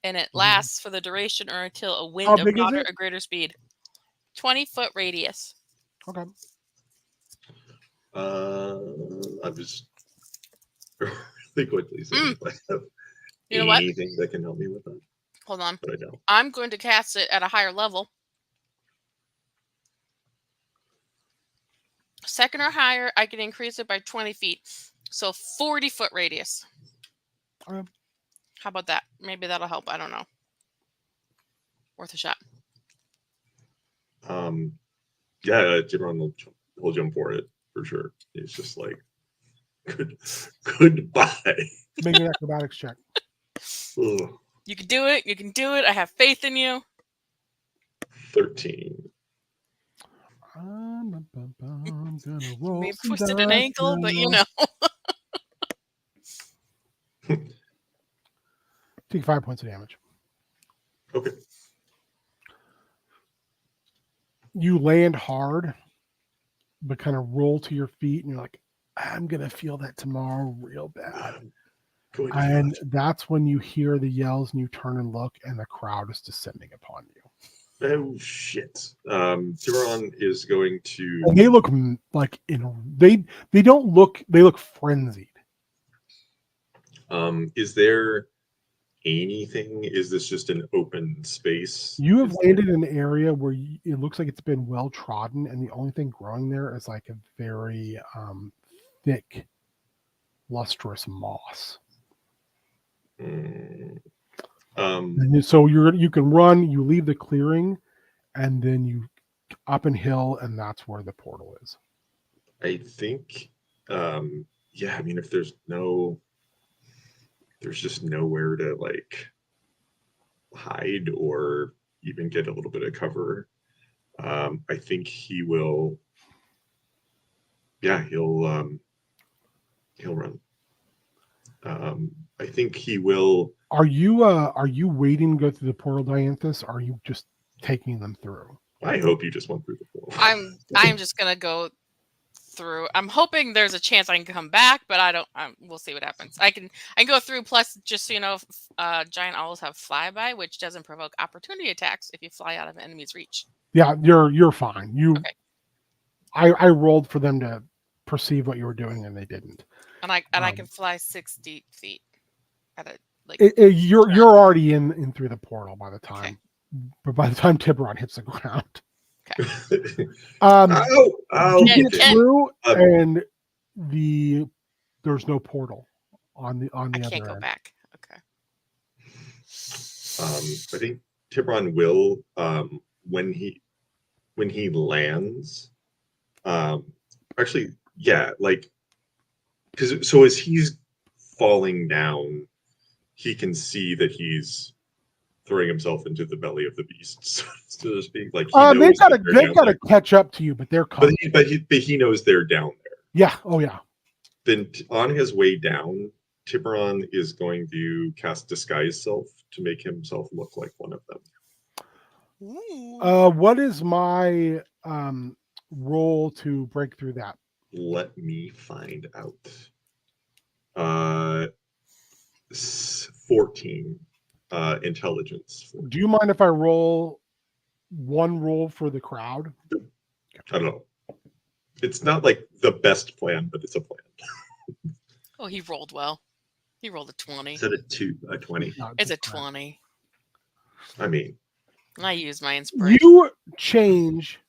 And it lasts for the duration or until a wind of moderate or greater speed. 20-foot radius. Okay. I'm just really quickly saying if I have anything that can help me with that. Hold on. But I don't. I'm going to cast it at a higher level. Second or higher, I can increase it by 20 feet. So 40-foot radius. Okay. How about that? Maybe that'll help. I don't know. Worth a shot. Yeah, Tiburon will jump for it for sure. It's just like, goodbye. Make an acrobatics check. Ugh. You can do it. You can do it. I have faith in you. 13. I'm gonna roll. Maybe twisted an ankle, but you know. Take 5 points of damage. Okay. You land hard, but kind of roll to your feet, and you're like, I'm gonna feel that tomorrow real bad. And that's when you hear the yells, and you turn and look, and the crowd is descending upon you. Oh shit! Tiburon is going to. And they look like they don't look. They look frenzied. Is there anything? Is this just an open space? You have landed in an area where it looks like it's been well trodden, and the only thing growing there is like a very thick, lustrous moss. And so you can run. You leave the clearing, and then you up and hill, and that's where the portal is. I think, yeah. I mean, if there's just nowhere to like hide or even get a little bit of cover. I think he will. Yeah, he'll run. I think he will. Are you waiting to go through the portal, Dianthus? Or are you just taking them through? I hope you just went through the portal. I'm just gonna go through. I'm hoping there's a chance I can come back, but I don't. We'll see what happens. I can go through. Plus, just so you know, giant owls have flyby, which doesn't provoke opportunity attacks if you fly out of an enemy's reach. Yeah, you're fine. Okay. I rolled for them to perceive what you were doing, and they didn't. And I can fly 60 feet at a You're already in through the portal by the time. Okay. But by the time Tiburon hits the ground, Ow! you get Ken. through, and there's no portal on the I other can't go end. back. Okay. I think Tiburon will when he lands. Actually, yeah, like because so as he's falling down, he can see that he's throwing himself into the belly of the beast, so to speak. Like he knows they've got to catch up to you, but they're coming. But he knows they're down there. Yeah. Oh yeah. Then on his way down, Tiburon is going to cast Disguise Self to make himself look like one of them. What is my role to break through that? Let me find out. 14 intelligence. Do you mind if I roll one roll for the crowd? I don't know. It's not like the best plan, but it's a plan. Oh, he rolled well. He rolled a 20. Is it a 20? No, It's a 20. I mean, I use my inspiration. You change,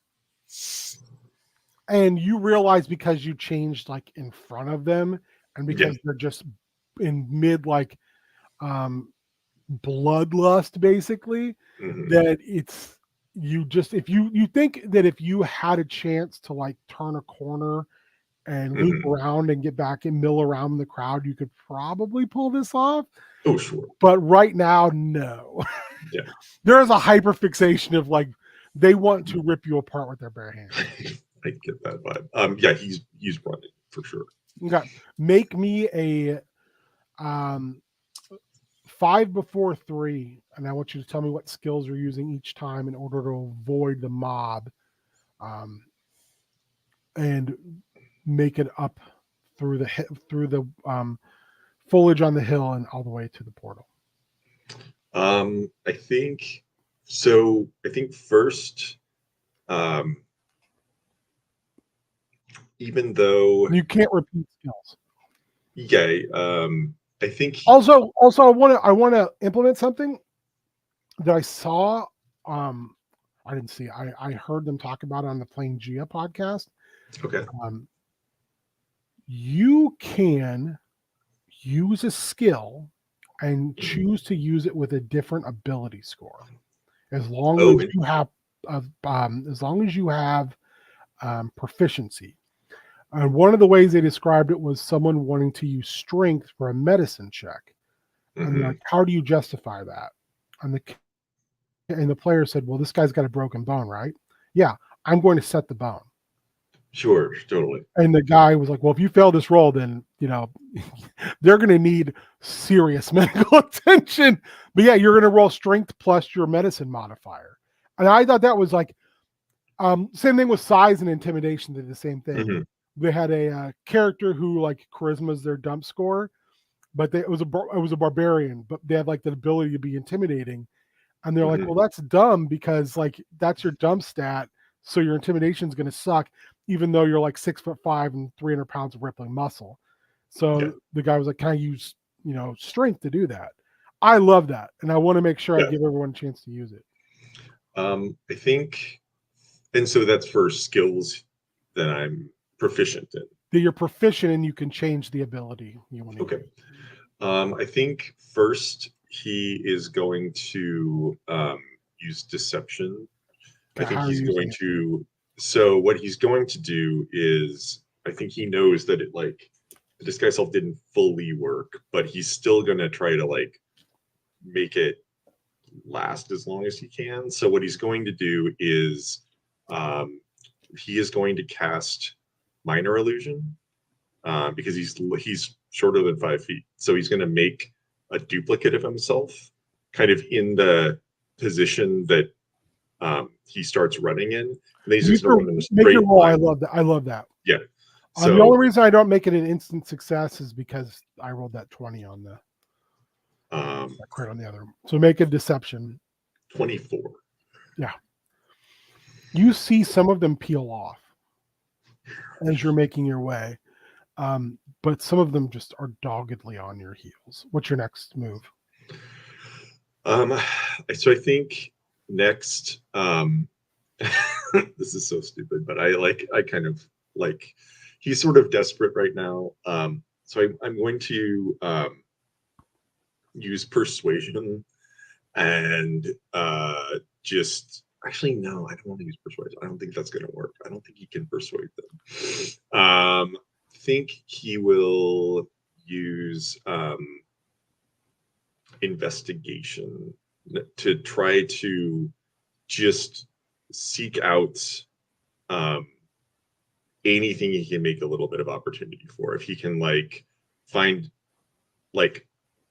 and you realize because you changed like in front of them, and because they're just in mid like bloodlust, basically, that it's you just if you think that if you had a chance to like turn a corner and loop around and get back and mill around the crowd, you could probably pull this off. Oh, sure. But right now, no. Yeah. There is a hyperfixation of like they want to rip you apart with their bare hands. I get that vibe. Yeah, he's running for sure. Okay. Make me a 5 before 3, and I want you to tell me what skills you're using each time in order to avoid the mob, and make it up through the foliage on the hill and all the way to the portal. I think so. I think first, even though you can't repeat skills. Yeah. I think Also, I want to implement something that I saw. I didn't see. I heard them talk about it on the Playing Gia podcast. Okay. You can use a skill and choose to use it with a different ability score, as long as you have proficiency. And one of the ways they described it was someone wanting to use strength for a medicine check. And like, how do you justify that? And the player said, well, this guy's got a broken bone, right? Yeah, I'm going to set the bone. Sure, totally. And the guy was like, well, if you fail this roll, then, they're going to need serious medical attention. But yeah, you're going to roll strength plus your medicine modifier. And I thought that was like, same thing with size and intimidation. They did the same thing. They had a character who like charisma is their dump score, but it was a barbarian, but they had like the ability to be intimidating. And they're like, well, that's dumb because like that's your dump stat. So your intimidation is going to suck, even though you're like 6'5" and 300 pounds of rippling muscle. So the guy was like, can I use, strength to do that? I love that. And I want to make sure I give everyone a chance to use it. I think, and so that's for skills that I'm proficient in. That you're proficient and you can change the ability you want to use. I think first he is going to use deception. I think he's going to. So what he's going to do is, I think he knows that it like the disguise self didn't fully work, but he's still going to try to like make it last as long as he can. So what he's going to do is he is going to cast minor illusion because he's shorter than 5 feet. So he's going to make a duplicate of himself kind of in the position that he starts running in. And then he's just going to run in a straight line. I love that. Yeah. So, the only reason I don't make it an instant success is because I rolled that 20 on the crit on the other. So make a deception. 24. Yeah. You see some of them peel off. as you're making your way. But some of them just are doggedly on your heels. What's your next move? So I think next, this is so stupid, but I kind of like, he's sort of desperate right now. So I'm going to use persuasion and just actually no, I don't want to use persuasion. I don't think that's going to work. I don't think he can persuade them. Think he will use investigation to try to just seek out anything he can make a little bit of opportunity for. If he can like find like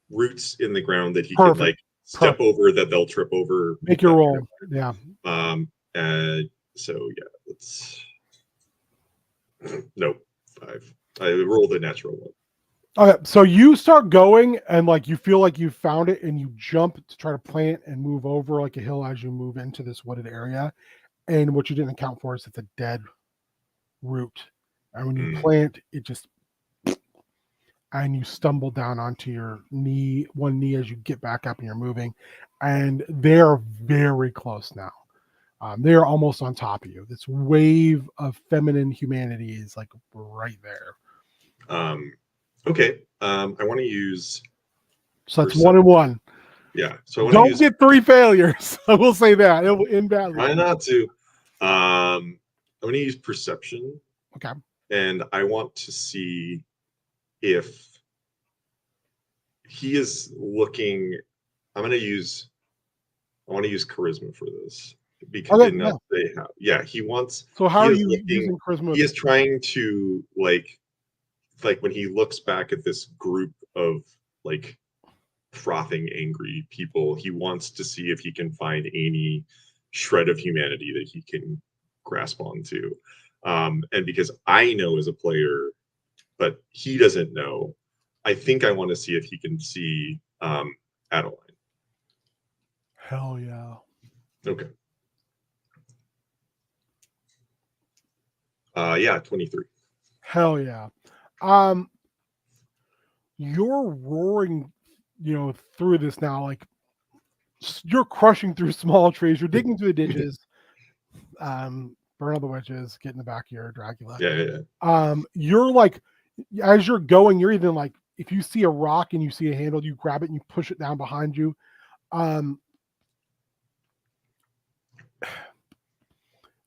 roots in the ground that he can like step over that they'll trip over. Make your roll. Yeah. And so yeah, let's nope, 5. I rolled a natural one. Okay, so you start going and like you feel like you found it and you jump to try to plant and move over like a hill as you move into this wooded area. And what you didn't account for is it's a dead root. And when you plant, it just and you stumble down onto your one knee as you get back up and you're moving. And they're very close now. They're almost on top of you. This wave of feminine humanity is like right there. Okay. I want to use. So that's 1 and 1. Yeah. So I don't get 3 failures. I will say that it will end badly. Try not to. I'm going to use perception. Okay. And I want to see if he is looking. I want to use charisma for this because he wants. So how are you using charisma? He is trying to like when he looks back at this group of like frothing angry people, he wants to see if he can find any shred of humanity that he can grasp onto. And because I know as a player, but he doesn't know, I think I want to see if he can see Adeline. Hell yeah. Okay. Yeah, 23. Hell yeah. You're roaring, through this now, like you're crushing through small trees, you're digging through the ditches, burn all the wedges, get in the back of your Dracula. Yeah. You're like, as you're going, you're even like, if you see a rock and you see a handle, you grab it and you push it down behind you.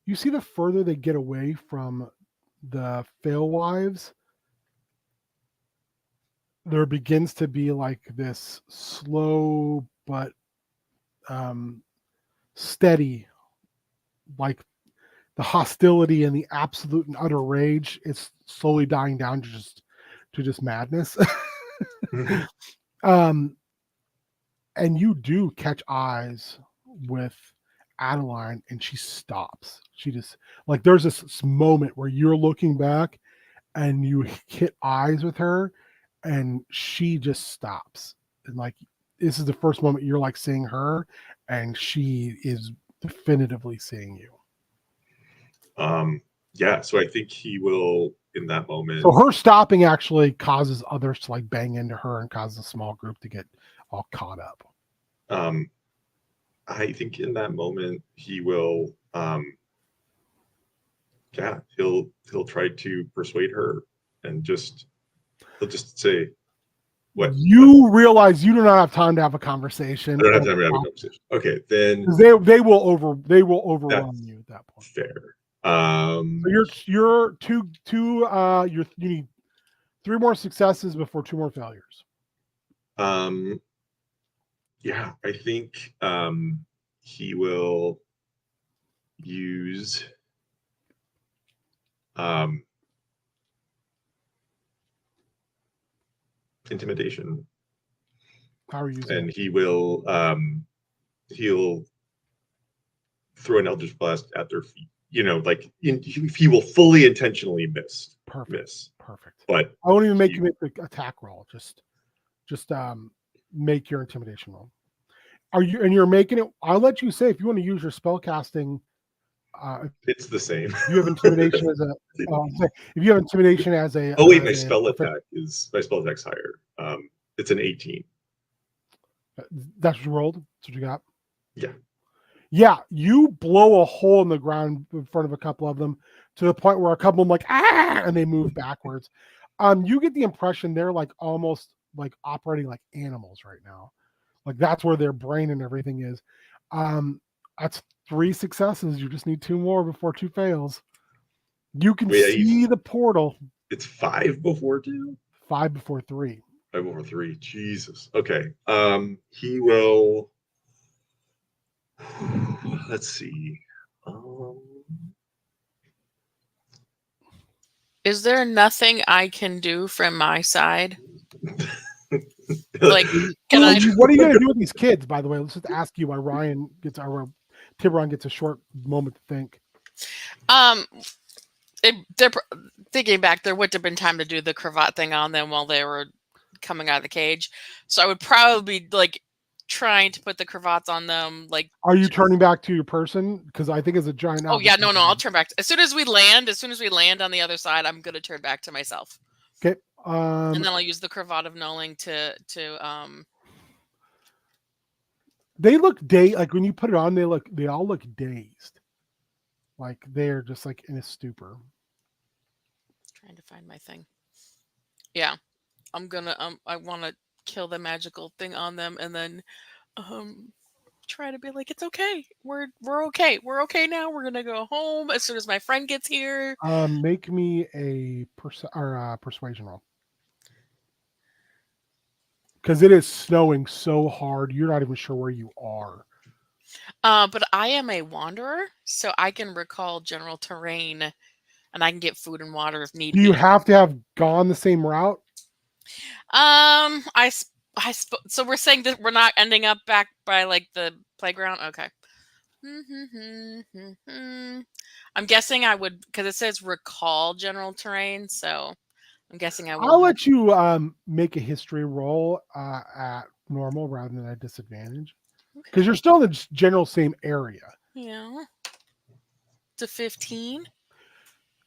You see the further they get away from the Failwives, there begins to be like this slow but steady, like the hostility and the absolute and utter rage is slowly dying down to just madness. And you do catch eyes with Adeline and she stops. She just like there's this moment where you're looking back and you hit eyes with her and she just stops. And like this is the first moment you're like seeing her and she is definitively seeing you. Yeah, so I think he will in that moment. So her stopping actually causes others to like bang into her and causes a small group to get all caught up. I think in that moment he will he'll try to persuade her and he'll just say what you realize you do not have time to have a conversation. I don't have time to have a conversation. Okay, then they will overrun you at that point. Fair. So you're you need 3 more successes before 2 more failures. Yeah, I think he will use intimidation. How are you using and he will he'll throw an Eldritch Blast at their feet. He will fully intentionally miss. Perfect. But I won't even make you make the attack roll. Just make your intimidation roll. You're making it. I'll let you say if you want to use your spell casting It's the same. If you have intimidation as a, if you have intimidation as a, Oh wait, my as a spell proficient- attack's higher. It's an 18. that's what you rolled. That's what you got. Yeah. Yeah, you blow a hole in the ground in front of a couple of them to the point where a couple of them like and they move backwards. You get the impression they're like almost like operating like animals right now. Like that's where their brain and everything is. That's 3 successes. You just need 2 more before 2 fails. You can see the portal. It's 5 before 2? 5 before 3. 5 before 3. Jesus. Okay. He will. Let's see. Is there nothing I can do from my side? Like, can I? What are you going to do with these kids? By the way, let's just ask you why Tiburon gets a short moment to think. They're thinking back. There would have been time to do the cravat thing on them while they were coming out of the cage. So I would probably be like trying to put the cravats on them. Like, are you turning back to your person? Because I think it's a giant. Oh yeah, no, I'll turn back. As soon as we land on the other side, I'm gonna turn back to myself. Okay. And then I'll use the cravat of knowing to They look like when you put it on, they all look dazed. Like they're just like in a stupor. Trying to find my thing. Yeah. I'm gonna I wanna kill the magical thing on them and then try to be like, it's okay. We're okay. We're okay now. We're gonna go home as soon as my friend gets here. Make me a persuasion roll. Because it is snowing so hard, you're not even sure where you are. But I am a wanderer, so I can recall general terrain, and I can get food and water if need be. Do you have to have gone the same route? So we're saying that we're not ending up back by like the playground. Okay. I'm guessing I would, because it says recall general terrain, so I'm guessing I will. I'll let you make a history roll at normal rather than at disadvantage, because you're still in the general same area. Yeah. To 15.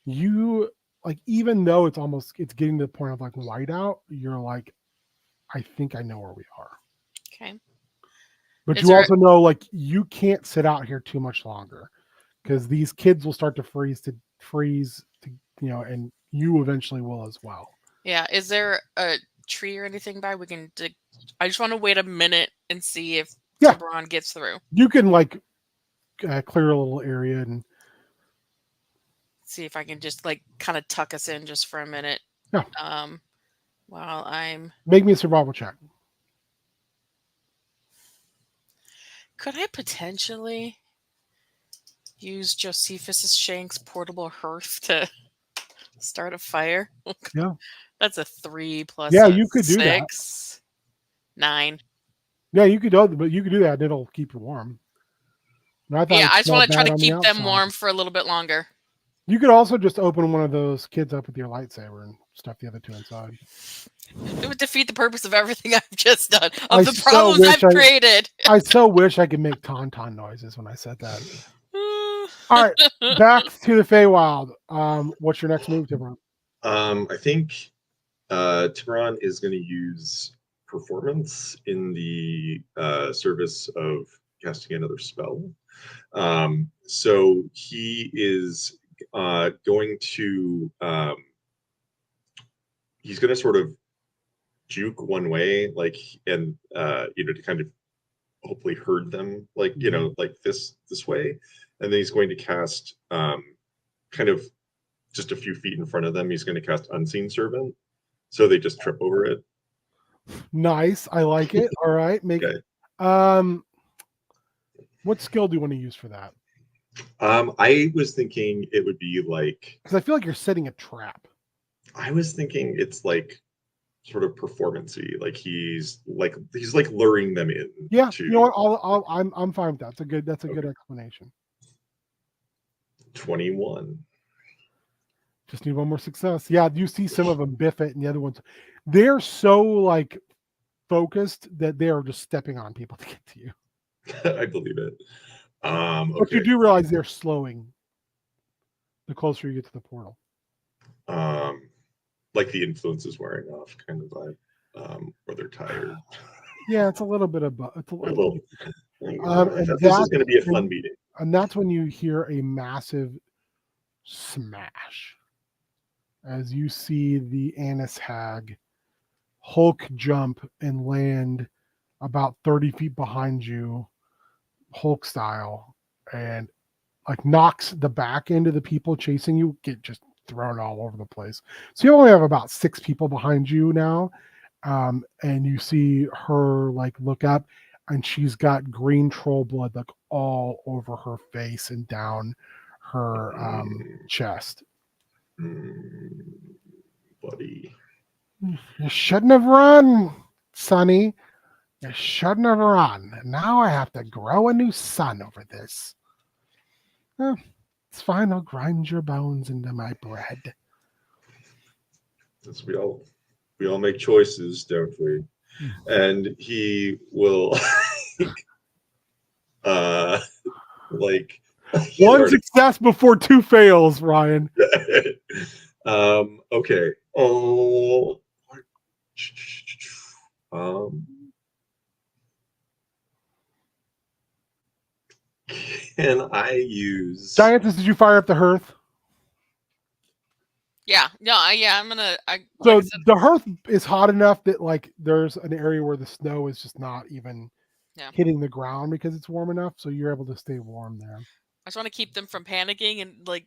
You like, even though it's getting to the point of like whiteout, you're like, I think I know where we are. Okay. But you also know, like, you can't sit out here too much longer because these kids will start to freeze, and you eventually will as well. Yeah. Is there a tree or anything by we can dig? I just want to wait a minute and see if Tiburon gets through. You can like clear a little area and see if I can just like kind of tuck us in just for a minute. Yeah. While I'm make me a survival check. Could I potentially use Josephus Shank's portable hearth to start a fire? Yeah. That's a 3 plus. Yeah, you could 6, do that. 9. Yeah, you could do it, but you could do that and it'll keep you warm. I just want to try to keep them warm for a little bit longer. You could also just open one of those kids up with your lightsaber and stuff the other 2 inside. It would defeat the purpose of everything I've just done, of the problems I've created. I so wish I could make tauntaun noises when I said that. All right, back to the Feywild. What's your next move, Tiburon? I think Tiburon is going to use performance in the service of casting another spell. So he is going to he's going to sort of juke one way, like, and to kind of hopefully herd them, like, like this way, and then he's going to cast kind of just a few feet in front of them. He's going to cast Unseen Servant, so they just trip over it. Nice, I like it. All right, make it. What skill do you want to use for that? I was thinking it would be like, because I feel like you're setting a trap. I was thinking it's like sort of performance-y, like he's like luring them in. Yeah, you know what? I'm fine with that. That's a good explanation. 21. Just need one more success. Yeah, you see some of them biff it, and the other ones, they're so like focused that they are just stepping on people to get to you. I believe it. Okay. But you do realize they're slowing the closer you get to the portal. Like the influence is wearing off, kind of vibe, or they're tired. Yeah, it's a little bit of A little. I and thought this was going to be a when- fun meeting. and that's when you hear a massive smash as you see the Annis Hag Hulk jump and land about 30 feet behind you, Hulk style, and like knocks the back end of the people chasing you get just thrown all over the place. So you only have about 6 people behind you now. And you see her like look up, and she's got green troll blood like all over her face and down her chest. Buddy. You shouldn't have run, Sonny. You shouldn't have run. Now I have to grow a new son over this. It's fine. I'll grind your bones into my bread. As we all make choices, don't we? And he will like one success before 2 fails, Ryan. Okay. Oh. Can I use Giantess, did you fire up the hearth? Yeah. No. Yeah. I'm gonna. So like I said, the hearth is hot enough that like there's an area where the snow is just not even hitting the ground because it's warm enough. So you're able to stay warm there. I just want to keep them from panicking and like.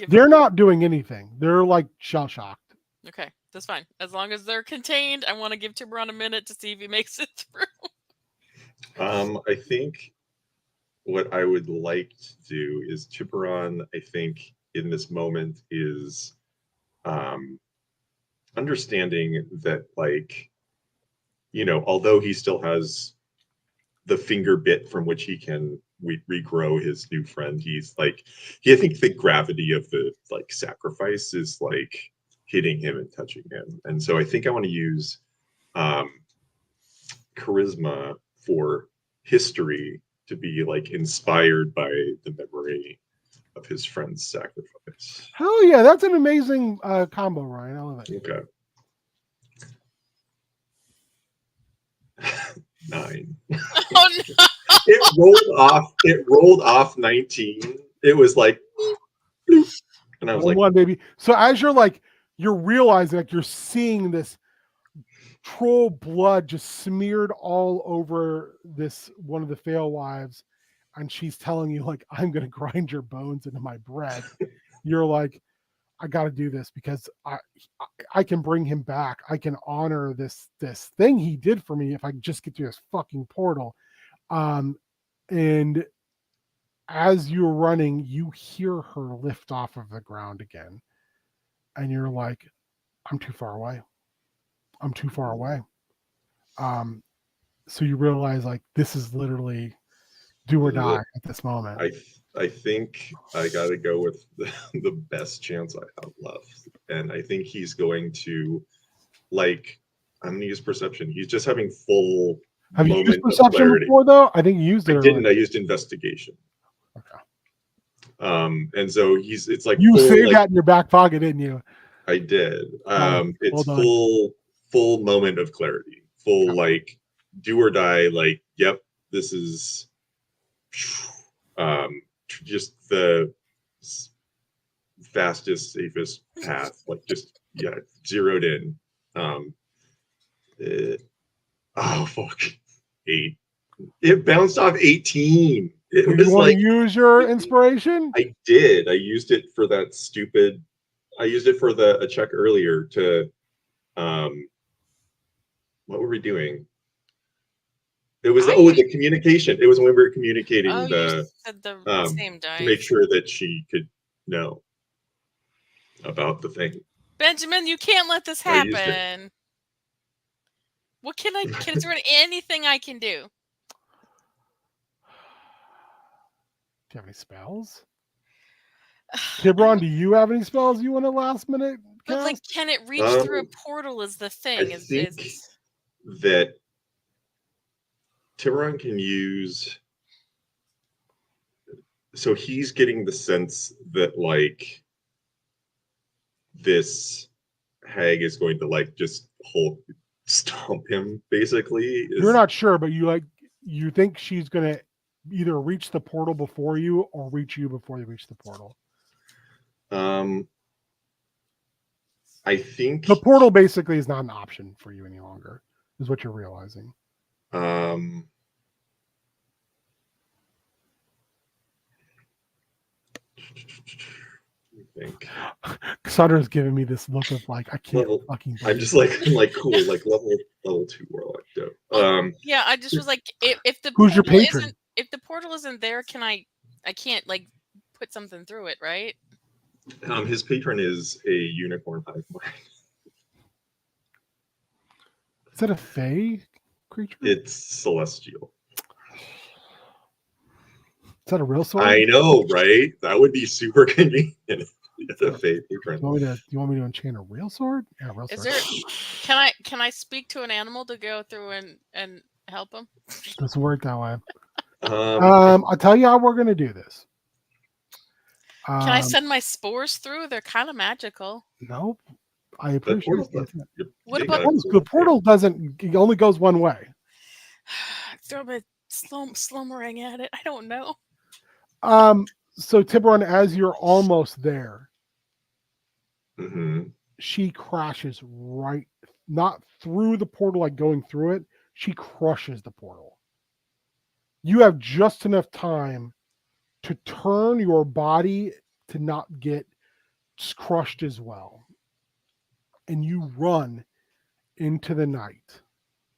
They're not doing anything. They're like shell shocked. Okay, that's fine. As long as they're contained, I want to give Tiburon a minute to see if he makes it through. I think what I would like to do is Tiburon, I think, in this moment is understanding that, like, although he still has the finger bit from which he can regrow his new friend, I think the gravity of the like sacrifice is like hitting him and touching him. And so I think I want to use charisma for history to be like inspired by the memory of his friend's sacrifice. Hell yeah, that's an amazing combo, Ryan. I love it. Okay. 9. Oh no! It rolled off 19. It was like, and I was like, one baby. So as you're realizing, like, you're seeing this troll blood just smeared all over this one of the fail wives, and she's telling you like, I'm gonna grind your bones into my bread. You're like, I got to do this because I can bring him back. I can honor this thing he did for me if I just get through this fucking portal. And as you're running, you hear her lift off of the ground again, and you're like, I'm too far away. I'm too far away. So you realize like this is literally do or die at this moment. I think I got to go with the best chance I have left. And I think he's going to, like, I'm going to use perception. He's just having full Have you moment used of perception clarity. before, though? I think you used it. I didn't. I used investigation. Okay. And so it's like you full, saved like, that in your back pocket, didn't you? I did. It's well full moment of clarity. Full like do or die. Like, yep, this is just the fastest, safest path. Like, just zeroed in. Oh fuck, 8. It bounced off 18. It was you want like, to use your inspiration? I did. I used it for that stupid. I used it for a check earlier to. What were we doing? It was the communication. It was when we were communicating you said the same dice. to make sure that she could know about the thing. Benjamin, you can't let this happen. What can I? Is there anything I can do? Do you have any spells? Kibron, do you have any spells you want to last minute cast? But like, can it reach through a portal? Is the thing? I think that Tiburon can use. So he's getting the sense that like this hag is going to like just Hulk stomp him, basically. You're not sure, but you think she's gonna either reach the portal before you or reach you before you reach the portal. I think The portal basically is not an option for you any longer, is what you're realizing. I think Cassandra's giving me this look of like, I can't Level- fucking I'm just like cool, like level 2 warlock. Dope. Yeah, I just was like, if the Who's your portal patron? if the portal isn't there, I can't like put something through it, right? His patron is a unicorn hive mind. Is that a fae creature? It's celestial. Is that a real sword? I know, right? That would be super convenient. It's a fae patron. Do you want me to enchant a real sword? Yeah, a real Is sword. there? Can I speak to an animal to go through and help him? Doesn't work that way. Um, I'll tell you how we're gonna do this. Can I send my spores through? They're kind of magical. Nope. I the appreciate portal's it. What you about- gotta- The portal doesn't. It only goes one way. Throw a slow meringue at it. I don't know. So Tiburon, as you're almost there, Mhm. she crashes right, not through the portal, like going through it. She crushes the portal. You have just enough time to turn your body to not get crushed as well. And you run into the night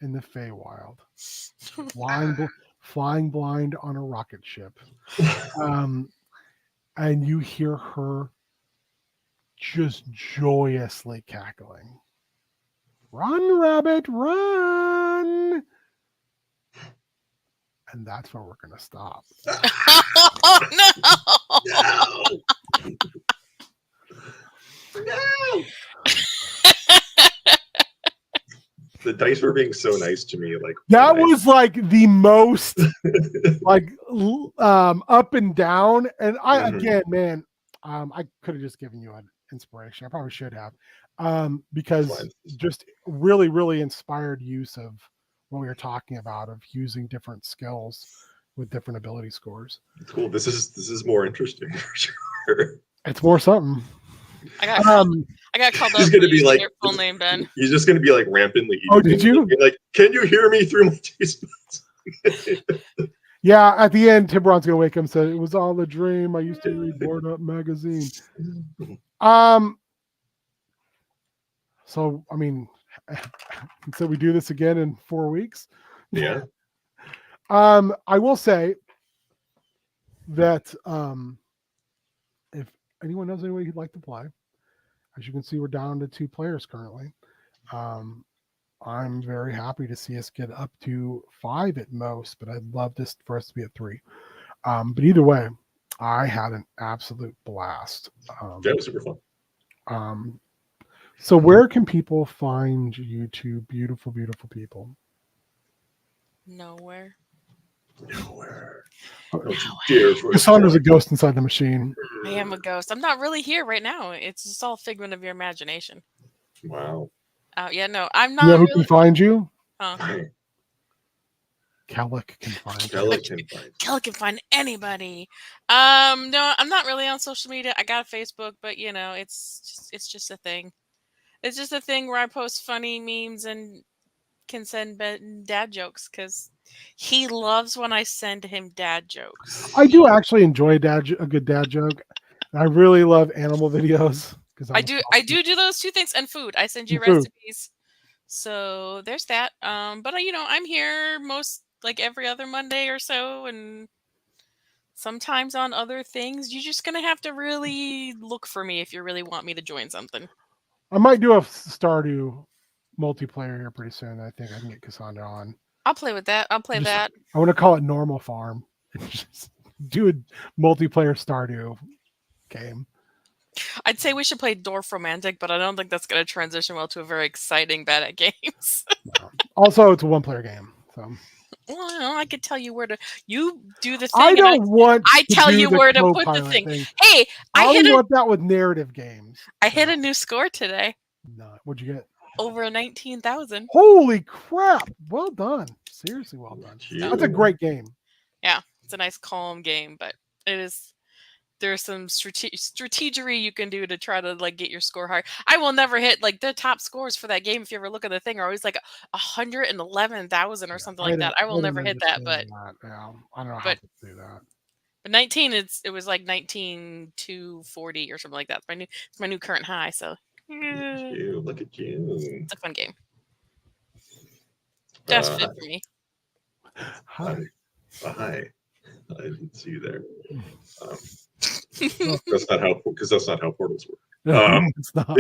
in the Feywild, flying blind on a rocket ship. And you hear her just joyously cackling. Run, rabbit, run! And that's where we're going to stop. Oh no! No! No! The dice were being so nice to me. Like That when I- was like the most like up and down. And I Mhm. again, man, I could have just given you an inspiration. I probably should have, because Fine. just really, really inspired use of what we were talking about of using different skills with different ability scores. Cool. This is more interesting for sure. It's more something. I got called up. He's gonna for be using like- your full name, Ben. He's just gonna be like rampantly. Oh, did you? Be like, can you hear me through my taste buds? Yeah, at the end, Tiburon's gonna wake up and say, "It was all a dream. I used to read Board Up magazine." So I mean, so we do this again in 4 weeks. Yeah. I will say that if anyone knows anybody who'd like to play, as you can see, we're down to 2 players currently. I'm very happy to see us get up to 5 at most, but I'd love this for us to be at 3. But either way, I had an absolute blast. That was super fun. So where can people find you two beautiful, beautiful people? Nowhere. Nowhere. Don't you dare try to Cassandra's a find- ghost inside the machine. I am a ghost. I'm not really here right now. It's just all figment of your imagination. Wow. Yeah, no, I'm You not know who really. can find you? Kellic Kellic can find you. can find. Kelly can find anybody. No, I'm not really on social media. I got a Facebook, but you know, it's just a thing. It's just a thing where I post funny memes and can send Ben dad jokes because he loves when I send him dad jokes. I do actually enjoy a good dad joke. I really love animal videos because I do those 2 things and food. I send you And food. recipes. So there's that. But you know, I'm here most like every other Monday or so, and sometimes on other things. You're just gonna have to really look for me if you really want me to join something. I might do a Stardew multiplayer here pretty soon. I think I can get Cassandra on. I'll play with that. I'll play Just- that. I want to call it Normal Farm. Just do a multiplayer Stardew game. I'd say we should play Dwarf Romantic, but I don't think that's going to transition well to a very exciting bad at games. Also, it's a 1-player game. So Well, I could tell you where to. You do the thing, I and don't want I to tell do you the where to put the co-pilot thing. thing. Hey, I I hit only a want that with narrative games. I hit a new score today. No, what'd you get? Over 19,000. Holy crap! Well done. Seriously, well done. Gee. That's a great game. Yeah, it's a nice calm game, but it is. There's some strategery you can do to try to like get your score higher. I will never hit like the top scores for that game. If you ever look at the thing, are always like 111,000 or something like that. I will never hit that, but yeah, I don't know how but to do that. but 19, it was like 19,240 or something like that. It's my new current high. So Look at you. it's a fun game. Just fit for me. Hi. Hi. I didn't see you there. That's not how portals work. It's not.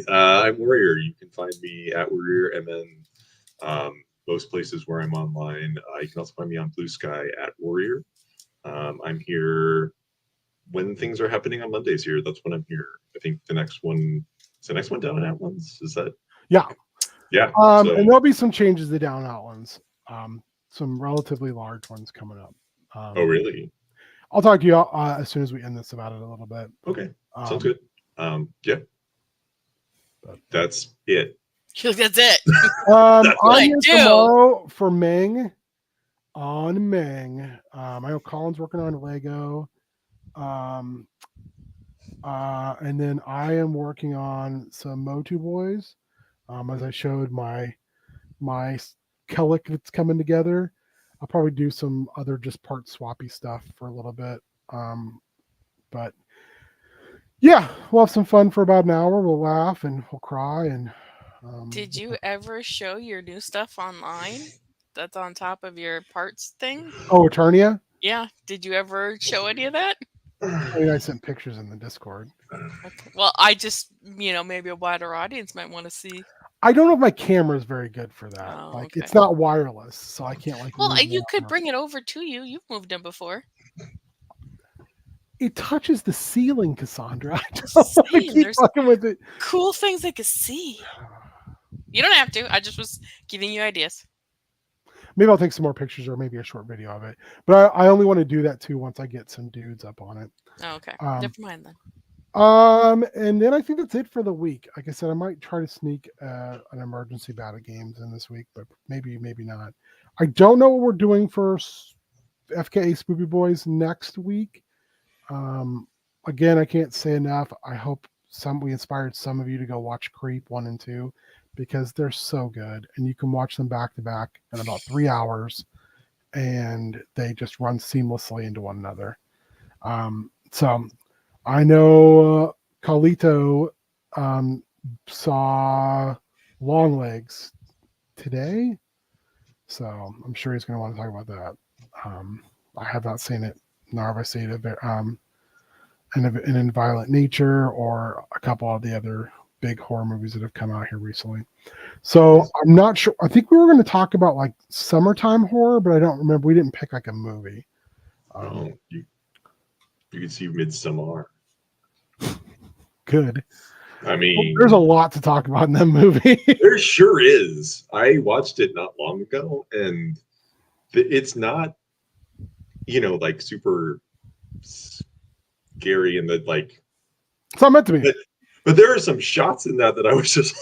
I'm Warrior. You can find me at Warrior, and then most places where I'm online. You can also find me on Blue Sky at Warrior. I'm here when things are happening on Mondays here. That's when I'm here. I think the next one is the next one down in Outlands. Is that? Yeah. Yeah. And there'll be some changes to Down Outlands. Some relatively large ones coming up. Oh, really? I'll talk to you as soon as we end this about it a little bit. Okay. Sounds good. Yeah. That's it. That's it. I'm here tomorrow for Meng. On Meng. I know Colin's working on Lego. And then I am working on some Motu Boys. As I showed my Kellic that's coming together. I'll probably do some other just part swappy stuff for a little bit. But yeah, we'll have some fun for about an hour. We'll laugh and we'll cry. And did you ever show your new stuff online? That's on top of your parts thing? Oh, Eternia? Yeah. Did you ever show any of that? I mean, I sent pictures in the Discord. Okay. Well, I just, maybe a wider audience might want to see. I don't know if my camera is very good for that. Oh, like, okay. it's not wireless, so I can't like. Well, you could bring it over to you. You've moved them before. It touches the ceiling, Cassandra. I don't want to keep fucking with it. Cool things I can see. You don't have to. I just was giving you ideas. Maybe I'll take some more pictures or maybe a short video of it. But I only want to do that too once I get some dudes up on it. Oh, okay. Never mind then. And then I think that's it for the week. Like I said, I might try to sneak an emergency bout of games in this week, but maybe not. I don't know what we're doing for FKA Spoopy Boys next week. Again, I can't say enough. I hope we inspired some of you to go watch Creep 1 and 2 because they're so good, and you can watch them back to back in about 3 hours, and they just run seamlessly into one another. So I know Carlito saw Longlegs today, so I'm sure he's going to want to talk about that. I have not seen it, nor have I seen it in Violent Nature or a couple of the other big horror movies that have come out here recently. So I'm not sure. I think we were going to talk about like summertime horror, but I don't remember. We didn't pick like a movie. You can see Midsommar. Good. I mean, there's a lot to talk about in that movie. There sure is. I watched it not long ago, and it's not, like super scary and the like. It's not meant to be. But there are some shots in that I was just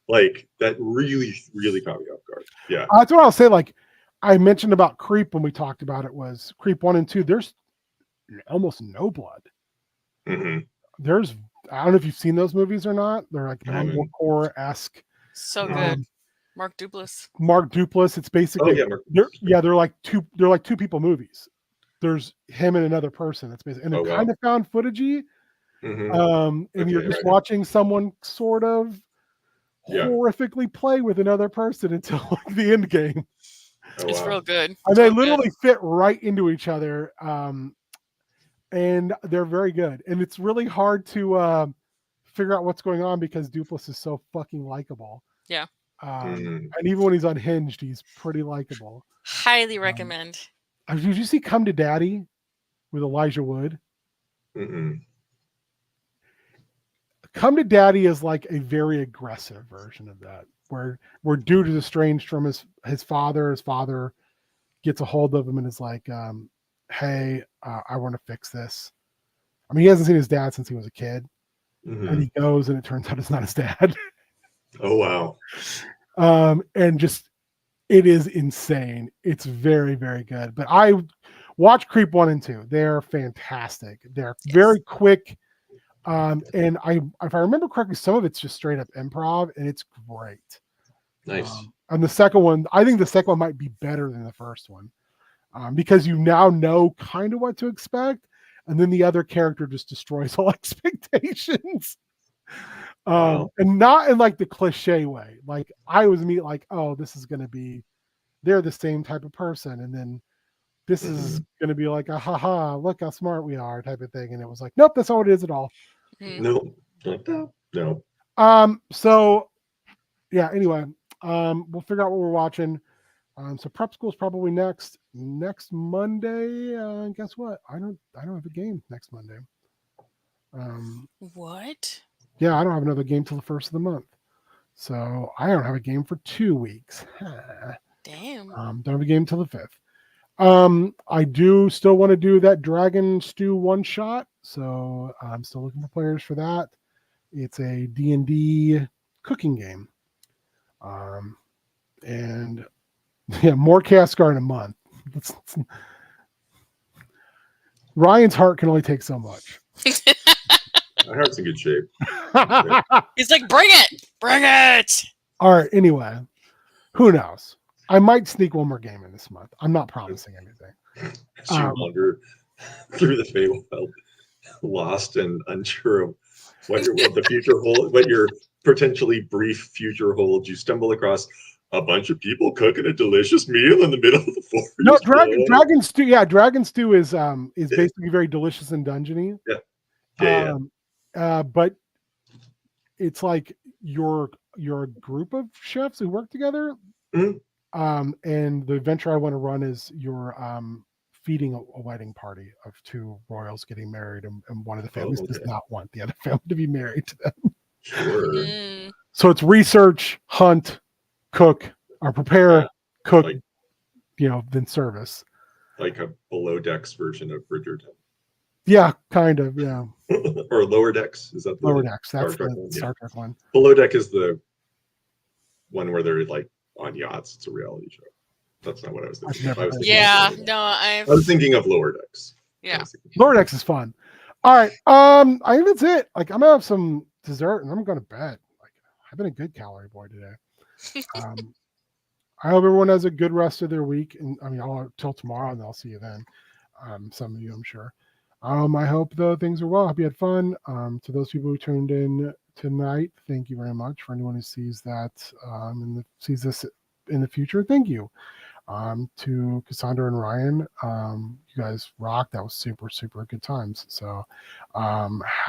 like that really, really caught me off guard. Yeah. That's what I'll say. Like I mentioned about Creep when we talked about it was Creep 1 and 2. There's almost no blood. Mm-hmm. I don't know if you've seen those movies or not. They're like horror-esque. So good. Mark Duplass. It's basically they're like two people movies. There's him and another person. It's basically, and they're kind of found footagey. Mm-hmm. And you're just watching someone sort of horrifically play with another person until like the end game. It's real good. And they literally fit right into each other. And they're very good. And it's really hard to figure out what's going on because Duplass is so fucking likable. Yeah. And even when he's unhinged, he's pretty likable. Highly recommend. Did you see Come to Daddy with Elijah Wood? Mm-mm. Come to Daddy is like a very aggressive version of that. where dude is estranged from his father. His father gets a hold of him and is like, hey, I want to fix this. I mean, he hasn't seen his dad since he was a kid. And he goes, and it turns out it's not his dad. Oh, wow. And just, it is insane. It's very, very good. But I watch Creep 1 and 2. They're fantastic. They're very quick. And if I remember correctly, some of it's just straight up improv, and it's great. Nice. And the second one, I think the second one might be better than the first one, because you now know kind of what to expect, and then the other character just destroys all expectations. Wow. And not in like the cliche way. Like I was like, oh, this is going to be, they're the same type of person, and then this is going to be like a haha, look how smart we are type of thing. And it was like, nope, that's not what it is at all. No, not that. No. So yeah, anyway, we'll figure out what we're watching. So prep school is probably next Monday. Guess what? I don't have a game next Monday. What? Yeah, I don't have another game till the first of the month. So I don't have a game for 2 weeks. Damn. Don't have a game till the 5th. I do still want to do that Dragon Stew one shot. So I'm still looking for players for that. It's a D&D cooking game. And yeah, more Cascar in a month. Ryan's heart can only take so much. My heart's in good shape. He's like, bring it. All right. Anyway, who knows? I might sneak one more game in this month. I'm not promising anything. As you wander through the Feywild, lost and unsure of what the future holds, what your potentially brief future holds, you stumble across a bunch of people cooking a delicious meal in the middle of the forest. No, Dragon Stew. Yeah, Dragon Stew is basically very delicious and dungeony. Yeah. But it's like you're a group of chefs who work together. And the adventure I want to run is you're feeding a wedding party of 2 royals getting married, and one of the families does not want the other family to be married to them. Sure. So it's research, hunt, cook, or prepare, cook, like, then service. Like a below decks version of Bridgerton. Yeah, kind of, yeah. Or Lower Decks. Is that the Lower Decks? That's Star Trek the one? Star Trek one. Below Deck is the one where they're like on yachts. It's a reality show. That's not what I was thinking. I was thinking of Lower Decks. Yeah. Lower Decks is fun. All right. I think that's it. Like, I'm gonna have some dessert and I'm going to bed. Like, I've been a good calorie boy today. I hope everyone has a good rest of their week, and I mean, till tomorrow, and I'll see you then. Some of you, I'm sure. I hope though things are well. I hope you had fun. To those people who tuned in tonight, thank you very much. For anyone who sees that sees this in the future, thank you. To Cassandra and Ryan, you guys rocked. That was super, super good times. So